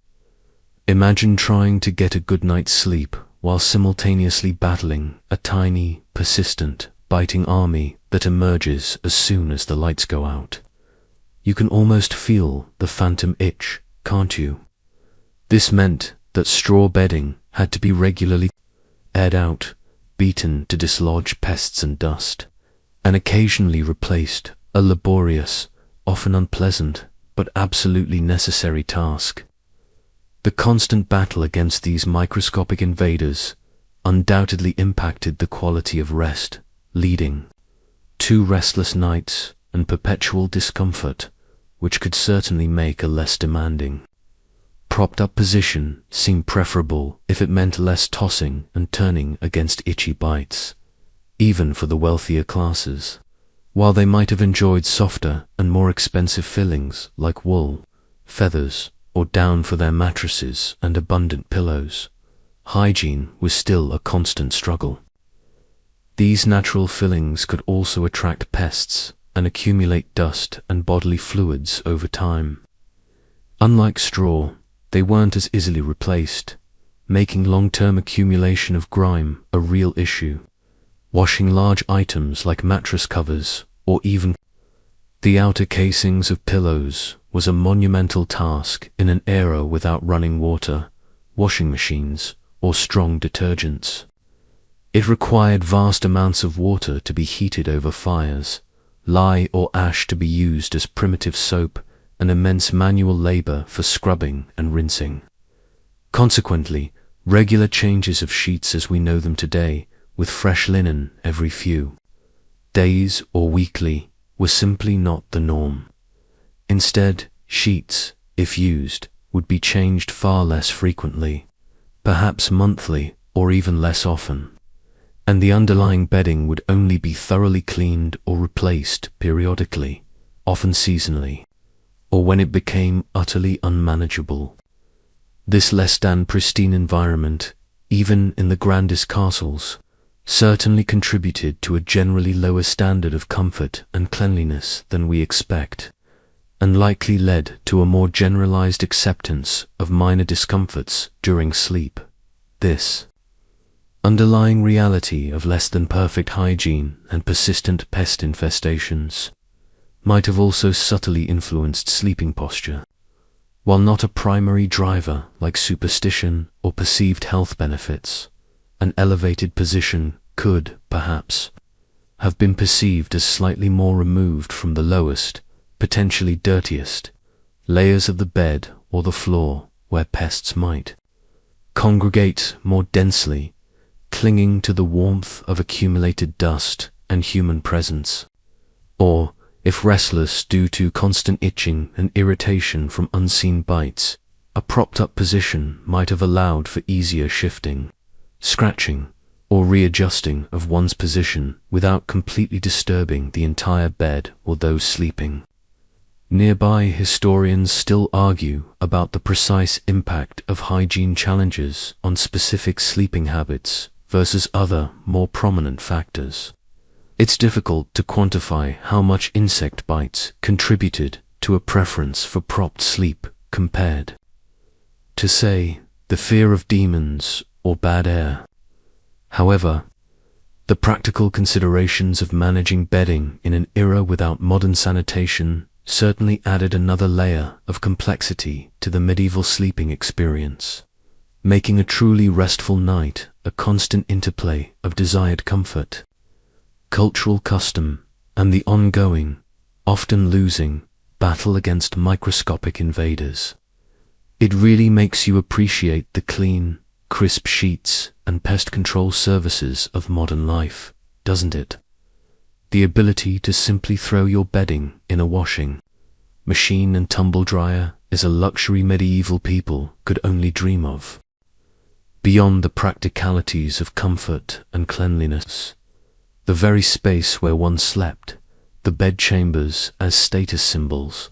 Imagine trying to get a good night's sleep while simultaneously battling a tiny, persistent, biting army that emerges as soon as the lights go out. You can almost feel the phantom itch, can't you? This meant that straw bedding had to be regularly aired out, beaten to dislodge pests and dust, and occasionally replaced, a laborious, often unpleasant, but absolutely necessary task. The constant battle against these microscopic invaders undoubtedly impacted the quality of rest, leading to restless nights and perpetual discomfort, which could certainly make a less demanding propped-up position seem preferable if it meant less tossing and turning against itchy bites, even for the wealthier classes. While they might have enjoyed softer and more expensive fillings like wool, feathers, or down for their mattresses and abundant pillows, hygiene was still a constant struggle. These natural fillings could also attract pests and accumulate dust and bodily fluids over time. Unlike straw, they weren't as easily replaced, making long-term accumulation of grime a real issue. Washing large items like mattress covers or even the outer casings of pillows was a monumental task in an era without running water, washing machines, or strong detergents. It required vast amounts of water to be heated over fires, lye or ash to be used as primitive soap, and immense manual labor for scrubbing and rinsing. Consequently, regular changes of sheets as we know them today, with fresh linen every few days or weekly, were simply not the norm. Instead, sheets, if used, would be changed far less frequently, perhaps monthly or even less often, and the underlying bedding would only be thoroughly cleaned or replaced periodically, often seasonally, or when it became utterly unmanageable. This less than pristine environment, even in the grandest castles, certainly contributed to a generally lower standard of comfort and cleanliness than we expect, and likely led to a more generalized acceptance of minor discomforts during sleep. This underlying reality of less than perfect hygiene and persistent pest infestations might have also subtly influenced sleeping posture. While not a primary driver like superstition or perceived health benefits, an elevated position could, perhaps, have been perceived as slightly more removed from the lowest, potentially dirtiest, layers of the bed or the floor where pests might congregate more densely, clinging to the warmth of accumulated dust and human presence. Or, if restless due to constant itching and irritation from unseen bites, a propped-up position might have allowed for easier shifting, scratching, or readjusting of one's position without completely disturbing the entire bed or those sleeping. Nearby historians still argue about the precise impact of hygiene challenges on specific sleeping habits versus other, more prominent factors. It's difficult to quantify how much insect bites contributed to a preference for propped sleep compared to, say, the fear of demons or bad air. However, the practical considerations of managing bedding in an era without modern sanitation certainly added another layer of complexity to the medieval sleeping experience, making a truly restful night a constant interplay of desired comfort, cultural custom, and the ongoing, often losing, battle against microscopic invaders. It really makes you appreciate the clean, crisp sheets and pest control services of modern life, doesn't it? The ability to simply throw your bedding in a washing machine and tumble dryer is a luxury medieval people could only dream of. Beyond the practicalities of comfort and cleanliness, the very space where one slept, the bedchambers as status symbols,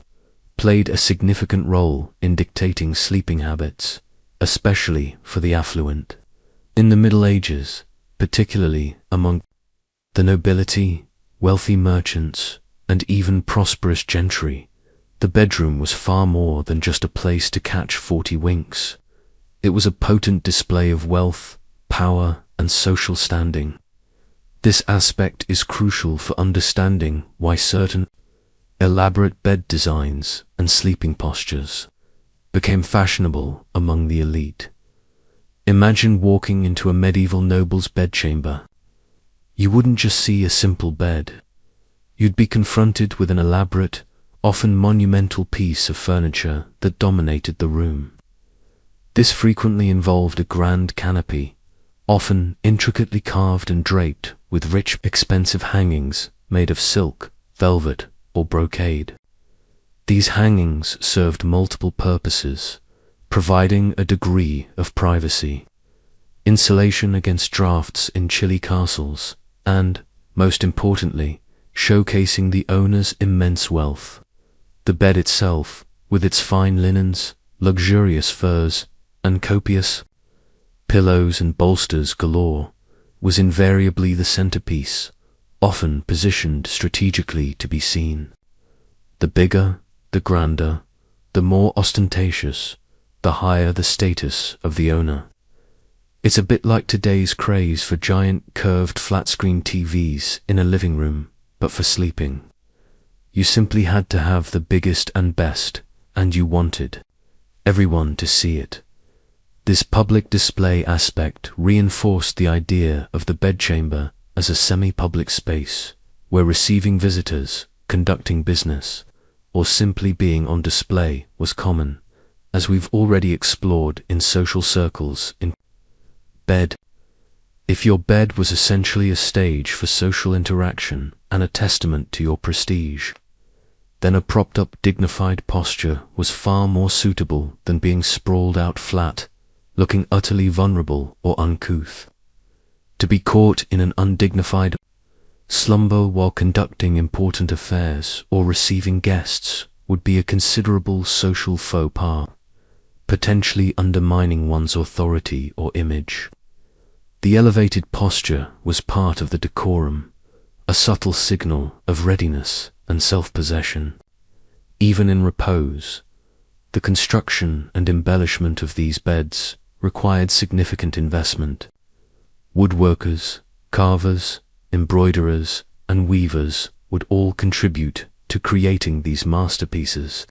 played a significant role in dictating sleeping habits, especially for the affluent. In the Middle Ages, particularly among the nobility, wealthy merchants, and even prosperous gentry, the bedroom was far more than just a place to catch 40 winks. It was a potent display of wealth, power, and social standing. This aspect is crucial for understanding why certain elaborate bed designs and sleeping postures became fashionable among the elite. Imagine walking into a medieval noble's bedchamber. You wouldn't just see a simple bed. You'd be confronted with an elaborate, often monumental piece of furniture that dominated the room. This frequently involved a grand canopy, often intricately carved and draped with rich, expensive hangings made of silk, velvet, or brocade. These hangings served multiple purposes, providing a degree of privacy, insulation against drafts in chilly castles, and, most importantly, showcasing the owner's immense wealth. The bed itself, with its fine linens, luxurious furs, and copious pillows and bolsters galore, was invariably the centerpiece, often positioned strategically to be seen. The bigger, the grander, the more ostentatious, the higher the status of the owner. It's a bit like today's craze for giant curved flat-screen TVs in a living room, but for sleeping. You simply had to have the biggest and best, and you wanted everyone to see it. This public display aspect reinforced the idea of the bedchamber as a semi-public space where receiving visitors, conducting business, or simply being on display was common, as we've already explored in social circles in bed. If your bed was essentially a stage for social interaction and a testament to your prestige, then a propped-up dignified posture was far more suitable than being sprawled out flat, looking utterly vulnerable or uncouth. To be caught in an undignified slumber while conducting important affairs or receiving guests would be a considerable social faux pas, potentially undermining one's authority or image. The elevated posture was part of the decorum, a subtle signal of readiness and self-possession. Even in repose, the construction and embellishment of these beds required significant investment. Woodworkers, carvers, embroiderers, and weavers would all contribute to creating these masterpieces.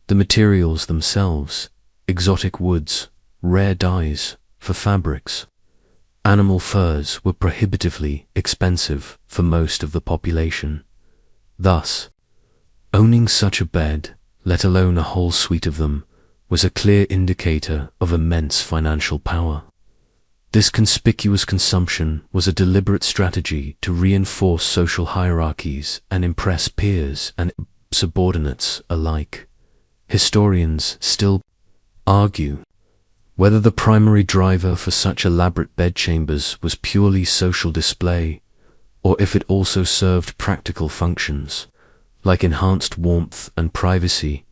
The materials themselves, exotic woods, rare dyes for fabrics, animal furs were prohibitively expensive for most of the population. Thus, owning such a bed, let alone a whole suite of them, was a clear indicator of immense financial power. This conspicuous consumption was a deliberate strategy to reinforce social hierarchies and impress peers and subordinates alike. Historians still argue whether the primary driver for such elaborate bedchambers was purely social display, or if it also served practical functions, like enhanced warmth and privacy,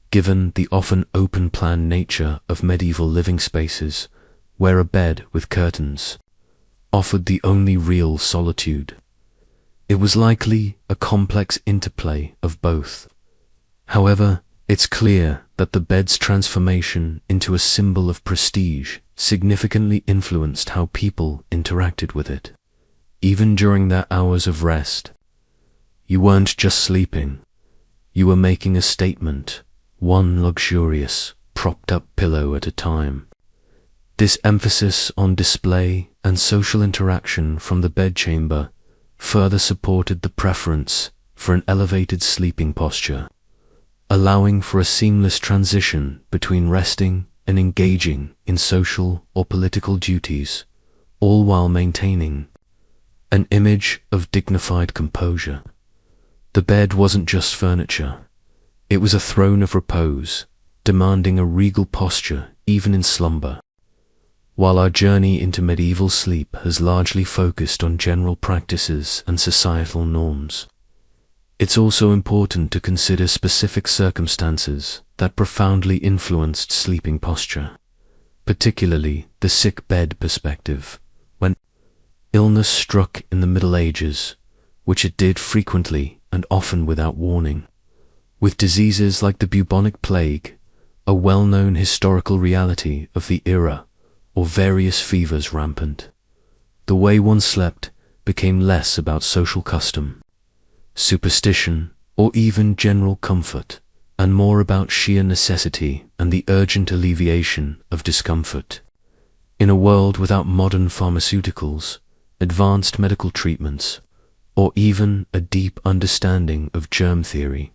given the often open-plan nature of medieval living spaces, where a bed with curtains offered the only real solitude. It was likely a complex interplay of both. However, it's clear that the bed's transformation into a symbol of prestige significantly influenced how people interacted with it. Even during their hours of rest, you weren't just sleeping, you were making a statement, one luxurious, propped-up pillow at a time. This emphasis on display and social interaction from the bedchamber further supported the preference for an elevated sleeping posture, allowing for a seamless transition between resting and engaging in social or political duties, all while maintaining an image of dignified composure. The bed wasn't just furniture. It was a throne of repose, demanding a regal posture even in slumber. While our journey into medieval sleep has largely focused on general practices and societal norms, it's also important to consider specific circumstances that profoundly influenced sleeping posture, particularly the sick bed perspective. When illness struck in the Middle Ages, which it did frequently and often without warning, with diseases like the bubonic plague, a well-known historical reality of the era, or various fevers rampant, the way one slept became less about social custom, superstition, or even general comfort, and more about sheer necessity and the urgent alleviation of discomfort. In a world without modern pharmaceuticals, advanced medical treatments, or even a deep understanding of germ theory,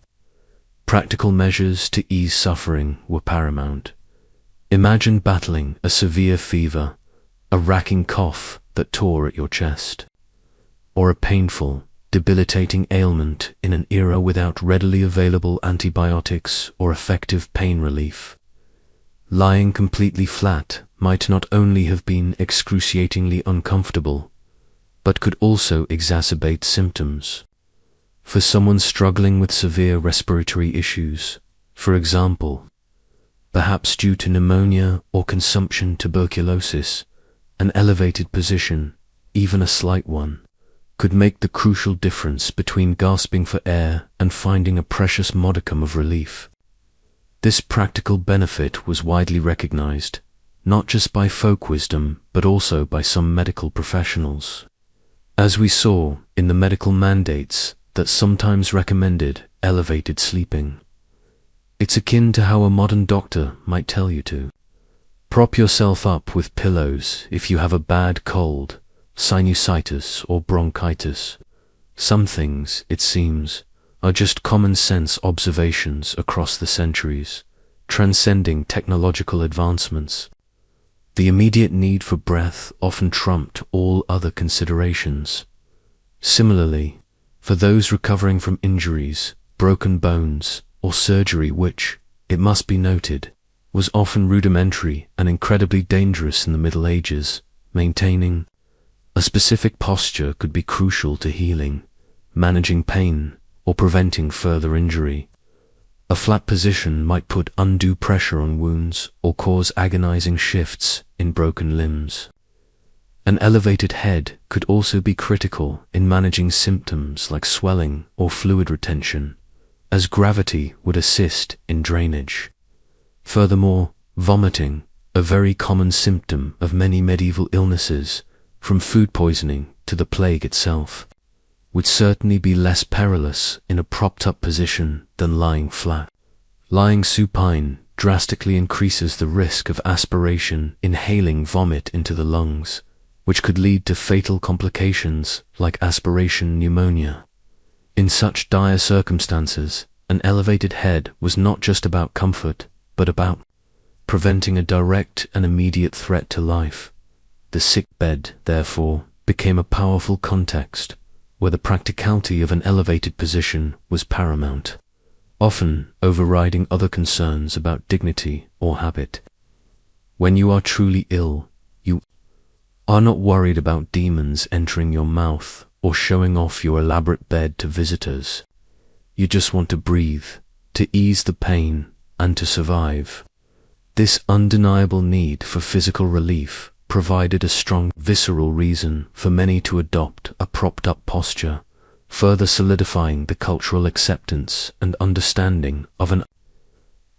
practical measures to ease suffering were paramount. Imagine battling a severe fever, a racking cough that tore at your chest, or a painful, debilitating ailment in an era without readily available antibiotics or effective pain relief. Lying completely flat might not only have been excruciatingly uncomfortable, but could also exacerbate symptoms. For someone struggling with severe respiratory issues, for example, perhaps due to pneumonia or consumption tuberculosis, an elevated position, even a slight one, could make the crucial difference between gasping for air and finding a precious modicum of relief. This practical benefit was widely recognized, not just by folk wisdom, but also by some medical professionals. As we saw in the medical mandates that sometimes recommended elevated sleeping, it's akin to how a modern doctor might tell you to prop yourself up with pillows if you have a bad cold, sinusitis, or bronchitis. Some things, it seems, are just common sense observations across the centuries, transcending technological advancements. The immediate need for breath often trumped all other considerations. Similarly, for those recovering from injuries, broken bones, or surgery which, it must be noted, was often rudimentary and incredibly dangerous in the Middle Ages, maintaining a specific posture could be crucial to healing, managing pain, or preventing further injury. A flat position might put undue pressure on wounds or cause agonizing shifts in broken limbs. An elevated head could also be critical in managing symptoms like swelling or fluid retention, as gravity would assist in drainage. Furthermore, vomiting, a very common symptom of many medieval illnesses, from food poisoning to the plague itself, would certainly be less perilous in a propped-up position than lying flat. Lying supine drastically increases the risk of aspiration, inhaling vomit into the lungs, which could lead to fatal complications like aspiration pneumonia. In such dire circumstances, an elevated head was not just about comfort, but about preventing a direct and immediate threat to life. The sick bed, therefore, became a powerful context where the practicality of an elevated position was paramount, often overriding other concerns about dignity or habit. When you are truly ill, you are not worried about demons entering your mouth or showing off your elaborate bed to visitors. You just want to breathe, to ease the pain, and to survive. This undeniable need for physical relief provided a strong visceral reason for many to adopt a propped-up posture, further solidifying the cultural acceptance and understanding of an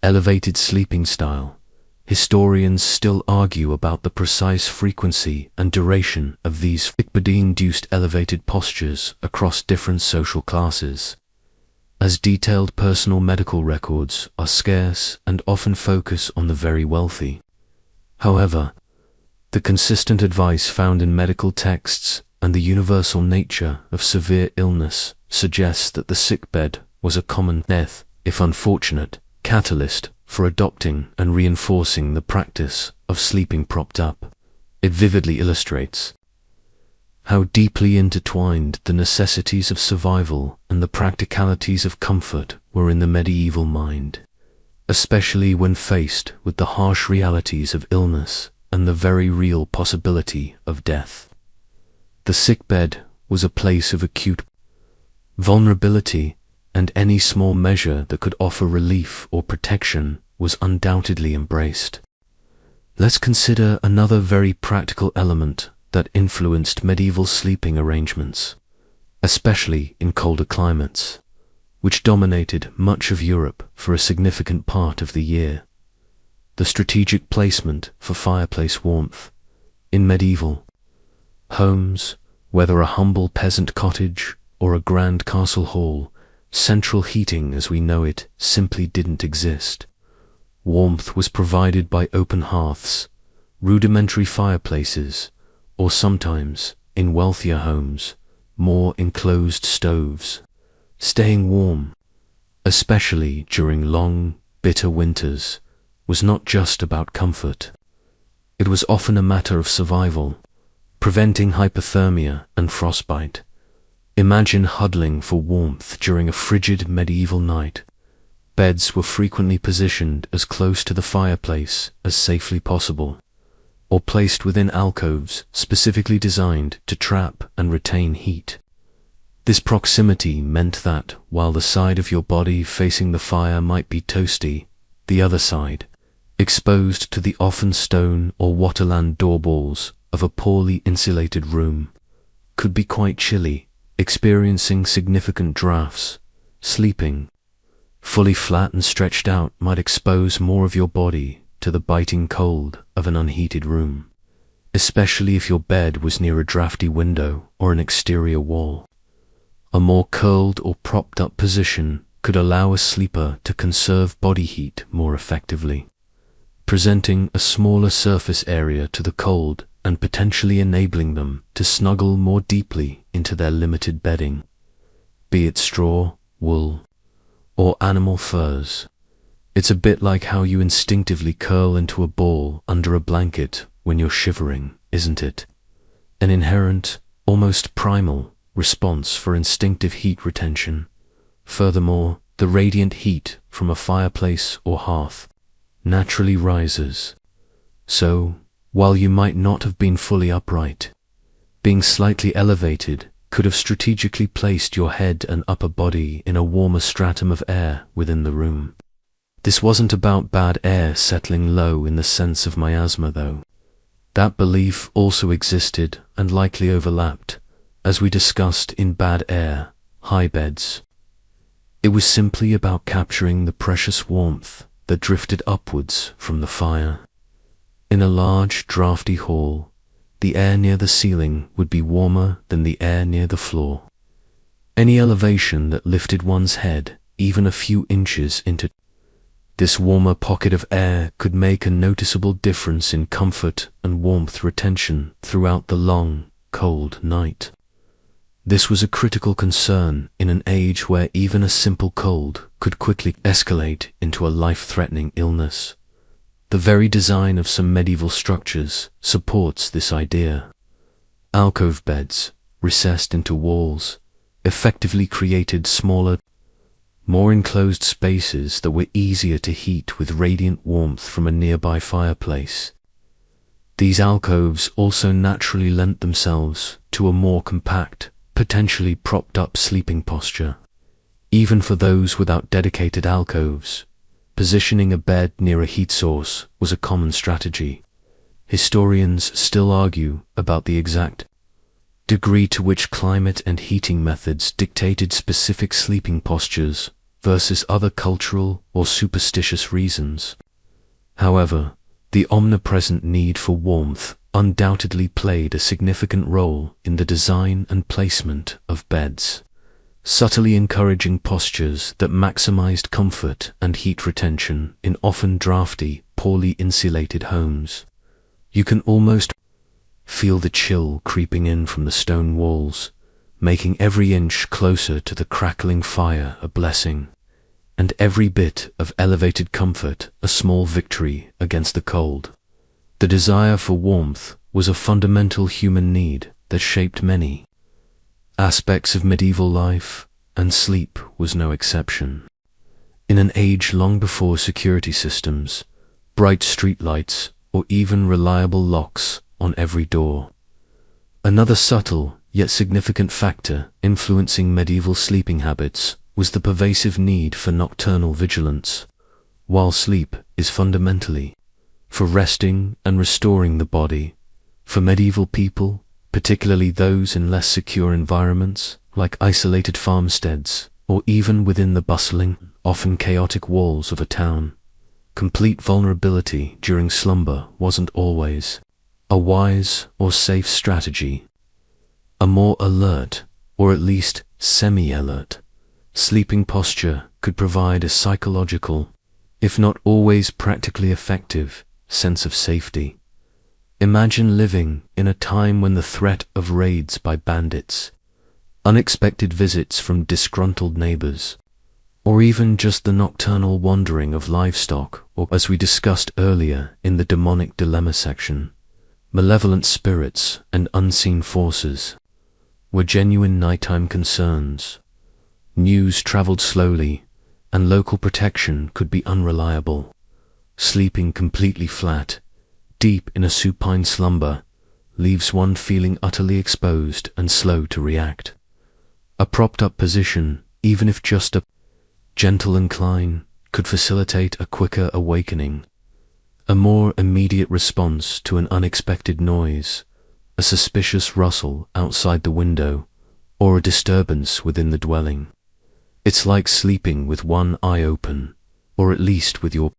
elevated sleeping style. Historians still argue about the precise frequency and duration of these body-induced elevated postures across different social classes, as detailed personal medical records are scarce and often focus on the very wealthy. However, the consistent advice found in medical texts and the universal nature of severe illness suggests that the sickbed was a common death if unfortunate, catalyst for adopting and reinforcing the practice of sleeping propped up. It vividly illustrates how deeply intertwined the necessities of survival and the practicalities of comfort were in the medieval mind, especially when faced with the harsh realities of illness and the very real possibility of death. The sickbed was a place of acute vulnerability, and any small measure that could offer relief or protection was undoubtedly embraced. Let's consider another very practical element that influenced medieval sleeping arrangements, especially in colder climates, which dominated much of Europe for a significant part of the year: the strategic placement for fireplace warmth. In medieval homes, whether a humble peasant cottage or a grand castle hall, central heating as we know it simply didn't exist. Warmth was provided by open hearths, rudimentary fireplaces, or sometimes, in wealthier homes, more enclosed stoves. Staying warm, especially during long, bitter winters, was not just about comfort. It was often a matter of survival, preventing hypothermia and frostbite. Imagine huddling for warmth during a frigid medieval night. Beds were frequently positioned as close to the fireplace as safely possible, or placed within alcoves specifically designed to trap and retain heat. This proximity meant that, while the side of your body facing the fire might be toasty, the other side, exposed to the often stone or waterland doorballs of a poorly insulated room, could be quite chilly, experiencing significant drafts. Sleeping fully flat and stretched out might expose more of your body to the biting cold of an unheated room, especially if your bed was near a drafty window or an exterior wall. A more curled or propped up position could allow a sleeper to conserve body heat more effectively, presenting a smaller surface area to the cold and potentially enabling them to snuggle more deeply into their limited bedding, be it straw, wool, or animal furs. It's a bit like how you instinctively curl into a ball under a blanket when you're shivering, isn't it? An inherent, almost primal, response for instinctive heat retention. Furthermore, the radiant heat from a fireplace or hearth naturally rises. So, while you might not have been fully upright, being slightly elevated could have strategically placed your head and upper body in a warmer stratum of air within the room. This wasn't about bad air settling low in the sense of miasma, though. That belief also existed and likely overlapped, as we discussed in bad air, high beds. It was simply about capturing the precious warmth that drifted upwards from the fire. In a large, drafty hall, the air near the ceiling would be warmer than the air near the floor. Any elevation that lifted one's head even a few inches into this warmer pocket of air could make a noticeable difference in comfort and warmth retention throughout the long, cold night. This was a critical concern in an age where even a simple cold could quickly escalate into a life-threatening illness. The very design of some medieval structures supports this idea. Alcove beds, recessed into walls, effectively created smaller, more enclosed spaces that were easier to heat with radiant warmth from a nearby fireplace. These alcoves also naturally lent themselves to a more compact, potentially propped-up sleeping posture. Even for those without dedicated alcoves, positioning a bed near a heat source was a common strategy. Historians still argue about the exact degree to which climate and heating methods dictated specific sleeping postures versus other cultural or superstitious reasons. However, the omnipresent need for warmth undoubtedly played a significant role in the design and placement of beds, subtly encouraging postures that maximized comfort and heat retention in often drafty, poorly insulated homes. You can almost feel the chill creeping in from the stone walls, making every inch closer to the crackling fire a blessing. and every bit of elevated comfort a small victory against the cold. The desire for warmth was a fundamental human need that shaped many aspects of medieval life, and sleep was no exception. In an age long before security systems, bright streetlights, or even reliable locks on every door, another subtle yet significant factor influencing medieval sleeping habits was the pervasive need for nocturnal vigilance. While sleep is fundamentally for resting and restoring the body, for medieval people, particularly those in less secure environments like isolated farmsteads or even within the bustling, often chaotic walls of a town, complete vulnerability during slumber wasn't always a wise or safe strategy. A more alert, or at least semi-alert, sleeping posture could provide a psychological, if not always practically effective, sense of safety. Imagine living in a time when the threat of raids by bandits, unexpected visits from disgruntled neighbors, or even just the nocturnal wandering of livestock, or, as we discussed earlier in the demonic dilemma section, malevolent spirits and unseen forces, were genuine nighttime concerns. News traveled slowly, and local protection could be unreliable. Sleeping completely flat, deep in a supine slumber, leaves one feeling utterly exposed and slow to react. A propped-up position, even if just a gentle incline, could facilitate a quicker awakening, a more immediate response to an unexpected noise, a suspicious rustle outside the window, or a disturbance within the dwelling. It's like sleeping with one eye open, or at least with your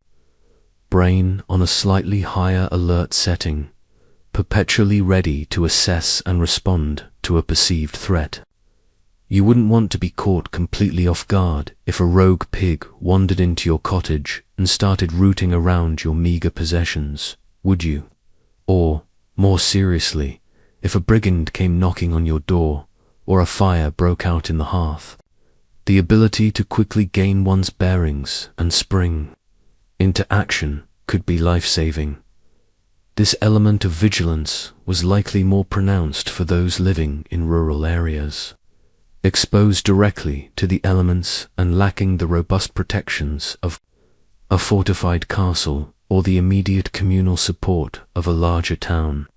brain on a slightly higher alert setting, perpetually ready to assess and respond to a perceived threat. You wouldn't want to be caught completely off guard if a rogue pig wandered into your cottage and started rooting around your meager possessions, would you? Or, more seriously, if a brigand came knocking on your door, or a fire broke out in the hearth. The ability to quickly gain one's bearings and spring into action could be life-saving. This element of vigilance was likely more pronounced for those living in rural areas, exposed directly to the elements and lacking the robust protections of a fortified castle or the immediate communal support of a larger town.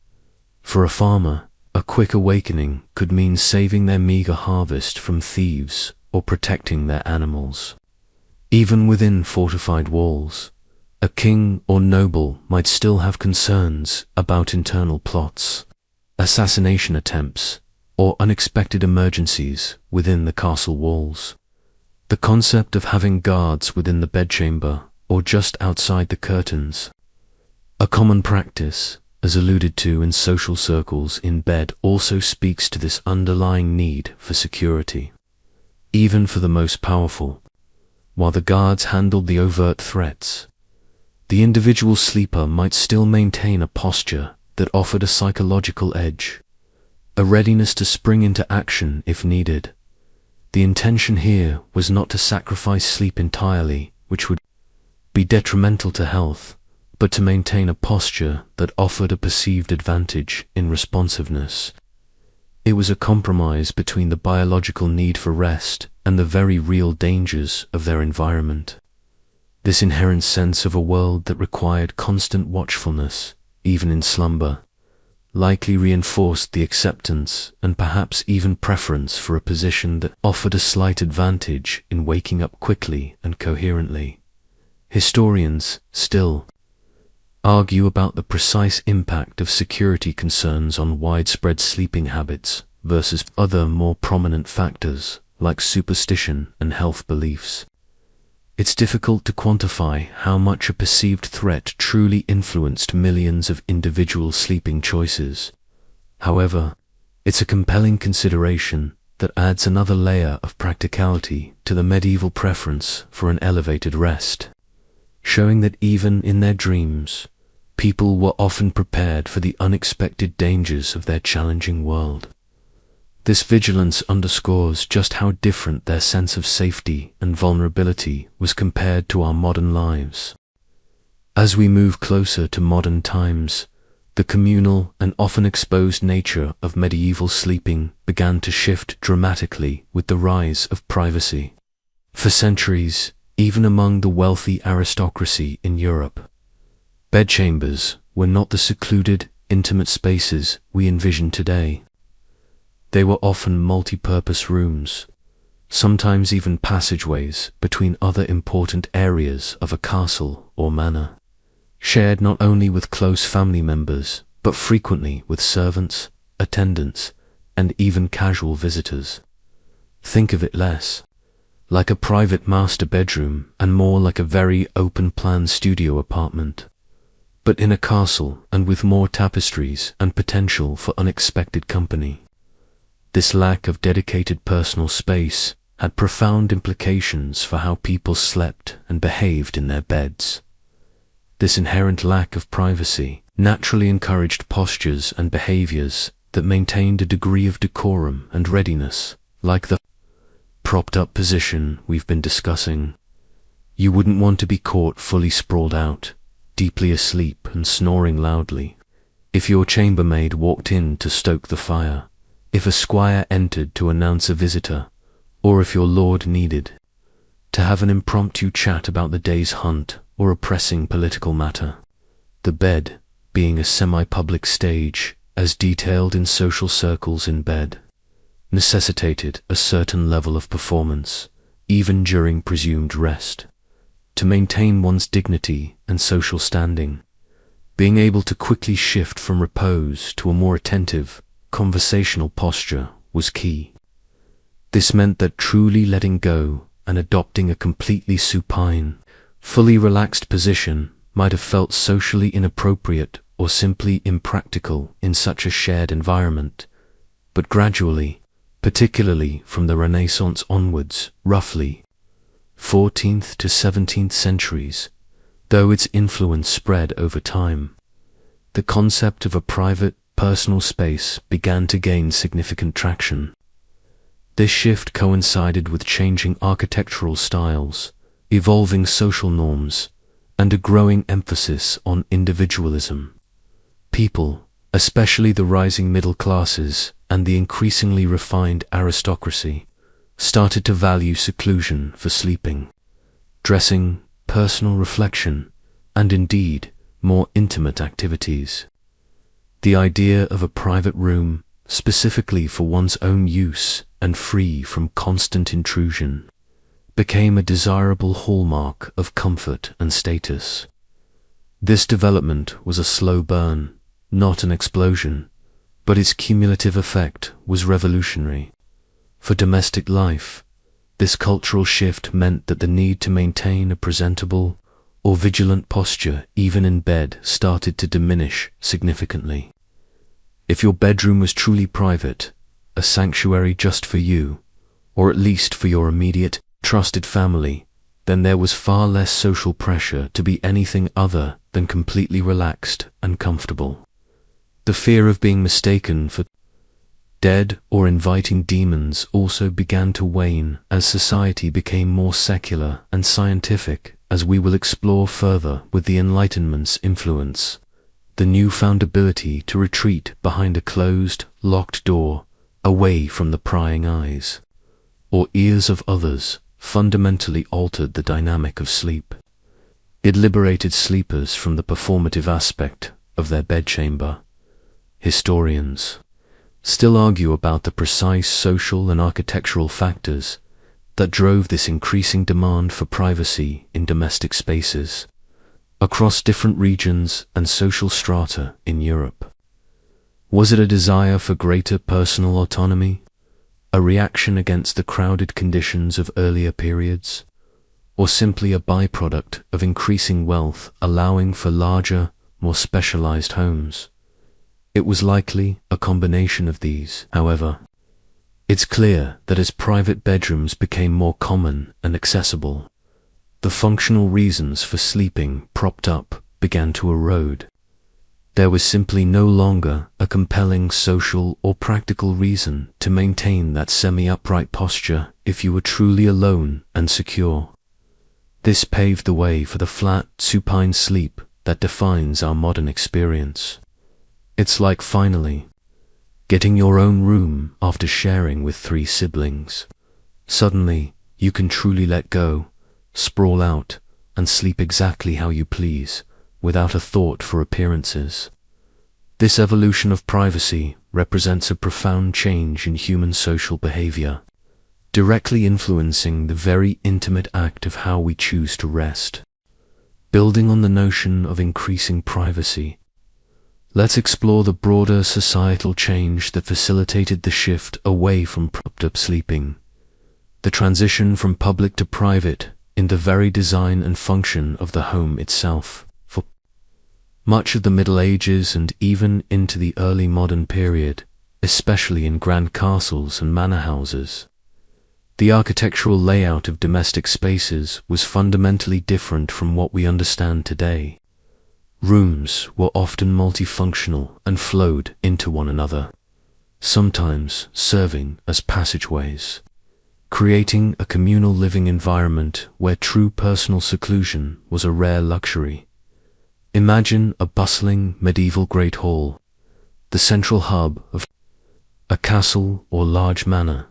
For a farmer, a quick awakening could mean saving their meager harvest from thieves or protecting their animals. Even within fortified walls, a king or noble might still have concerns about internal plots, assassination attempts, or unexpected emergencies within the castle walls. The concept of having guards within the bedchamber or just outside the curtains, a common practice, as alluded to in social circles in bed, also speaks to this underlying need for security. Even for the most powerful, while the guards handled the overt threats, the individual sleeper might still maintain a posture that offered a psychological edge, a readiness to spring into action if needed. The intention here was not to sacrifice sleep entirely, which would be detrimental to health, but to maintain a posture that offered a perceived advantage in responsiveness. It was a compromise between the biological need for rest and the very real dangers of their environment. This inherent sense of a world that required constant watchfulness, even in slumber, likely reinforced the acceptance and perhaps even preference for a position that offered a slight advantage in waking up quickly and coherently. Historians still argue about the precise impact of security concerns on widespread sleeping habits versus other more prominent factors like superstition and health beliefs. It's difficult to quantify how much a perceived threat truly influenced millions of individual sleeping choices. However, it's a compelling consideration that adds another layer of practicality to the medieval preference for an elevated rest, showing that even in their dreams, people were often prepared for the unexpected dangers of their challenging world. This vigilance underscores just how different their sense of safety and vulnerability was compared to our modern lives. As we move closer to modern times, the communal and often exposed nature of medieval sleeping began to shift dramatically with the rise of privacy. For centuries, even among the wealthy aristocracy in Europe, bedchambers were not the secluded, intimate spaces we envision today. They were often multi-purpose rooms, sometimes even passageways between other important areas of a castle or manor, shared not only with close family members, but frequently with servants, attendants, and even casual visitors. Think of it less like a private master bedroom and more like a very open-plan studio apartment, but in a castle and with more tapestries and potential for unexpected company. This lack of dedicated personal space had profound implications for how people slept and behaved in their beds. This inherent lack of privacy naturally encouraged postures and behaviors that maintained a degree of decorum and readiness, like the propped-up position we've been discussing. You wouldn't want to be caught fully sprawled out, deeply asleep and snoring loudly, if your chambermaid walked in to stoke the fire, if a squire entered to announce a visitor, or if your lord needed to have an impromptu chat about the day's hunt or a pressing political matter. The bed, being a semi-public stage, as detailed in social circles in bed, necessitated a certain level of performance, even during presumed rest, to maintain one's dignity and social standing. Being able to quickly shift from repose to a more attentive, conversational posture was key. This meant that truly letting go and adopting a completely supine, fully relaxed position might have felt socially inappropriate or simply impractical in such a shared environment, but gradually, particularly from the Renaissance onwards, roughly 14th to 17th centuries, though its influence spread over time, the concept of a private, personal space began to gain significant traction. This shift coincided with changing architectural styles, evolving social norms, and a growing emphasis on individualism. People, especially the rising middle classes and the increasingly refined aristocracy, started to value seclusion for sleeping, dressing, personal reflection, and indeed, more intimate activities. The idea of a private room, specifically for one's own use and free from constant intrusion, became a desirable hallmark of comfort and status. This development was a slow burn, not an explosion, but its cumulative effect was revolutionary. For domestic life, this cultural shift meant that the need to maintain a presentable or vigilant posture even in bed started to diminish significantly. If your bedroom was truly private, a sanctuary just for you, or at least for your immediate, trusted family, then there was far less social pressure to be anything other than completely relaxed and comfortable. The fear of being mistaken for dead or inviting demons also began to wane as society became more secular and scientific, as we will explore further with the Enlightenment's influence. The newfound ability to retreat behind a closed, locked door, away from the prying eyes or ears of others, fundamentally altered the dynamic of sleep. It liberated sleepers from the performative aspect of their bedchamber. Historians still argue about the precise social and architectural factors that drove this increasing demand for privacy in domestic spaces across different regions and social strata in Europe. Was it a desire for greater personal autonomy, a reaction against the crowded conditions of earlier periods, or simply a byproduct of increasing wealth allowing for larger, more specialized homes? It was likely a combination of these, however. It's clear that as private bedrooms became more common and accessible, the functional reasons for sleeping propped up began to erode. There was simply no longer a compelling social or practical reason to maintain that semi-upright posture if you were truly alone and secure. This paved the way for the flat, supine sleep that defines our modern experience. It's like finally getting your own room after sharing with 3 siblings. Suddenly, you can truly let go, sprawl out, and sleep exactly how you please, without a thought for appearances. This evolution of privacy represents a profound change in human social behavior, directly influencing the very intimate act of how we choose to rest. Building on the notion of increasing privacy, let's explore the broader societal change that facilitated the shift away from propped-up sleeping, the transition from public to private in the very design and function of the home itself. For much of the Middle Ages and even into the early modern period, especially in grand castles and manor houses, the architectural layout of domestic spaces was fundamentally different from what we understand today. Rooms were often multifunctional and flowed into one another, sometimes serving as passageways, creating a communal living environment where true personal seclusion was a rare luxury. Imagine a bustling medieval great hall, the central hub of a castle or large manor.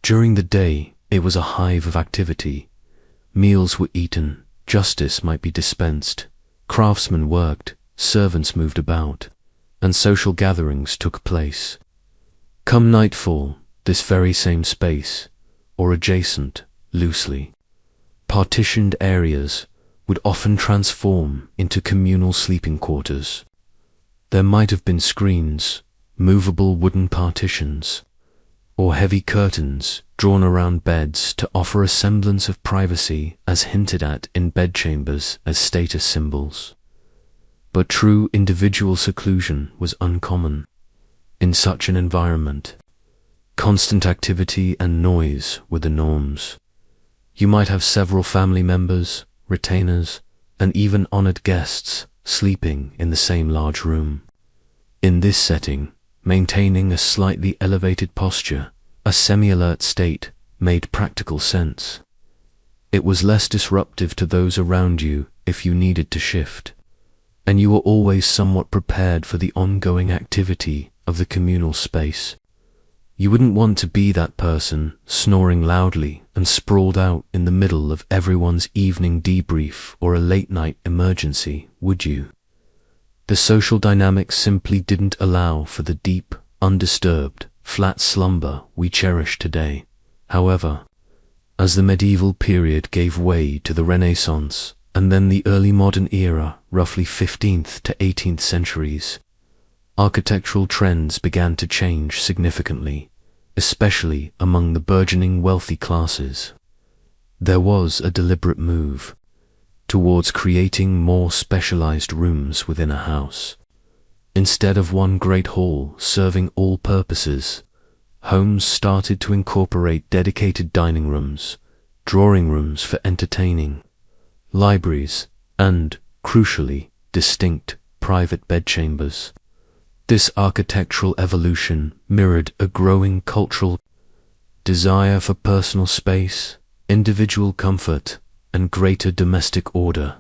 During the day, it was a hive of activity. Meals were eaten, justice might be dispensed, craftsmen worked, servants moved about, and social gatherings took place. Come nightfall, this very same space, or adjacent, loosely partitioned areas, would often transform into communal sleeping quarters. There might have been screens, movable wooden partitions, or heavy curtains drawn around beds to offer a semblance of privacy as hinted at in bedchambers as status symbols. But true individual seclusion was uncommon. In such an environment, constant activity and noise were the norms. You might have several family members, retainers, and even honored guests sleeping in the same large room. In this setting, maintaining a slightly elevated posture, a semi-alert state, made practical sense. It was less disruptive to those around you if you needed to shift, and you were always somewhat prepared for the ongoing activity of the communal space. You wouldn't want to be that person snoring loudly and sprawled out in the middle of everyone's evening debrief or a late-night emergency, would you? The social dynamics simply didn't allow for the deep, undisturbed, flat slumber we cherish today. However, as the medieval period gave way to the Renaissance and then the early modern era, roughly 15th to 18th centuries, architectural trends began to change significantly, especially among the burgeoning wealthy classes. There was a deliberate move towards creating more specialized rooms within a house. Instead of one great hall serving all purposes, homes started to incorporate dedicated dining rooms, drawing rooms for entertaining, libraries, and, crucially, distinct private bedchambers. This architectural evolution mirrored a growing cultural desire for personal space, individual comfort, and greater domestic order.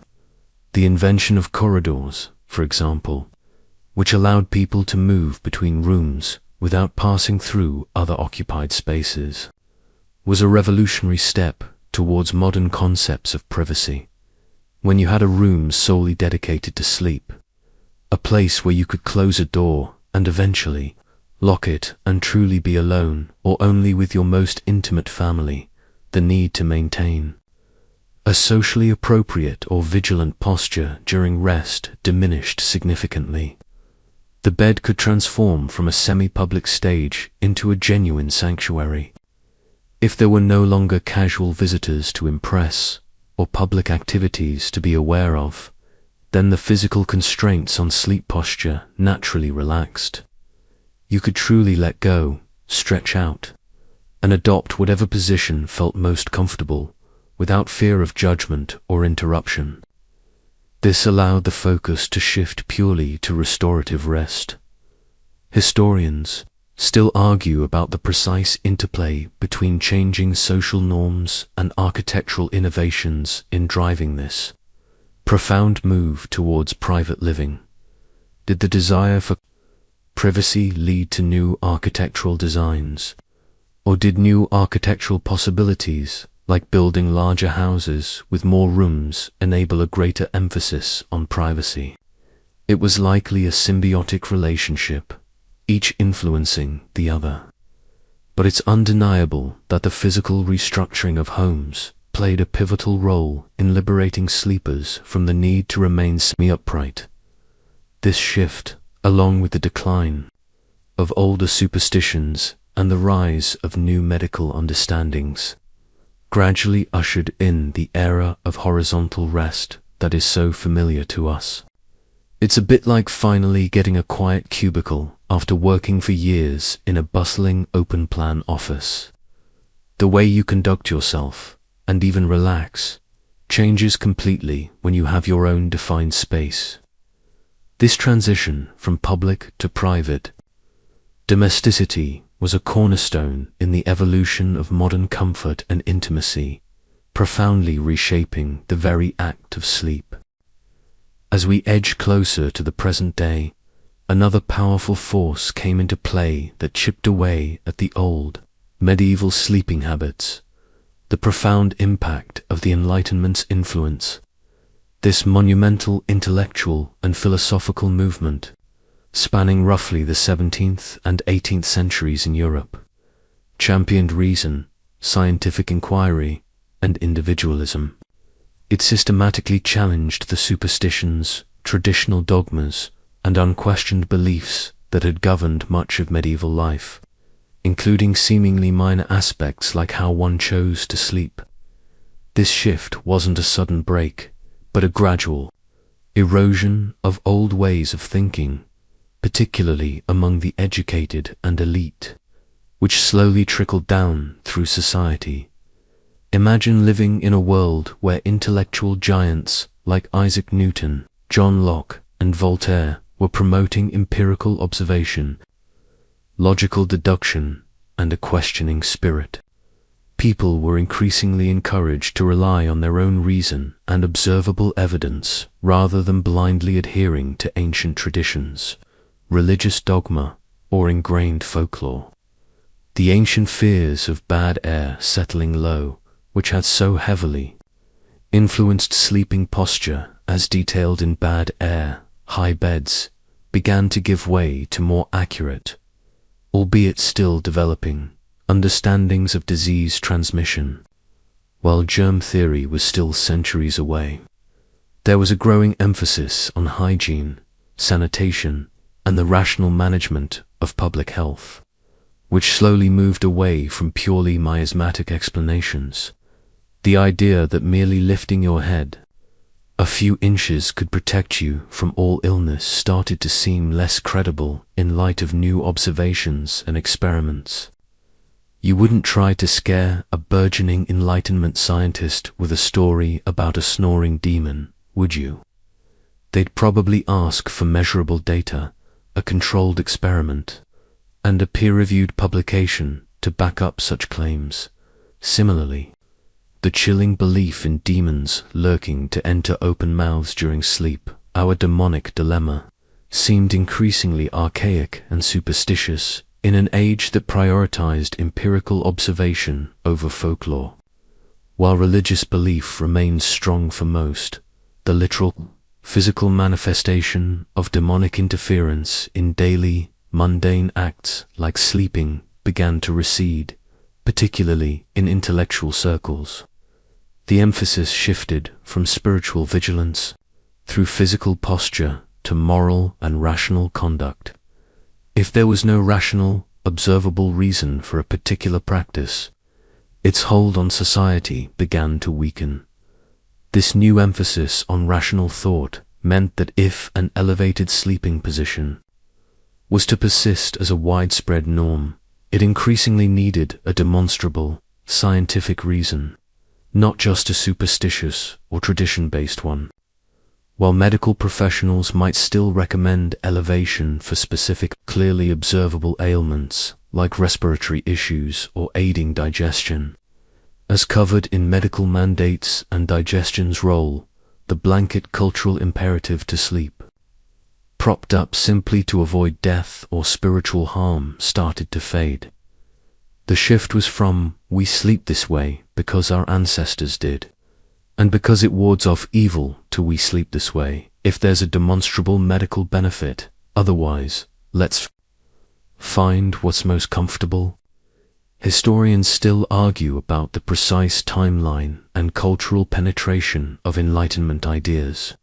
The invention of corridors, for example, which allowed people to move between rooms without passing through other occupied spaces, was a revolutionary step towards modern concepts of privacy. When you had a room solely dedicated to sleep, a place where you could close a door and eventually lock it and truly be alone or only with your most intimate family, the need to maintain a socially appropriate or vigilant posture during rest diminished significantly. The bed could transform from a semi-public stage into a genuine sanctuary. If there were no longer casual visitors to impress or public activities to be aware of, then the physical constraints on sleep posture naturally relaxed. You could truly let go, stretch out, and adopt whatever position felt most comfortable, without fear of judgment or interruption. This allowed the focus to shift purely to restorative rest. Historians still argue about the precise interplay between changing social norms and architectural innovations in driving this profound move towards private living. Did the desire for privacy lead to new architectural designs, or did new architectural possibilities, like building larger houses with more rooms, enable a greater emphasis on privacy? It was likely a symbiotic relationship, each influencing the other. But it's undeniable that the physical restructuring of homes played a pivotal role in liberating sleepers from the need to remain semi-upright. This shift, along with the decline of older superstitions and the rise of new medical understandings, gradually ushered in the era of horizontal rest that is so familiar to us. It's a bit like finally getting a quiet cubicle after working for years in a bustling open-plan office. The way you conduct yourself, and even relax, changes completely when you have your own defined space. This transition from public to private domesticity was a cornerstone in the evolution of modern comfort and intimacy, profoundly reshaping the very act of sleep. As we edge closer to the present day, another powerful force came into play that chipped away at the old, medieval sleeping habits: the profound impact of the Enlightenment's influence. This monumental intellectual and philosophical movement, spanning roughly the 17th and 18th centuries in Europe, championed reason, scientific inquiry, and individualism. It systematically challenged the superstitions, traditional dogmas, and unquestioned beliefs that had governed much of medieval life, including seemingly minor aspects like how one chose to sleep. This shift wasn't a sudden break, but a gradual erosion of old ways of thinking, particularly among the educated and elite, which slowly trickled down through society. Imagine living in a world where intellectual giants like Isaac Newton, John Locke, and Voltaire were promoting empirical observation, logical deduction, and a questioning spirit. People were increasingly encouraged to rely on their own reason and observable evidence rather than blindly adhering to ancient traditions, religious dogma, or ingrained folklore. The ancient fears of bad air settling low, which had so heavily influenced sleeping posture as detailed in Bad Air, High Beds, began to give way to more accurate, albeit still developing, understandings of disease transmission. While germ theory was still centuries away, there was a growing emphasis on hygiene, sanitation, and the rational management of public health, which slowly moved away from purely miasmatic explanations. The idea that merely lifting your head a few inches could protect you from all illness started to seem less credible in light of new observations and experiments. You wouldn't try to scare a burgeoning Enlightenment scientist with a story about a snoring demon, would you? They'd probably ask for measurable data, a controlled experiment, and a peer-reviewed publication to back up such claims. Similarly, the chilling belief in demons lurking to enter open mouths during sleep, our demonic dilemma, seemed increasingly archaic and superstitious in an age that prioritized empirical observation over folklore. While religious belief remained strong for most, the literal, physical manifestation of demonic interference in daily, mundane acts like sleeping began to recede, particularly in intellectual circles. The emphasis shifted from spiritual vigilance through physical posture to moral and rational conduct. If there was no rational, observable reason for a particular practice, its hold on society began to weaken. This new emphasis on rational thought meant that if an elevated sleeping position was to persist as a widespread norm, it increasingly needed a demonstrable, scientific reason, not just a superstitious or tradition-based one. While medical professionals might still recommend elevation for specific, clearly observable ailments like respiratory issues or aiding digestion, as covered in medical mandates and digestion's role, the blanket cultural imperative to sleep, propped up simply to avoid death or spiritual harm, started to fade. The shift was from, we sleep this way because our ancestors did, and because it wards off evil, to we sleep this way if there's a demonstrable medical benefit, otherwise, let's find what's most comfortable. Historians still argue about the precise timeline and cultural penetration of Enlightenment ideas,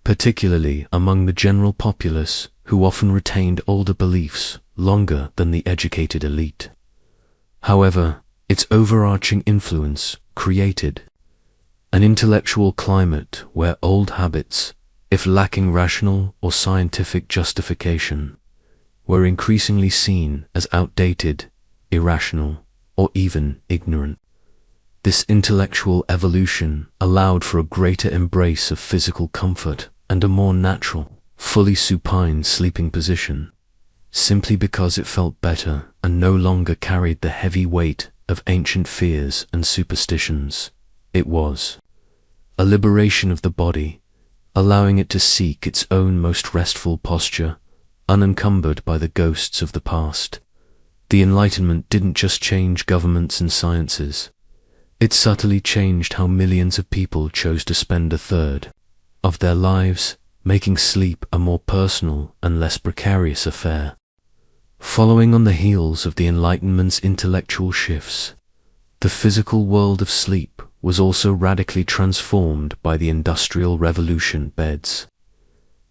particularly among the general populace who often retained older beliefs longer than the educated elite. However, its overarching influence created an intellectual climate where old habits, if lacking rational or scientific justification, were increasingly seen as outdated, irrational, or even ignorant. This intellectual evolution allowed for a greater embrace of physical comfort and a more natural, fully supine sleeping position, simply because it felt better and no longer carried the heavy weight of ancient fears and superstitions. It was a liberation of the body, allowing it to seek its own most restful posture, unencumbered by the ghosts of the past. The Enlightenment didn't just change governments and sciences. It subtly changed how millions of people chose to spend a third of their lives, making sleep a more personal and less precarious affair. Following on the heels of the Enlightenment's intellectual shifts, the physical world of sleep was also radically transformed by the Industrial Revolution. Beds.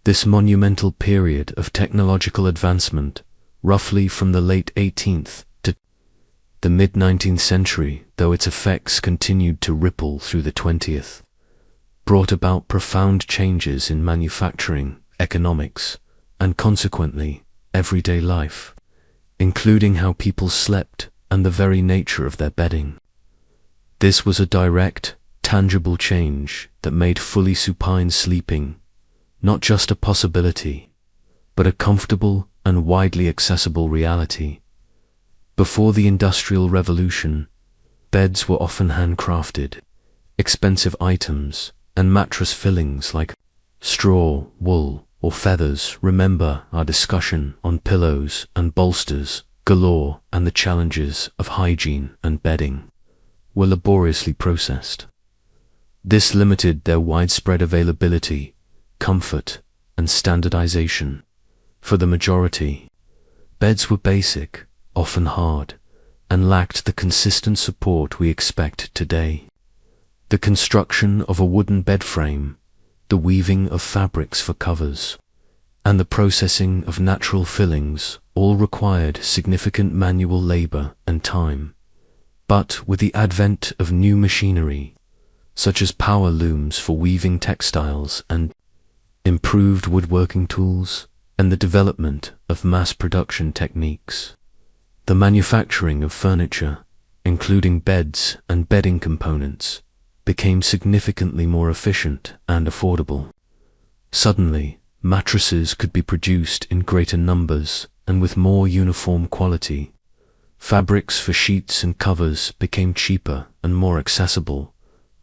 This monumental period of technological advancement, roughly from the late 18th to the mid-19th century, though its effects continued to ripple through the 20th, brought about profound changes in manufacturing, economics, and consequently, everyday life, including how people slept and the very nature of their bedding. This was a direct, tangible change that made fully supine sleeping not just a possibility, but a comfortable and widely accessible reality. Before the Industrial Revolution, beds were often handcrafted, expensive items, and mattress fillings like straw, wool, or feathers. Remember our discussion on pillows and bolsters galore, and the challenges of hygiene and bedding were laboriously processed. This limited their widespread availability, comfort, and standardization. For the majority, beds were basic, often hard, and lacked the consistent support we expect today. The construction of a wooden bed frame, the weaving of fabrics for covers, and the processing of natural fillings all required significant manual labor and time. But with the advent of new machinery, such as power looms for weaving textiles and improved woodworking tools, and the development of mass production techniques, the manufacturing of furniture, including beds and bedding components, became significantly more efficient and affordable. Suddenly, mattresses could be produced in greater numbers and with more uniform quality. Fabrics for sheets and covers became cheaper and more accessible,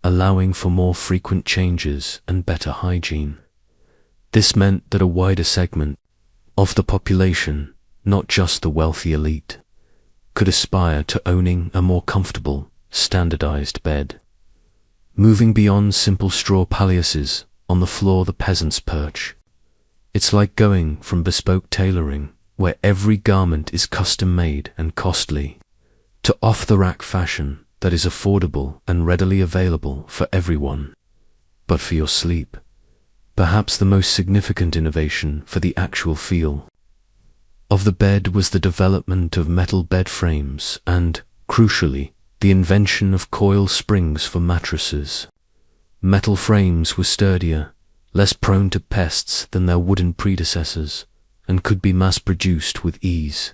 allowing for more frequent changes and better hygiene. This meant that a wider segment of the population, not just the wealthy elite, could aspire to owning a more comfortable, standardized bed. Moving beyond simple straw palliaces on the floor the peasants perch. It's like going from bespoke tailoring, where every garment is custom-made and costly, to off-the-rack fashion that is affordable and readily available for everyone, but for your sleep. Perhaps the most significant innovation for the actual feel of the bed was the development of metal bed frames and, crucially, the invention of coil springs for mattresses. Metal frames were sturdier, less prone to pests than their wooden predecessors, and could be mass-produced with ease.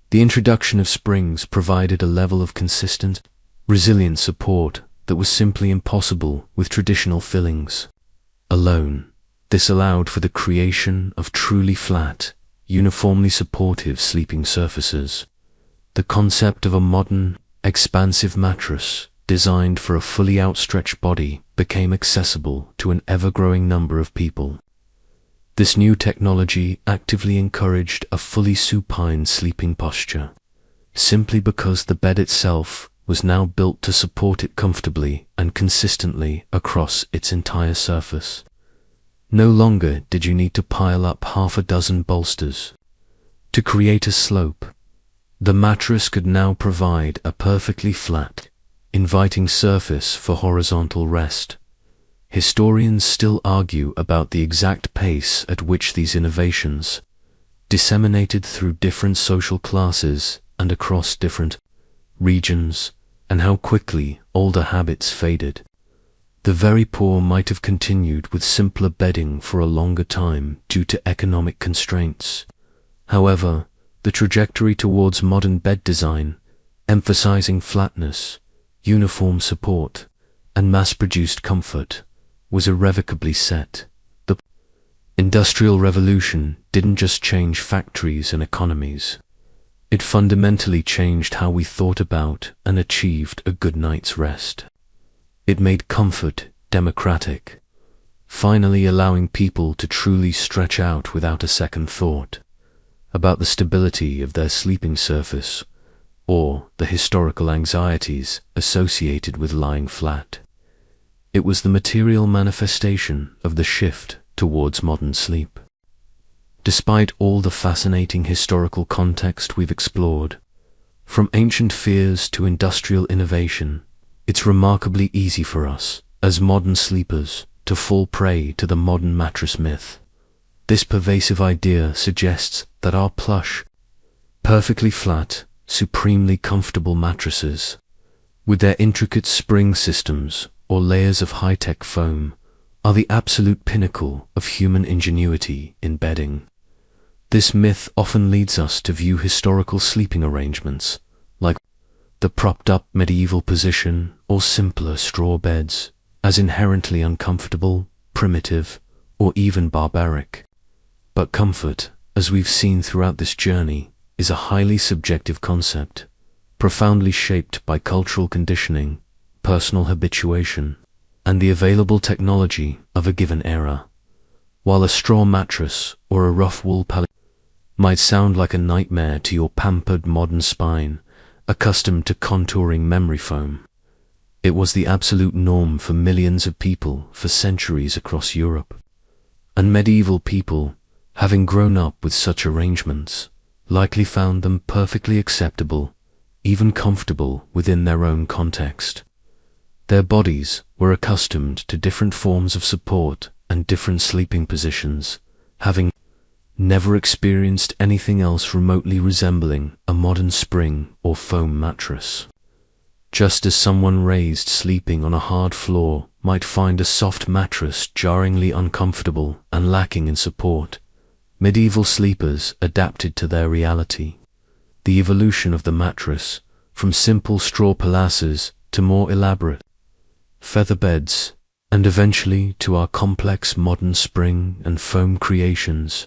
The introduction of springs provided a level of consistent, resilient support that was simply impossible with traditional fillings alone. This allowed for the creation of truly flat, uniformly supportive sleeping surfaces. The concept of a modern, expansive mattress designed for a fully outstretched body became accessible to an ever-growing number of people. This new technology actively encouraged a fully supine sleeping posture, simply because the bed itself was now built to support it comfortably and consistently across its entire surface. No longer did you need to pile up half a dozen bolsters to create a slope. The mattress could now provide a perfectly flat, inviting surface for horizontal rest. Historians still argue about the exact pace at which these innovations disseminated through different social classes and across different regions, and how quickly older habits faded. The very poor might have continued with simpler bedding for a longer time due to economic constraints. However, the trajectory towards modern bed design, emphasizing flatness, uniform support, and mass-produced comfort, was irrevocably set. The Industrial Revolution didn't just change factories and economies. It fundamentally changed how we thought about and achieved a good night's rest. It made comfort democratic, finally allowing people to truly stretch out without a second thought about the stability of their sleeping surface or the historical anxieties associated with lying flat. It was the material manifestation of the shift towards modern sleep. Despite all the fascinating historical context we've explored, from ancient fears to industrial innovation, it's remarkably easy for us, as modern sleepers, to fall prey to the modern mattress myth. This pervasive idea suggests that our plush, perfectly flat, supremely comfortable mattresses, with their intricate spring systems or layers of high-tech foam, are the absolute pinnacle of human ingenuity in bedding. This myth often leads us to view historical sleeping arrangements, like the propped-up medieval position or simpler straw beds, as inherently uncomfortable, primitive, or even barbaric. But comfort, as we've seen throughout this journey, is a highly subjective concept, profoundly shaped by cultural conditioning, personal habituation, and the available technology of a given era. While a straw mattress or a rough wool pallet might sound like a nightmare to your pampered modern spine, accustomed to contouring memory foam, it was the absolute norm for millions of people for centuries across Europe. And medieval people, having grown up with such arrangements, likely found them perfectly acceptable, even comfortable within their own context. Their bodies were accustomed to different forms of support and different sleeping positions, having never experienced anything else remotely resembling a modern spring or foam mattress. Just as someone raised sleeping on a hard floor might find a soft mattress jarringly uncomfortable and lacking in support, medieval sleepers adapted to their reality. The evolution of the mattress, from simple straw palaces to more elaborate feather beds, and eventually to our complex modern spring and foam creations,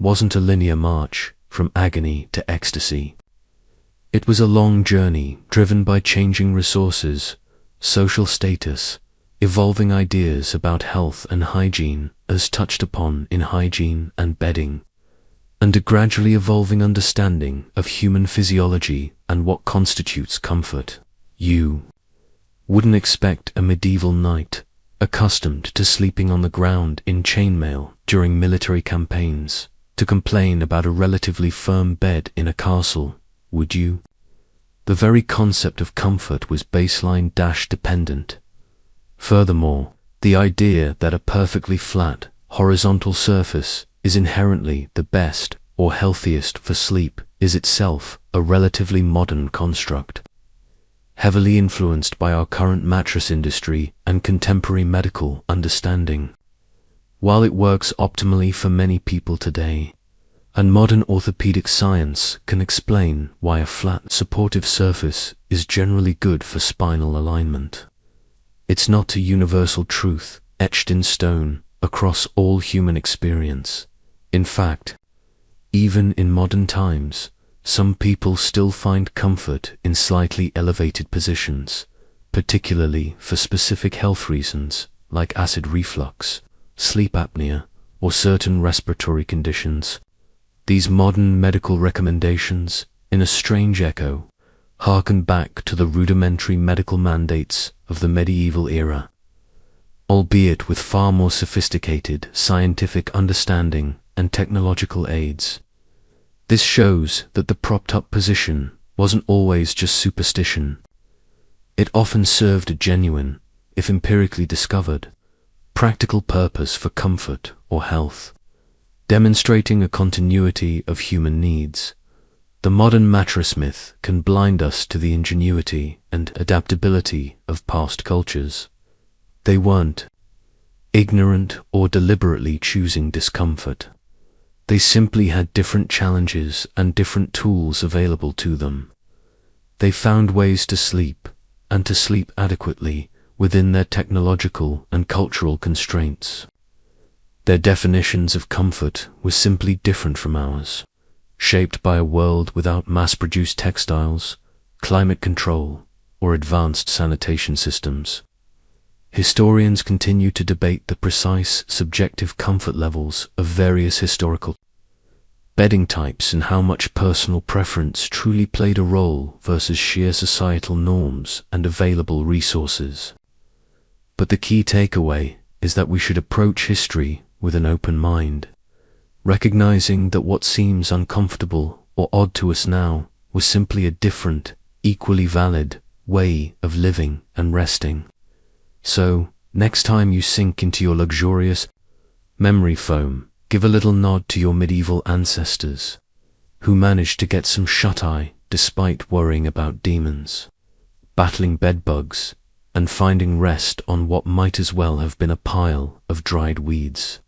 wasn't a linear march from agony to ecstasy. It was a long journey driven by changing resources, social status, evolving ideas about health and hygiene as touched upon in hygiene and bedding, and a gradually evolving understanding of human physiology and what constitutes comfort. You wouldn't expect a medieval knight, accustomed to sleeping on the ground in chainmail during military campaigns, to complain about a relatively firm bed in a castle, would you? The very concept of comfort was baseline-dependent. Furthermore, the idea that a perfectly flat, horizontal surface is inherently the best or healthiest for sleep is itself a relatively modern construct, heavily influenced by our current mattress industry and contemporary medical understanding. While it works optimally for many people today, and modern orthopedic science can explain why a flat, supportive surface is generally good for spinal alignment, it's not a universal truth etched in stone across all human experience. In fact, even in modern times, some people still find comfort in slightly elevated positions, particularly for specific health reasons like acid reflux, sleep apnea, or certain respiratory conditions. These modern medical recommendations, in a strange echo, harken back to the rudimentary medical mandates of the medieval era, albeit with far more sophisticated scientific understanding and technological aids. This shows that the propped-up position wasn't always just superstition. It often served a genuine, if empirically discovered, practical purpose for comfort or health, demonstrating a continuity of human needs. The modern mattress myth can blind us to the ingenuity and adaptability of past cultures. They weren't ignorant or deliberately choosing discomfort. They simply had different challenges and different tools available to them. They found ways to sleep, and to sleep adequately within their technological and cultural constraints. Their definitions of comfort were simply different from ours, shaped by a world without mass-produced textiles, climate control, or advanced sanitation systems. Historians continue to debate the precise subjective comfort levels of various historical bedding types and how much personal preference truly played a role versus sheer societal norms and available resources. But the key takeaway is that we should approach history with an open mind, recognizing that what seems uncomfortable or odd to us now was simply a different, equally valid way of living and resting. So, next time you sink into your luxurious memory foam, give a little nod to your medieval ancestors, who managed to get some shut-eye despite worrying about demons, battling bedbugs, and finding rest on what might as well have been a pile of dried weeds.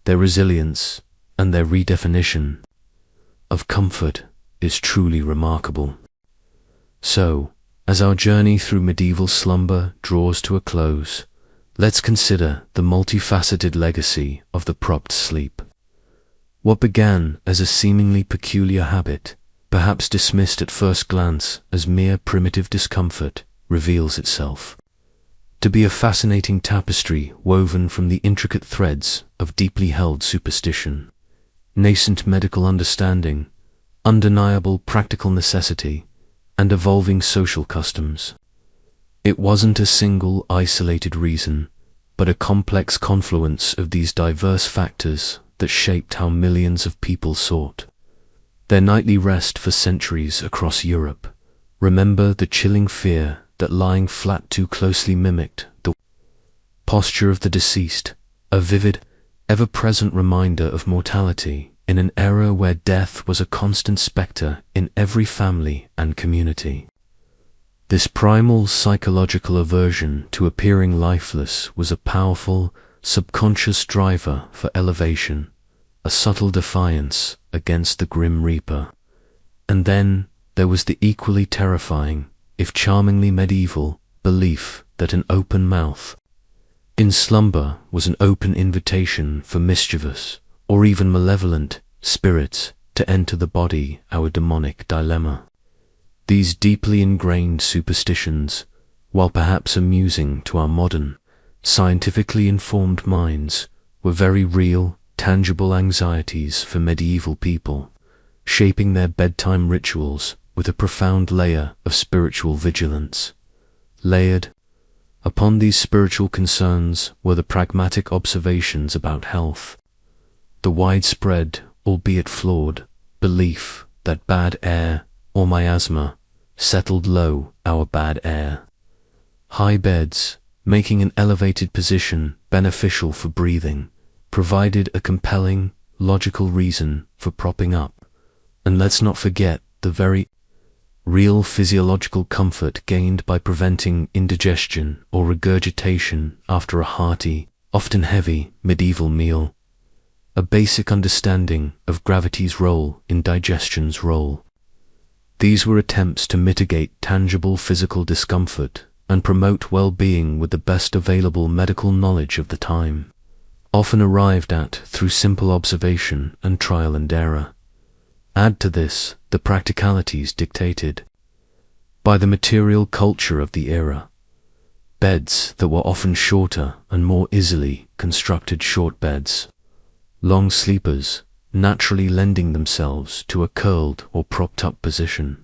Their resilience and their redefinition of comfort is truly remarkable. So, as our journey through medieval slumber draws to a close, let's consider the multifaceted legacy of the propped sleep. What began as a seemingly peculiar habit, perhaps dismissed at first glance as mere primitive discomfort, reveals itself to be a fascinating tapestry woven from the intricate threads of deeply held superstition, nascent medical understanding, undeniable practical necessity, and evolving social customs. It wasn't a single isolated reason, but a complex confluence of these diverse factors that shaped how millions of people sought their nightly rest for centuries across Europe. Remember the chilling fear that lying flat too closely mimicked the posture of the deceased, a vivid, ever-present reminder of mortality in an era where death was a constant specter in every family and community. This primal psychological aversion to appearing lifeless was a powerful, subconscious driver for elevation, a subtle defiance against the grim reaper. And then there was the equally terrifying, if charmingly medieval, belief that an open mouth in slumber was an open invitation for mischievous, or even malevolent, spirits to enter the body, our demonic dilemma. These deeply ingrained superstitions, while perhaps amusing to our modern, scientifically informed minds, were very real, tangible anxieties for medieval people, shaping their bedtime rituals with a profound layer of spiritual vigilance. Layered upon these spiritual concerns were the pragmatic observations about health, the widespread, albeit flawed, belief that bad air, or miasma, settled low our bad air. High beds, making an elevated position beneficial for breathing, provided a compelling, logical reason for propping up. And let's not forget the very real physiological comfort gained by preventing indigestion or regurgitation after a hearty, often heavy, medieval meal. A basic understanding of gravity's role in digestion's role. These were attempts to mitigate tangible physical discomfort and promote well-being with the best available medical knowledge of the time. often arrived at through simple observation and trial and error. Add to this the practicalities dictated by the material culture of the era. Beds that were often shorter and more easily constructed short beds, long sleepers naturally lending themselves to a curled or propped up position.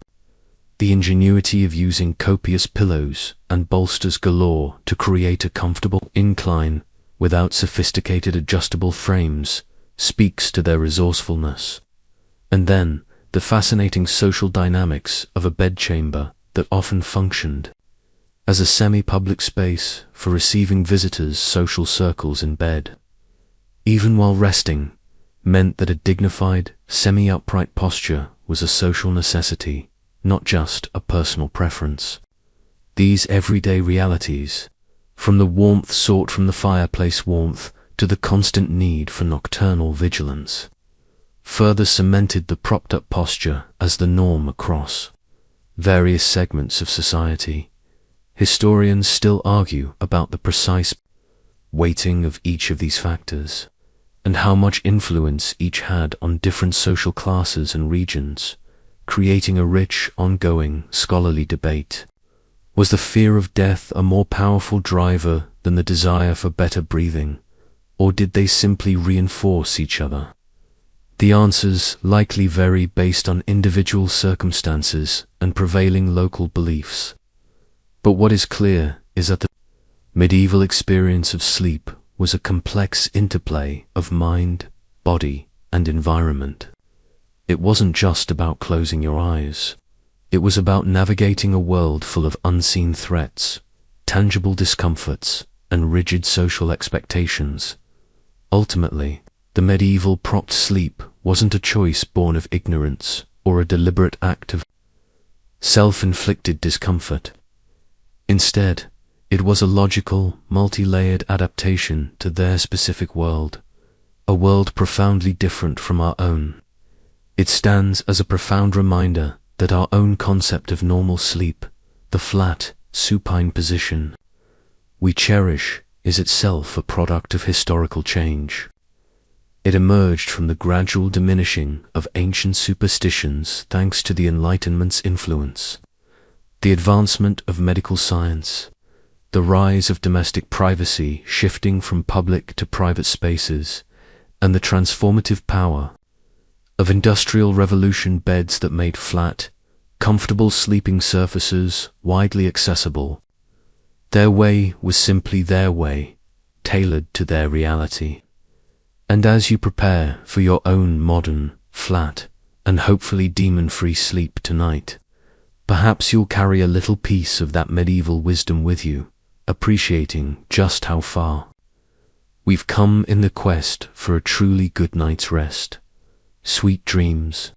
The ingenuity of using copious pillows and bolsters galore to create a comfortable incline without sophisticated adjustable frames speaks to their resourcefulness. And then the fascinating social dynamics of a bedchamber that often functioned as a semi-public space for receiving visitors' social circles in bed, even while resting, meant that a dignified, semi-upright posture was a social necessity, not just a personal preference. These everyday realities, from the warmth sought from the fireplace warmth to the constant need for nocturnal vigilance, further cemented the propped-up posture as the norm across various segments of society. Historians still argue about the precise weighting of each of these factors, and how much influence each had on different social classes and regions, creating a rich, ongoing, scholarly debate. Was the fear of death a more powerful driver than the desire for better breathing, or did they simply reinforce each other? The answers likely vary based on individual circumstances and prevailing local beliefs. But what is clear is that the medieval experience of sleep was a complex interplay of mind, body, and environment. It wasn't just about closing your eyes. It was about navigating a world full of unseen threats, tangible discomforts, and rigid social expectations. Ultimately, the medieval propped sleep wasn't a choice born of ignorance or a deliberate act of self-inflicted discomfort. Instead, it was a logical, multi-layered adaptation to their specific world, a world profoundly different from our own. It stands as a profound reminder that our own concept of normal sleep, the flat, supine position we cherish, is itself a product of historical change. It emerged from the gradual diminishing of ancient superstitions thanks to the Enlightenment's influence, the advancement of medical science, the rise of domestic privacy shifting from public to private spaces, and the transformative power of Industrial Revolution beds that made flat, comfortable sleeping surfaces widely accessible. Their way was simply their way, tailored to their reality. And as you prepare for your own modern, flat, and hopefully demon-free sleep tonight, perhaps you'll carry a little piece of that medieval wisdom with you, appreciating just how far we've come in the quest for a truly good night's rest. Sweet dreams.